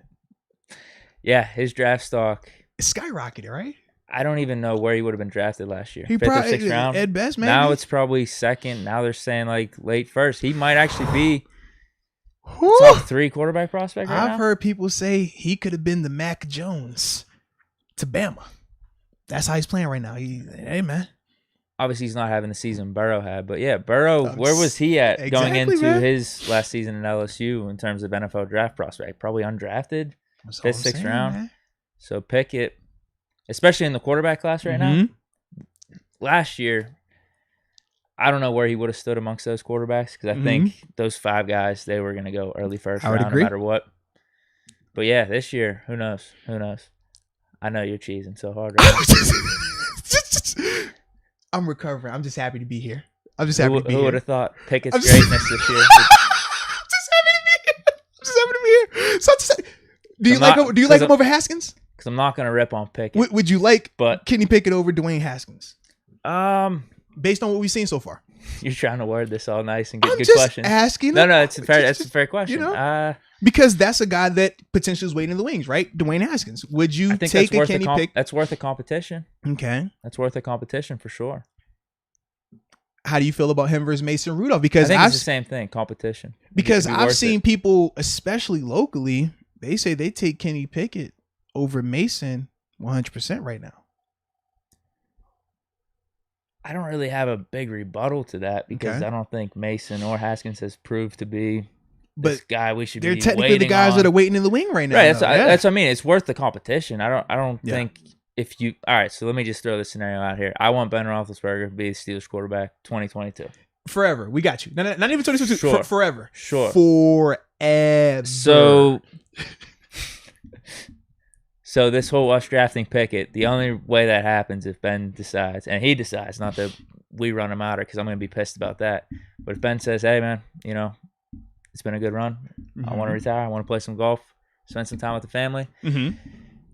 B: Yeah, his draft stock
A: skyrocketed, right?
B: I don't even know where he would have been drafted last year.
A: He
B: 5th or 6th round
A: at best, maybe.
B: Now it's probably 2nd. Now they're saying late 1st. He might actually be top 3 quarterback prospect right now.
A: I've heard people say he could have been the Mac Jones to Bama. That's how he's playing right now. Hey, man.
B: Obviously, he's not having the season Burrow had. But, yeah, Burrow, where was he at going into his last season in LSU in terms of NFL draft prospect? Probably undrafted, 5th, 6th round. Man. So Pickett, especially in the quarterback class right now.
A: Mm-hmm.
B: Last year, I don't know where he would have stood amongst those quarterbacks because I think those 5 guys, they were going to go early first round no matter what. But yeah, this year, who knows? Who knows? I know you're cheesing so hard right now.
A: I'm recovering. I'm just happy to be here. I'm just happy to be here.
B: Who would have thought Pickett's greatness this year?
A: Just happy to be here. So do you like him over Haskins?
B: Because I'm not going to rip on Pickett.
A: Would you like Kenny Pickett over Dwayne Haskins? Based on what we've seen so far.
B: You're trying to word this all nice and get good questions.
A: Asking.
B: No, it's a fair question.
A: You know? Because that's a guy that potentially is waiting in the wings, right? Dwayne Haskins. Would you take a Kenny Pickett?
B: That's worth a competition.
A: Okay.
B: That's worth a competition for sure.
A: How do you feel about him versus Mason Rudolph? Because
B: I think it's the same thing, competition.
A: Because I've seen people, especially locally, they say they take Kenny Pickett over Mason 100% right now.
B: I don't really have a big rebuttal to that because I don't think Mason or Haskins has proved to be this guy we should be waiting on.
A: They're technically the guys that are waiting in the wing right now.
B: Right, that's what I mean. It's worth the competition. I don't think if you – all right, so let me just throw this scenario out here. I want Ben Roethlisberger to be the Steelers quarterback 2022.
A: Forever. We got you. Not even 2022.
B: Sure.
A: Forever.
B: Sure.
A: Forever.
B: So this whole us drafting Pickett, the only way that happens if Ben decides, and he decides, not that we run him out because I'm going to be pissed about that. But if Ben says, hey, man, you know, it's been a good run. I want to retire. I want to play some golf, spend some time with the family.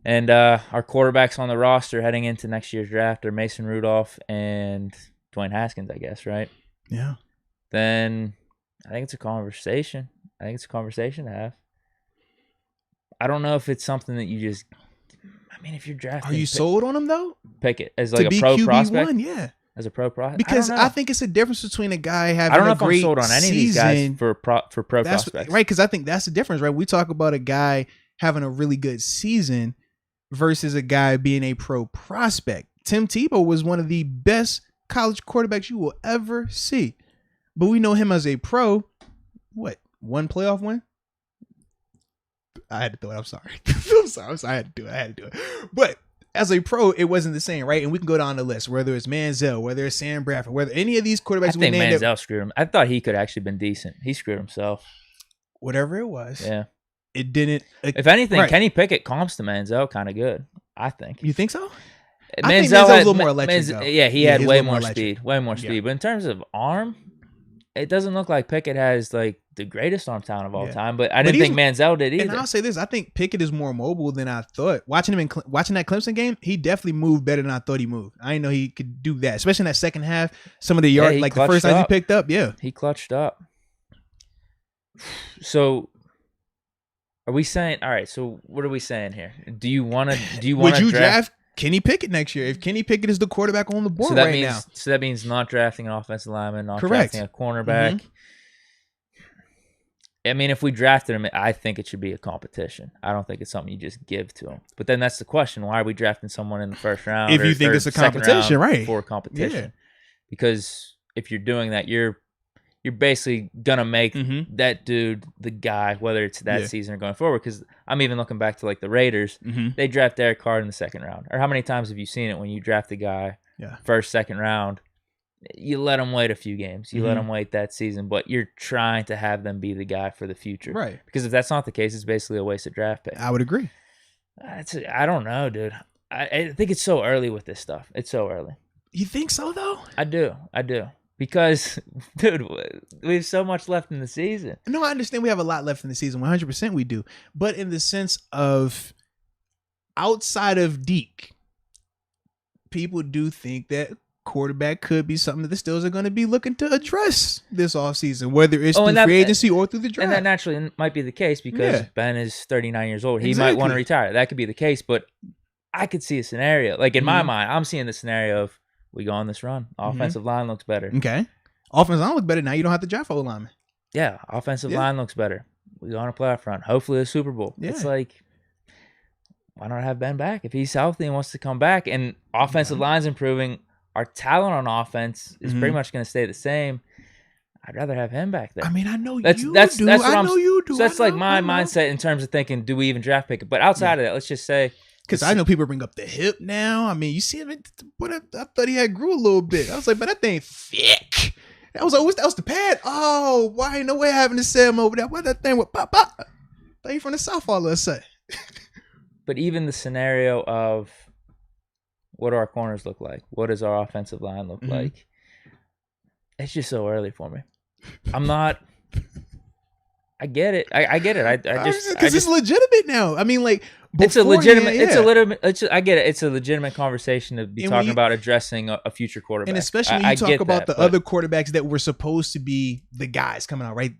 B: And our quarterbacks on the roster heading into next year's draft are Mason Rudolph and Dwayne Haskins, I guess, right?
A: Yeah.
B: Then I think it's a conversation. I think it's a conversation to have. I don't know if it's something that you just – I mean, if you're drafting –
A: Are you sold on him, though?
B: Pickett as like a pro
A: QB1,
B: prospect?
A: Yeah.
B: As a pro prospect?
A: Because I think it's a difference between a guy having a great season. I don't know if I'm sold on any of these guys
B: for pro prospects.
A: Right, because I think that's the difference, right? We talk about a guy having a really good season versus a guy being a pro prospect. Tim Tebow was one of the best college quarterbacks you will ever see. But we know him as a pro. What? One playoff win? I had to do it. I'm sorry. I'm sorry. I had to do it. But as a pro, it wasn't the same, right? And we can go down the list, whether it's Manziel, whether it's Sam Bradford, whether any of these quarterbacks.
B: I think Manziel screwed him. I thought he could actually been decent. He screwed himself.
A: Whatever it was.
B: Yeah.
A: It didn't.
B: If anything, Kenny Pickett comps to Manziel kind of good, I think.
A: You think so?
B: I think Manziel had a little more electric. He had way more speed. Way more speed. But in terms of arm, it doesn't look like Pickett has like the greatest arm talent of all time, but I didn't think Manziel did either.
A: And I'll say this: I think Pickett is more mobile than I thought. Watching him watching that Clemson game, he definitely moved better than I thought he moved. I didn't know he could do that, especially in that second half. Some of the yard, like the first time he picked up,
B: he clutched up. So, are we saying? All right. So, what are we saying here? Do you want to?
A: Would you draft Kenny Pickett next year if Kenny Pickett is the quarterback on the board now?
B: So that means not drafting an offensive lineman, not drafting a cornerback. Mm-hmm. I mean, if we drafted him, I think it should be a competition. I don't think it's something you just give to him. But then that's the question: why are we drafting someone in the first round?
A: If you think it's a competition, right?
B: For a competition, because if you're doing that, you're basically gonna make that dude the guy, whether it's that season or going forward. Because I'm even looking back to like the Raiders, they draft Derek Carr in the second round. Or how many times have you seen it when you draft a guy first, second round? You let them wait a few games. You let them wait that season, but you're trying to have them be the guy for the future.
A: Right.
B: Because if that's not the case, it's basically a wasted draft pick.
A: I would agree.
B: I don't know, dude. I think it's so early with this stuff. It's so early.
A: You think so, though?
B: I do. Because, dude, we have so much left in the season.
A: No, I understand we have a lot left in the season. 100% we do. But in the sense of outside of Deke, people do think that quarterback could be something that the Steelers are going to be looking to address this offseason, whether it's through free agency or through the draft.
B: And that naturally might be the case because Ben is 39 years old. He might want to retire. That could be the case, but I could see a scenario. Like in my mind, I'm seeing the scenario of we go on this run. Offensive line looks better.
A: Okay. Offensive line looks better. Now you don't have to draft O lineman.
B: Yeah. Offensive line looks better. We go on a playoff run. Hopefully a Super Bowl. Yeah. It's like, why not have Ben back? If he's healthy and wants to come back and offensive line's improving, our talent on offense is pretty much going to stay the same. I'd rather have him back there.
A: I mean, I know you do.
B: That's what
A: I know you do.
B: So that's like my mindset in terms of thinking, do we even draft pick it? But outside of that, let's just say
A: Because I know people bring up the hip now. I mean, you see him, but I thought he had grew a little bit. I was like, but that thing thick. That was the pad. Oh, why ain't no way having to say him over there? What that thing with pop pop? Thought you from the South all of a sudden.
B: But even the scenario of what do our corners look like? What does our offensive line look like? It's just so early for me. I'm not. I get it. I get it. I just
A: because it's legitimate now. I mean, like
B: it's a legitimate. Yeah. It's a legitimate. I get it. It's a legitimate conversation to be talking about addressing a future quarterback,
A: and especially when you talk about the other quarterbacks that were supposed to be the guys coming out. Right?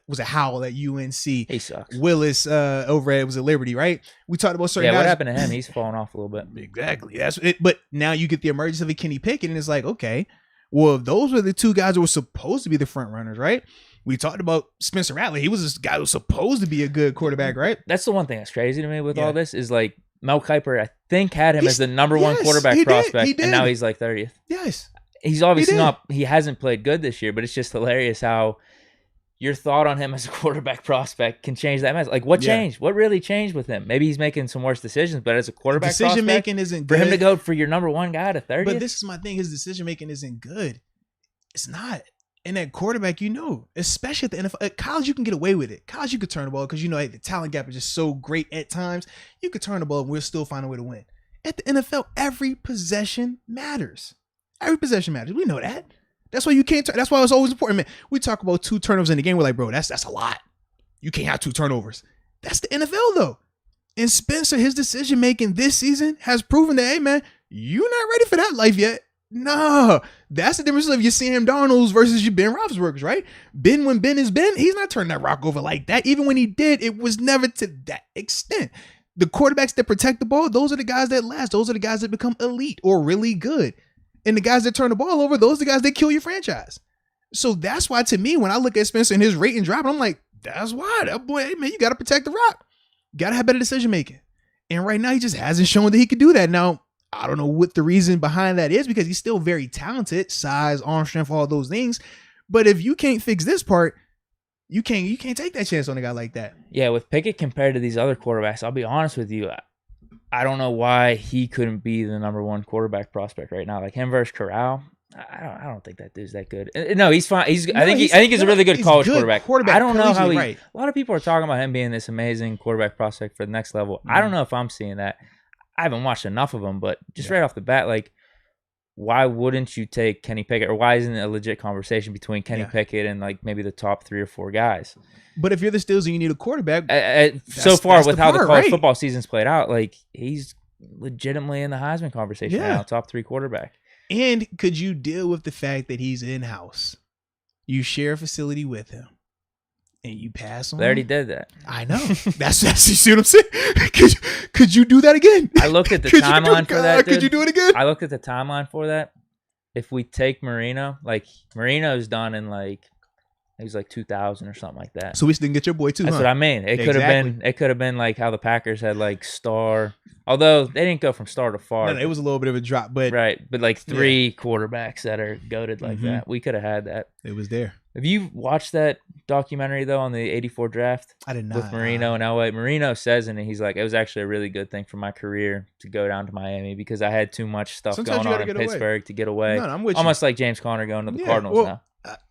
A: Was it Howell at UNC?
B: He sucks.
A: Willis over at Liberty. Right? We talked about certain guys.
B: What happened to him? He's fallen off a little bit.
A: Exactly. That's it. But now you get the emergence of a Kenny Pickett, and it's like, okay, well, those were the two guys that were supposed to be the front runners, right? We talked about Spencer Rattler. He was this guy who was supposed to be a good quarterback, right?
B: That's the one thing that's crazy to me with all this is like Mel Kiper, I think, had him as the number one quarterback prospect, and now he's like 30th.
A: Yes.
B: He's obviously he hasn't played good this year, but it's just hilarious how your thought on him as a quarterback prospect can change that mess. Like, what changed? What really changed with him? Maybe he's making some worse decisions, but as a quarterback
A: decision making isn't good.
B: For him to go for your number one guy to 30th?
A: But this is my thing. His decision making isn't good. It's not. And that quarterback, especially at the NFL, at college, you can get away with it. College, you could turn the ball because, the talent gap is just so great at times. You could turn the ball and we'll still find a way to win. At the NFL, every possession matters. Every possession matters. We know that. That's why you can't. That's why it's always important, man. We talk about 2 turnovers in the game. We're like, bro, that's a lot. You can't have 2 turnovers. That's the NFL, though. And Spencer, his decision making this season has proven that, hey, man, you're not ready for that life yet. No, that's the difference of your Sam Darnold's versus your Ben Roethlisberger's, right? When Ben is Ben, he's not turning that rock over like that. Even when he did, it was never to that extent. The quarterbacks that protect the ball, those are the guys that last. Those are the guys that become elite or really good. And the guys that turn the ball over, those are the guys that kill your franchise. So that's why, to me, when I look at Spencer and his rating dropping, I'm like, that's why. That boy, hey, man, you got to protect the rock. Got to have better decision making. And right now, he just hasn't shown that he could do that. Now, I don't know what the reason behind that is because he's still very talented, size, arm strength, all those things. But if you can't fix this part, you can't take that chance on a guy like that.
B: Yeah, with Pickett compared to these other quarterbacks, I'll be honest with you, I don't know why he couldn't be the number one quarterback prospect right now. Like him versus Corral, I don't think that dude's that good. No, he's fine. I think he's a really good college quarterback. I don't know how a lot of people are talking about him being this amazing quarterback prospect for the next level. I don't know if I'm seeing that. I haven't watched enough of them, but just right off the bat, like, why wouldn't you take Kenny Pickett, or why isn't it a legit conversation between Kenny Pickett and like maybe the top 3 or 4 guys?
A: But if you're the Steelers and you need a quarterback,
B: so far with how the college football season's played out, like he's legitimately in the Heisman conversation now, top 3 quarterback.
A: And could you deal with the fact that he's in-house? You share a facility with him. And you pass on.
B: They already did that.
A: I know. That's you see what I'm saying? Could you do that again?
B: I looked at the timeline for that.
A: Could you do it again?
B: I looked at the timeline for that. If we take Marino, like Marino's done in like it was like 2000 or something like that.
A: So we still can get your boy too.
B: That's what I mean. It could have been. It could have been like how the Packers had like star. Although they didn't go from star to far.
A: No, it was a little bit of a drop, but
B: but like 3 quarterbacks that are goated like that. We could have had that.
A: It was there.
B: Have you watched that documentary, though, on the 84 draft?
A: I did not.
B: With Marino and Elway. Marino says in it, he's like, it was actually a really good thing for my career to go down to Miami because I had too much stuff going on in Pittsburgh to get away.
A: No, I'm with
B: almost like James Conner going to the Cardinals now.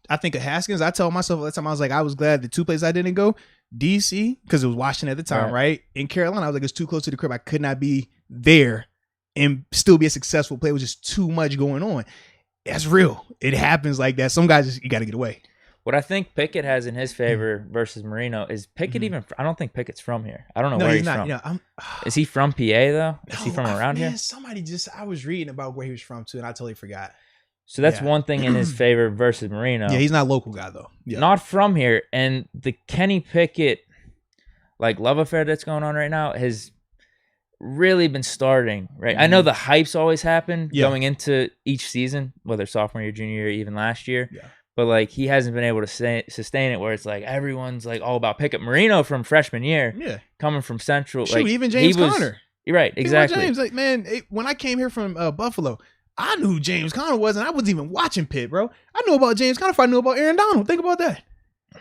A: I think of Haskins. I told myself all the time, I was like, I was glad the 2 places I didn't go, D.C., because it was Washington at the time, right? In Carolina, I was like, it's too close to the crib. I could not be there and still be a successful player. It was just too much going on. That's real. It happens like that. Some guys, you got to get away.
B: What I think Pickett has in his favor versus Marino is Pickett even. I don't think Pickett's from here. I don't know where he's from. Is he from PA though? Is he from around here?
A: Somebody I was reading about where he was from too, and I totally forgot.
B: So that's one thing in his favor versus Marino.
A: Yeah, he's not a local guy though. Yeah.
B: Not from here, and the Kenny Pickett like love affair that's going on right now has really been starting. Right, I know the hype's always happened going into each season, whether sophomore year, junior year, even last year. Yeah. But, like, he hasn't been able to sustain it where it's, like, everyone's, like, all about Pickett. Marino from freshman year, coming from Central.
A: Shoot, like, even James Conner.
B: You're right, exactly.
A: James, like, man, when I came here from Buffalo, I knew who James Conner was, and I wasn't even watching Pitt, bro. I knew about James Conner if I knew about Aaron Donald. Think about that.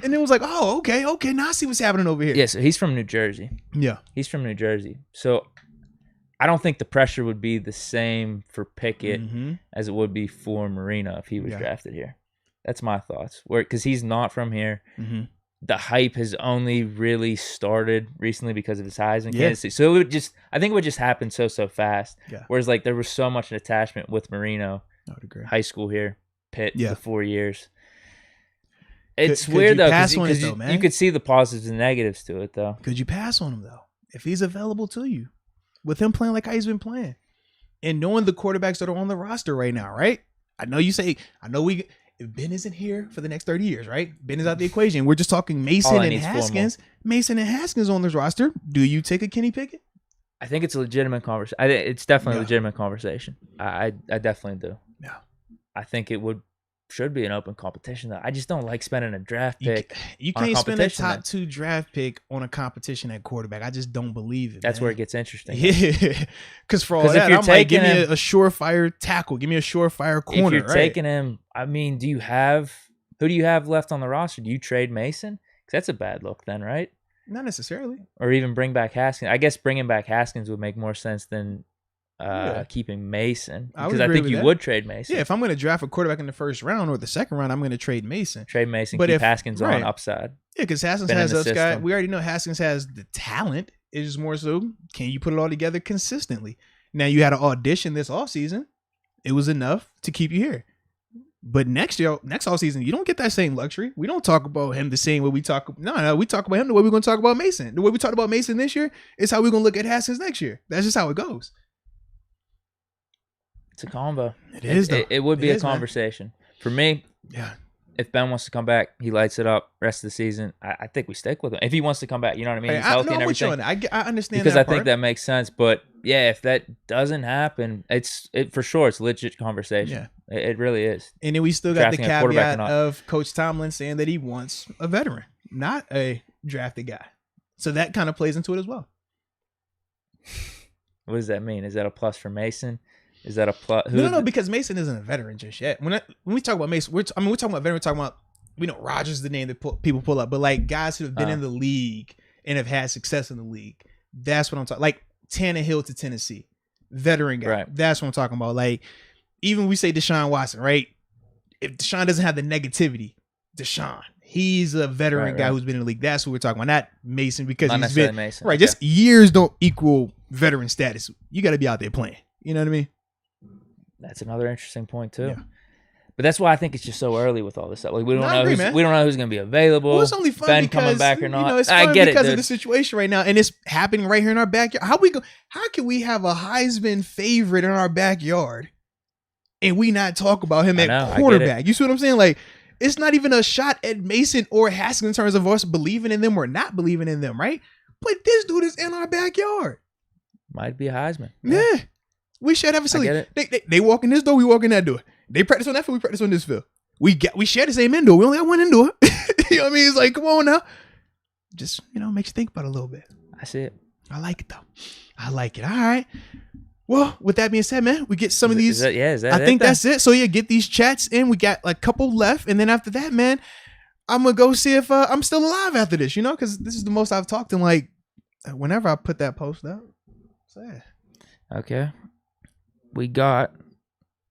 A: And it was like, oh, okay, now I see what's happening over here.
B: Yeah, so he's from New Jersey.
A: Yeah.
B: He's from New Jersey. So I don't think the pressure would be the same for Pickett
A: Mm-hmm.
B: as it would be for Marino if he was drafted here. That's my thoughts. Because he's not from here.
A: Mm-hmm.
B: The hype has only really started recently because of his Heisman candidacy. So I think it would just happen so fast.
A: Yeah.
B: Whereas like there was so much attachment with Marino,
A: I would agree.
B: high school here, Pitt, the 4 years. It's
A: Could
B: weird
A: you
B: though
A: pass on it,
B: because
A: though, man?
B: you could see the positives and negatives to it though.
A: Could you pass on him though if he's available to you with him playing like how he's been playing and knowing the quarterbacks that are on the roster right now, right? I know if Ben isn't here for the next 30 years, right? Ben is out the equation. We're just talking Mason and Haskins. Mason and Haskins on this roster. Do you take a Kenny Pickett?
B: I think it's a legitimate conversation. It's definitely a legitimate conversation. I definitely do.
A: Yeah.
B: I think it should be an open competition though. I just don't like spending a draft pick.
A: You can't spend a top 2 draft pick on a competition at quarterback. I just don't believe it.
B: That's where it gets interesting.
A: Yeah, because for all that, I'm like, give me a surefire tackle, give me a surefire corner.
B: If you're taking him, I mean, who do you have left on the roster? Do you trade Mason? Because that's a bad look then, right?
A: Not necessarily.
B: Or even bring back Haskins. I guess bringing back Haskins would make more sense than keeping Mason, because I think you would trade Mason.
A: Yeah, if I'm going to draft a quarterback in the first round or the second round, I'm going to trade Mason.
B: But keep Haskins on upside.
A: Yeah, because Haskins has us guy. We already know Haskins has the talent. It's just more so, can you put it all together consistently? Now, you had an audition this offseason. It was enough to keep you here. But next offseason, you don't get that same luxury. We don't talk about him the same way we talk. No, we talk about him the way we're going to talk about Mason. The way we talked about Mason this year is how we're going to look at Haskins next year. That's just how it goes.
B: It's a combo.
A: It is, though.
B: It would be a conversation. Man. For me, if Ben wants to come back, he lights it up rest of the season. I think we stick with him. If he wants to come back, you know what I mean? He's healthy and everything.
A: I understand
B: because
A: that
B: I think that makes sense. But yeah, if that doesn't happen, for sure it's a legit conversation. Yeah. It really is.
A: And then we still got the caveat of Coach Tomlin saying that he wants a veteran, not a drafted guy. So that kind of plays into it as well.
B: What does that mean? Is that a plus for Mason? Is that a plus?
A: No, because Mason isn't a veteran just yet. When we talk about Mason, we're talking about veteran. We're talking about, we know Rodgers is the name that people pull up, but like guys who have been in the league and have had success in the league. That's what I'm talking. Like Tannehill to Tennessee, veteran guy. Right. That's what I'm talking about. Like even we say Deshaun Watson, right? If Deshaun doesn't have the negativity, he's a veteran guy who's been in the league. That's what we're talking about. Not Mason, because he's been Mason. Right. Okay. Just years don't equal veteran status. You got to be out there playing. You know what I mean?
B: That's another interesting point too. Yeah. But that's why I think it's just so early with all this stuff. Like we don't know who's going to be available.
A: Well, it's only fun
B: Ben
A: because,
B: coming back or not.
A: It's fun because of the situation right now, and it's happening right here in our backyard. How can we have a Heisman favorite in our backyard, and we not talk about him at quarterback? You see what I'm saying? Like it's not even a shot at Mason or Haskins in terms of us believing in them or not believing in them, right? But this dude is in our backyard.
B: Might be a Heisman.
A: Yeah. We share that facility. They walk in this door, we walk in that door. They practice on that field, we practice on this field. We share the same indoor. We only got one indoor. You know what I mean? It's like, come on now. Just, makes you think about it a little bit.
B: I see it.
A: I like it, though. I like it. All right. Well, with that being said, man, we get some of these. I think that's it. So, yeah, get these chats in. We got a couple left. And then after that, man, I'm going to go see if I'm still alive after this, because this is the most I've talked in, whenever I put that post out. So, yeah.
B: Okay. We got,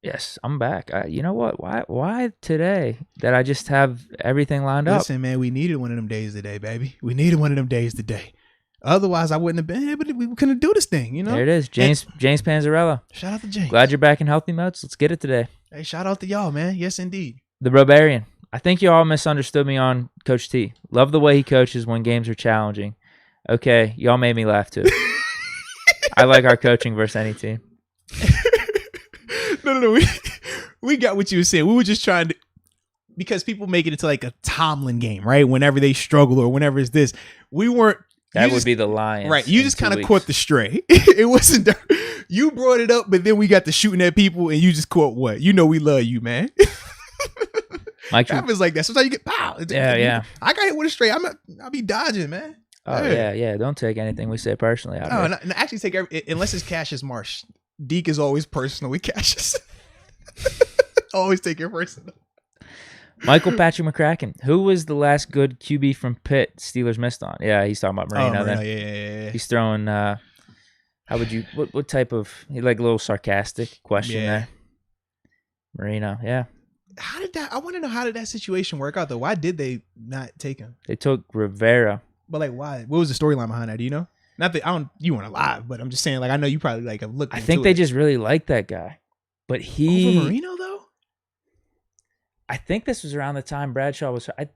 B: yes, I'm back. You know what? Why today that I just have everything lined up?
A: Listen, man, we needed one of them days today, baby. We needed one of them days today. Otherwise, I wouldn't have been able to. We couldn't do this thing,
B: There it is, James Panzarella.
A: Shout out to James.
B: Glad you're back and healthy, Moats. Let's get it today.
A: Hey, shout out to y'all, man. Yes, indeed.
B: The Barbarian. I think you all misunderstood me on Coach T. Love the way he coaches when games are challenging. Okay, y'all made me laugh too. I like our coaching versus any team.
A: No. We got what you were saying. We were just trying to, because people make it into like a Tomlin game, right? Whenever they struggle or whenever it's this, we weren't.
B: That would be the Lions,
A: right? You just kind of caught the stray. It wasn't. You brought it up, but then we got to shooting at people, and you just caught what? We love you, man.
B: Mike
A: happens like that. Sometimes you get pow.
B: Yeah.
A: I got hit with a stray. I'll be dodging, man.
B: Oh yeah. Don't take anything we say personally out of it.
A: No, actually take unless it's Cassius Marsh. Deke is always personal with Cassius. Always take your personal.
B: Michael Patrick McCracken. Who was the last good QB from Pitt Steelers missed on? Yeah, he's talking about Marino.
A: Yeah.
B: He's throwing How would you? What type of? Like a little sarcastic question there. Marino, yeah.
A: I want to know, how did that situation work out though? Why did they not take him?
B: They took Rivera.
A: But like, why? What was the storyline behind that? Do you know? Not that you weren't alive, but I'm just saying. Like, I know you probably like have looked.
B: I think they just really liked that guy, but
A: over Marino though.
B: I think this was around the time Bradshaw was. I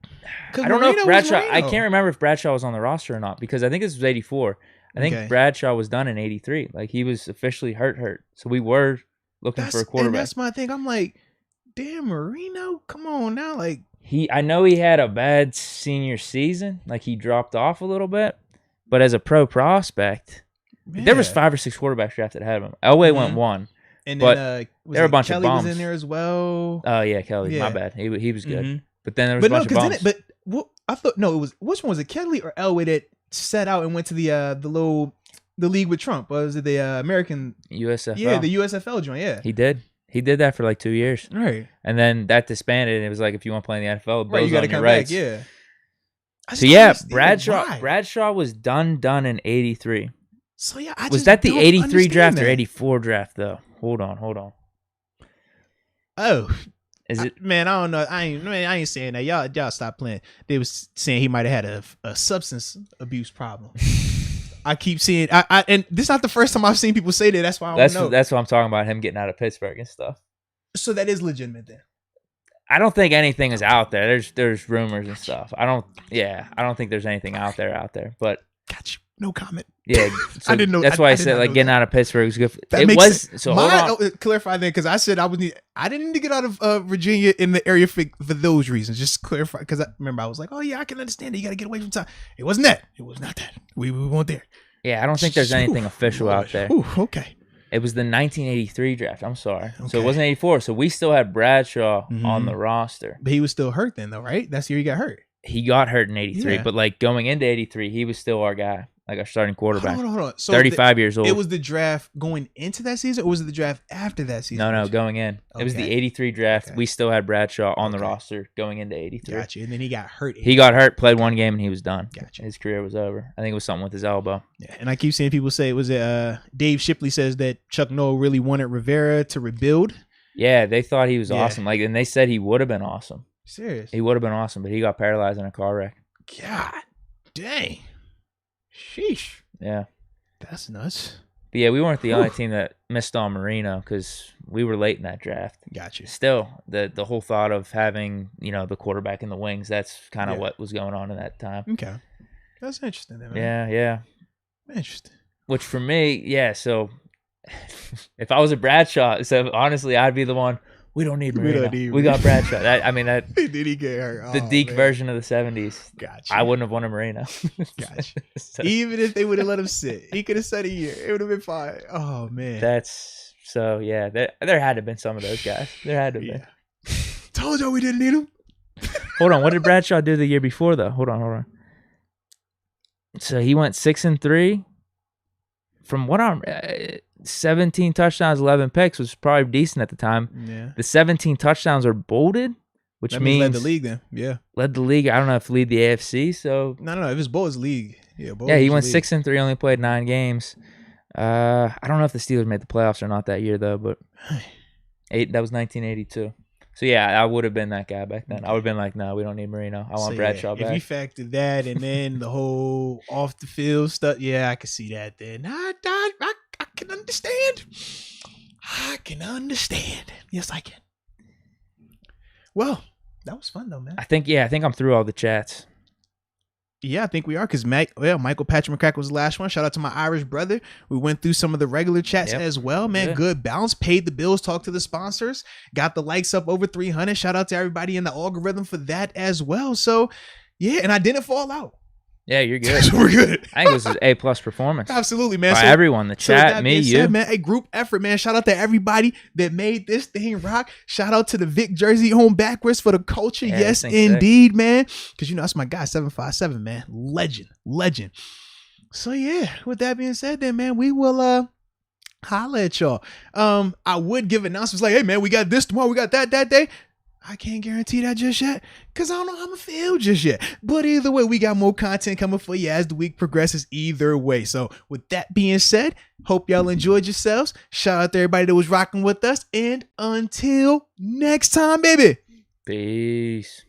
B: don't
A: Marino
B: know if Bradshaw.
A: was
B: I can't remember if Bradshaw was on the roster or not because I think this was '84. I think Bradshaw was done in '83. Like he was officially hurt. So we were looking for a quarterback.
A: And that's my thing. I'm like, damn, Marino, come on now. Like
B: I know he had a bad senior season. Like he dropped off a little bit, but as a pro prospect, there was 5 or 6 quarterbacks drafted ahead of him. Elway went 1.
A: And
B: but
A: then
B: there were a bunch
A: Kelly
B: of bums.
A: was in there as well.
B: Oh yeah, Kelly. My bad. He was good. But then there was a bunch of bums.
A: I thought it was, which one was it, Kelly or Elway that set out and went to the league with Trump? Was it the American
B: USFL?
A: Yeah, the USFL joint. Yeah,
B: he did. He did that for like 2 years.
A: Right.
B: And then that disbanded. And it was like, if you want to play in the NFL,
A: right, you got to come back. Yeah.
B: So yeah, Bradshaw was done in '83.
A: So yeah,
B: was that the '83 draft or '84 draft though? Hold on.
A: Oh,
B: is it?
A: Man, I don't know. I ain't saying that. Y'all stop playing. They was saying he might have had a substance abuse problem. I keep seeing. And this is not the first time I've seen people say that. That's why I don't know.
B: That's what I'm talking about. Him getting out of Pittsburgh and stuff.
A: So that is legitimate then.
B: I don't think anything is out there. There's rumors and stuff. I don't think there's anything out there. But
A: got you. No comment.
B: Yeah, so
A: I didn't know.
B: That's why I said like getting out of Pittsburgh was good.
A: Clarify then, because I said I didn't need to get out of Virginia in the area for those reasons. Just clarify, because I remember I was like, oh yeah, I can understand it. You got to get away from time. It wasn't that. It was not that. We weren't there.
B: Yeah, I don't think there's anything official out there.
A: Okay.
B: It was the 1983 draft. I'm sorry. Okay. So it wasn't '84. So we still had Bradshaw on the roster.
A: But he was still hurt then, though, right? That's the year he got hurt.
B: He got hurt in '83, but like going into '83, he was still our guy. Like our starting quarterback.
A: Hold on. So
B: 35 years old.
A: It was the draft going into that season, or was it the draft after that season?
B: No, going in. Okay. It was the '83 draft. Okay. We still had Bradshaw on the roster going into '83.
A: Gotcha. And then he got hurt.
B: He got hurt, played 1 game, and he was done.
A: Gotcha.
B: His career was over. I think it was something with his elbow.
A: Yeah, and I keep seeing people say, Dave Shipley says that Chuck Noll really wanted Rivera to rebuild.
B: Yeah, they thought he was awesome. Like, and they said he would have been awesome.
A: Serious?
B: He would have been awesome, but he got paralyzed in a car wreck.
A: God dang. Sheesh.
B: Yeah.
A: That's nuts.
B: But yeah, we weren't the only team that missed on Marino because we were late in that draft.
A: Gotcha.
B: Still, the whole thought of having, the quarterback in the wings, that's kind of what was going on in that time.
A: Okay. That's interesting then, man.
B: Yeah.
A: Interesting.
B: Which for me, so if I was a Bradshaw, so honestly, I'd be the one. We don't need Marino. We got Bradshaw.
A: Did he get hurt?
B: The Deke version of the '70s.
A: Gotcha.
B: I wouldn't have wanted Marino.
A: Gotcha. Even if they would have let him sit, he could have sat a year. It would have been fine. Oh man.
B: That's so. Yeah, there had to have been some of those guys. There had to have been.
A: Told y'all we didn't need him.
B: Hold on. What did Bradshaw do the year before though? Hold on. So he went 6-3. From what I'm 17 touchdowns, 11 picks was probably decent at the time.
A: Yeah.
B: The 17 touchdowns are bolded, which
A: that
B: means
A: led the league then. Yeah.
B: Led the league. I don't know if lead the AFC. So
A: no. If it's Bulls league. Yeah.
B: He went 6-3, only played 9 games. I don't know if the Steelers made the playoffs or not that year though, but that was 1982. So yeah, I would have been that guy back then. I would have been like, no, we don't need Marino. I want Bradshaw back.
A: If you factor that and then the whole off the field stuff, yeah, I can see that then. I can understand. I can understand. Yes, I can. Well, that was fun though, man.
B: I think I'm through all the chats.
A: Yeah, I think we are because Michael Patrick McCracken was the last one. Shout out to my Irish brother. We went through some of the regular chats as well, man. Yeah. Good balance. Paid the bills. Talked to the sponsors. Got the likes up over 300. Shout out to everybody in the algorithm for that as well. So, yeah, and I didn't fall out.
B: Yeah, you're good.
A: So we're good.
B: I think this is A+ performance.
A: Absolutely, man.
B: By everyone, the chat, me, you.
A: Said, man, a group effort, man. Shout out to everybody that made this thing rock. Shout out to the Vic Jersey home backwards for the culture. Yeah, yes, indeed, sick. Man. Because that's my guy, 757, man. Legend. So yeah, with that being said, then, man, we will holla at y'all. I would give announcements like, hey, man, we got this tomorrow, we got that day. I can't guarantee that just yet because I don't know how I'm going to feel just yet. But either way, we got more content coming for you as the week progresses either way. So with that being said, hope y'all enjoyed yourselves. Shout out to everybody that was rocking with us. And until next time, baby.
B: Peace.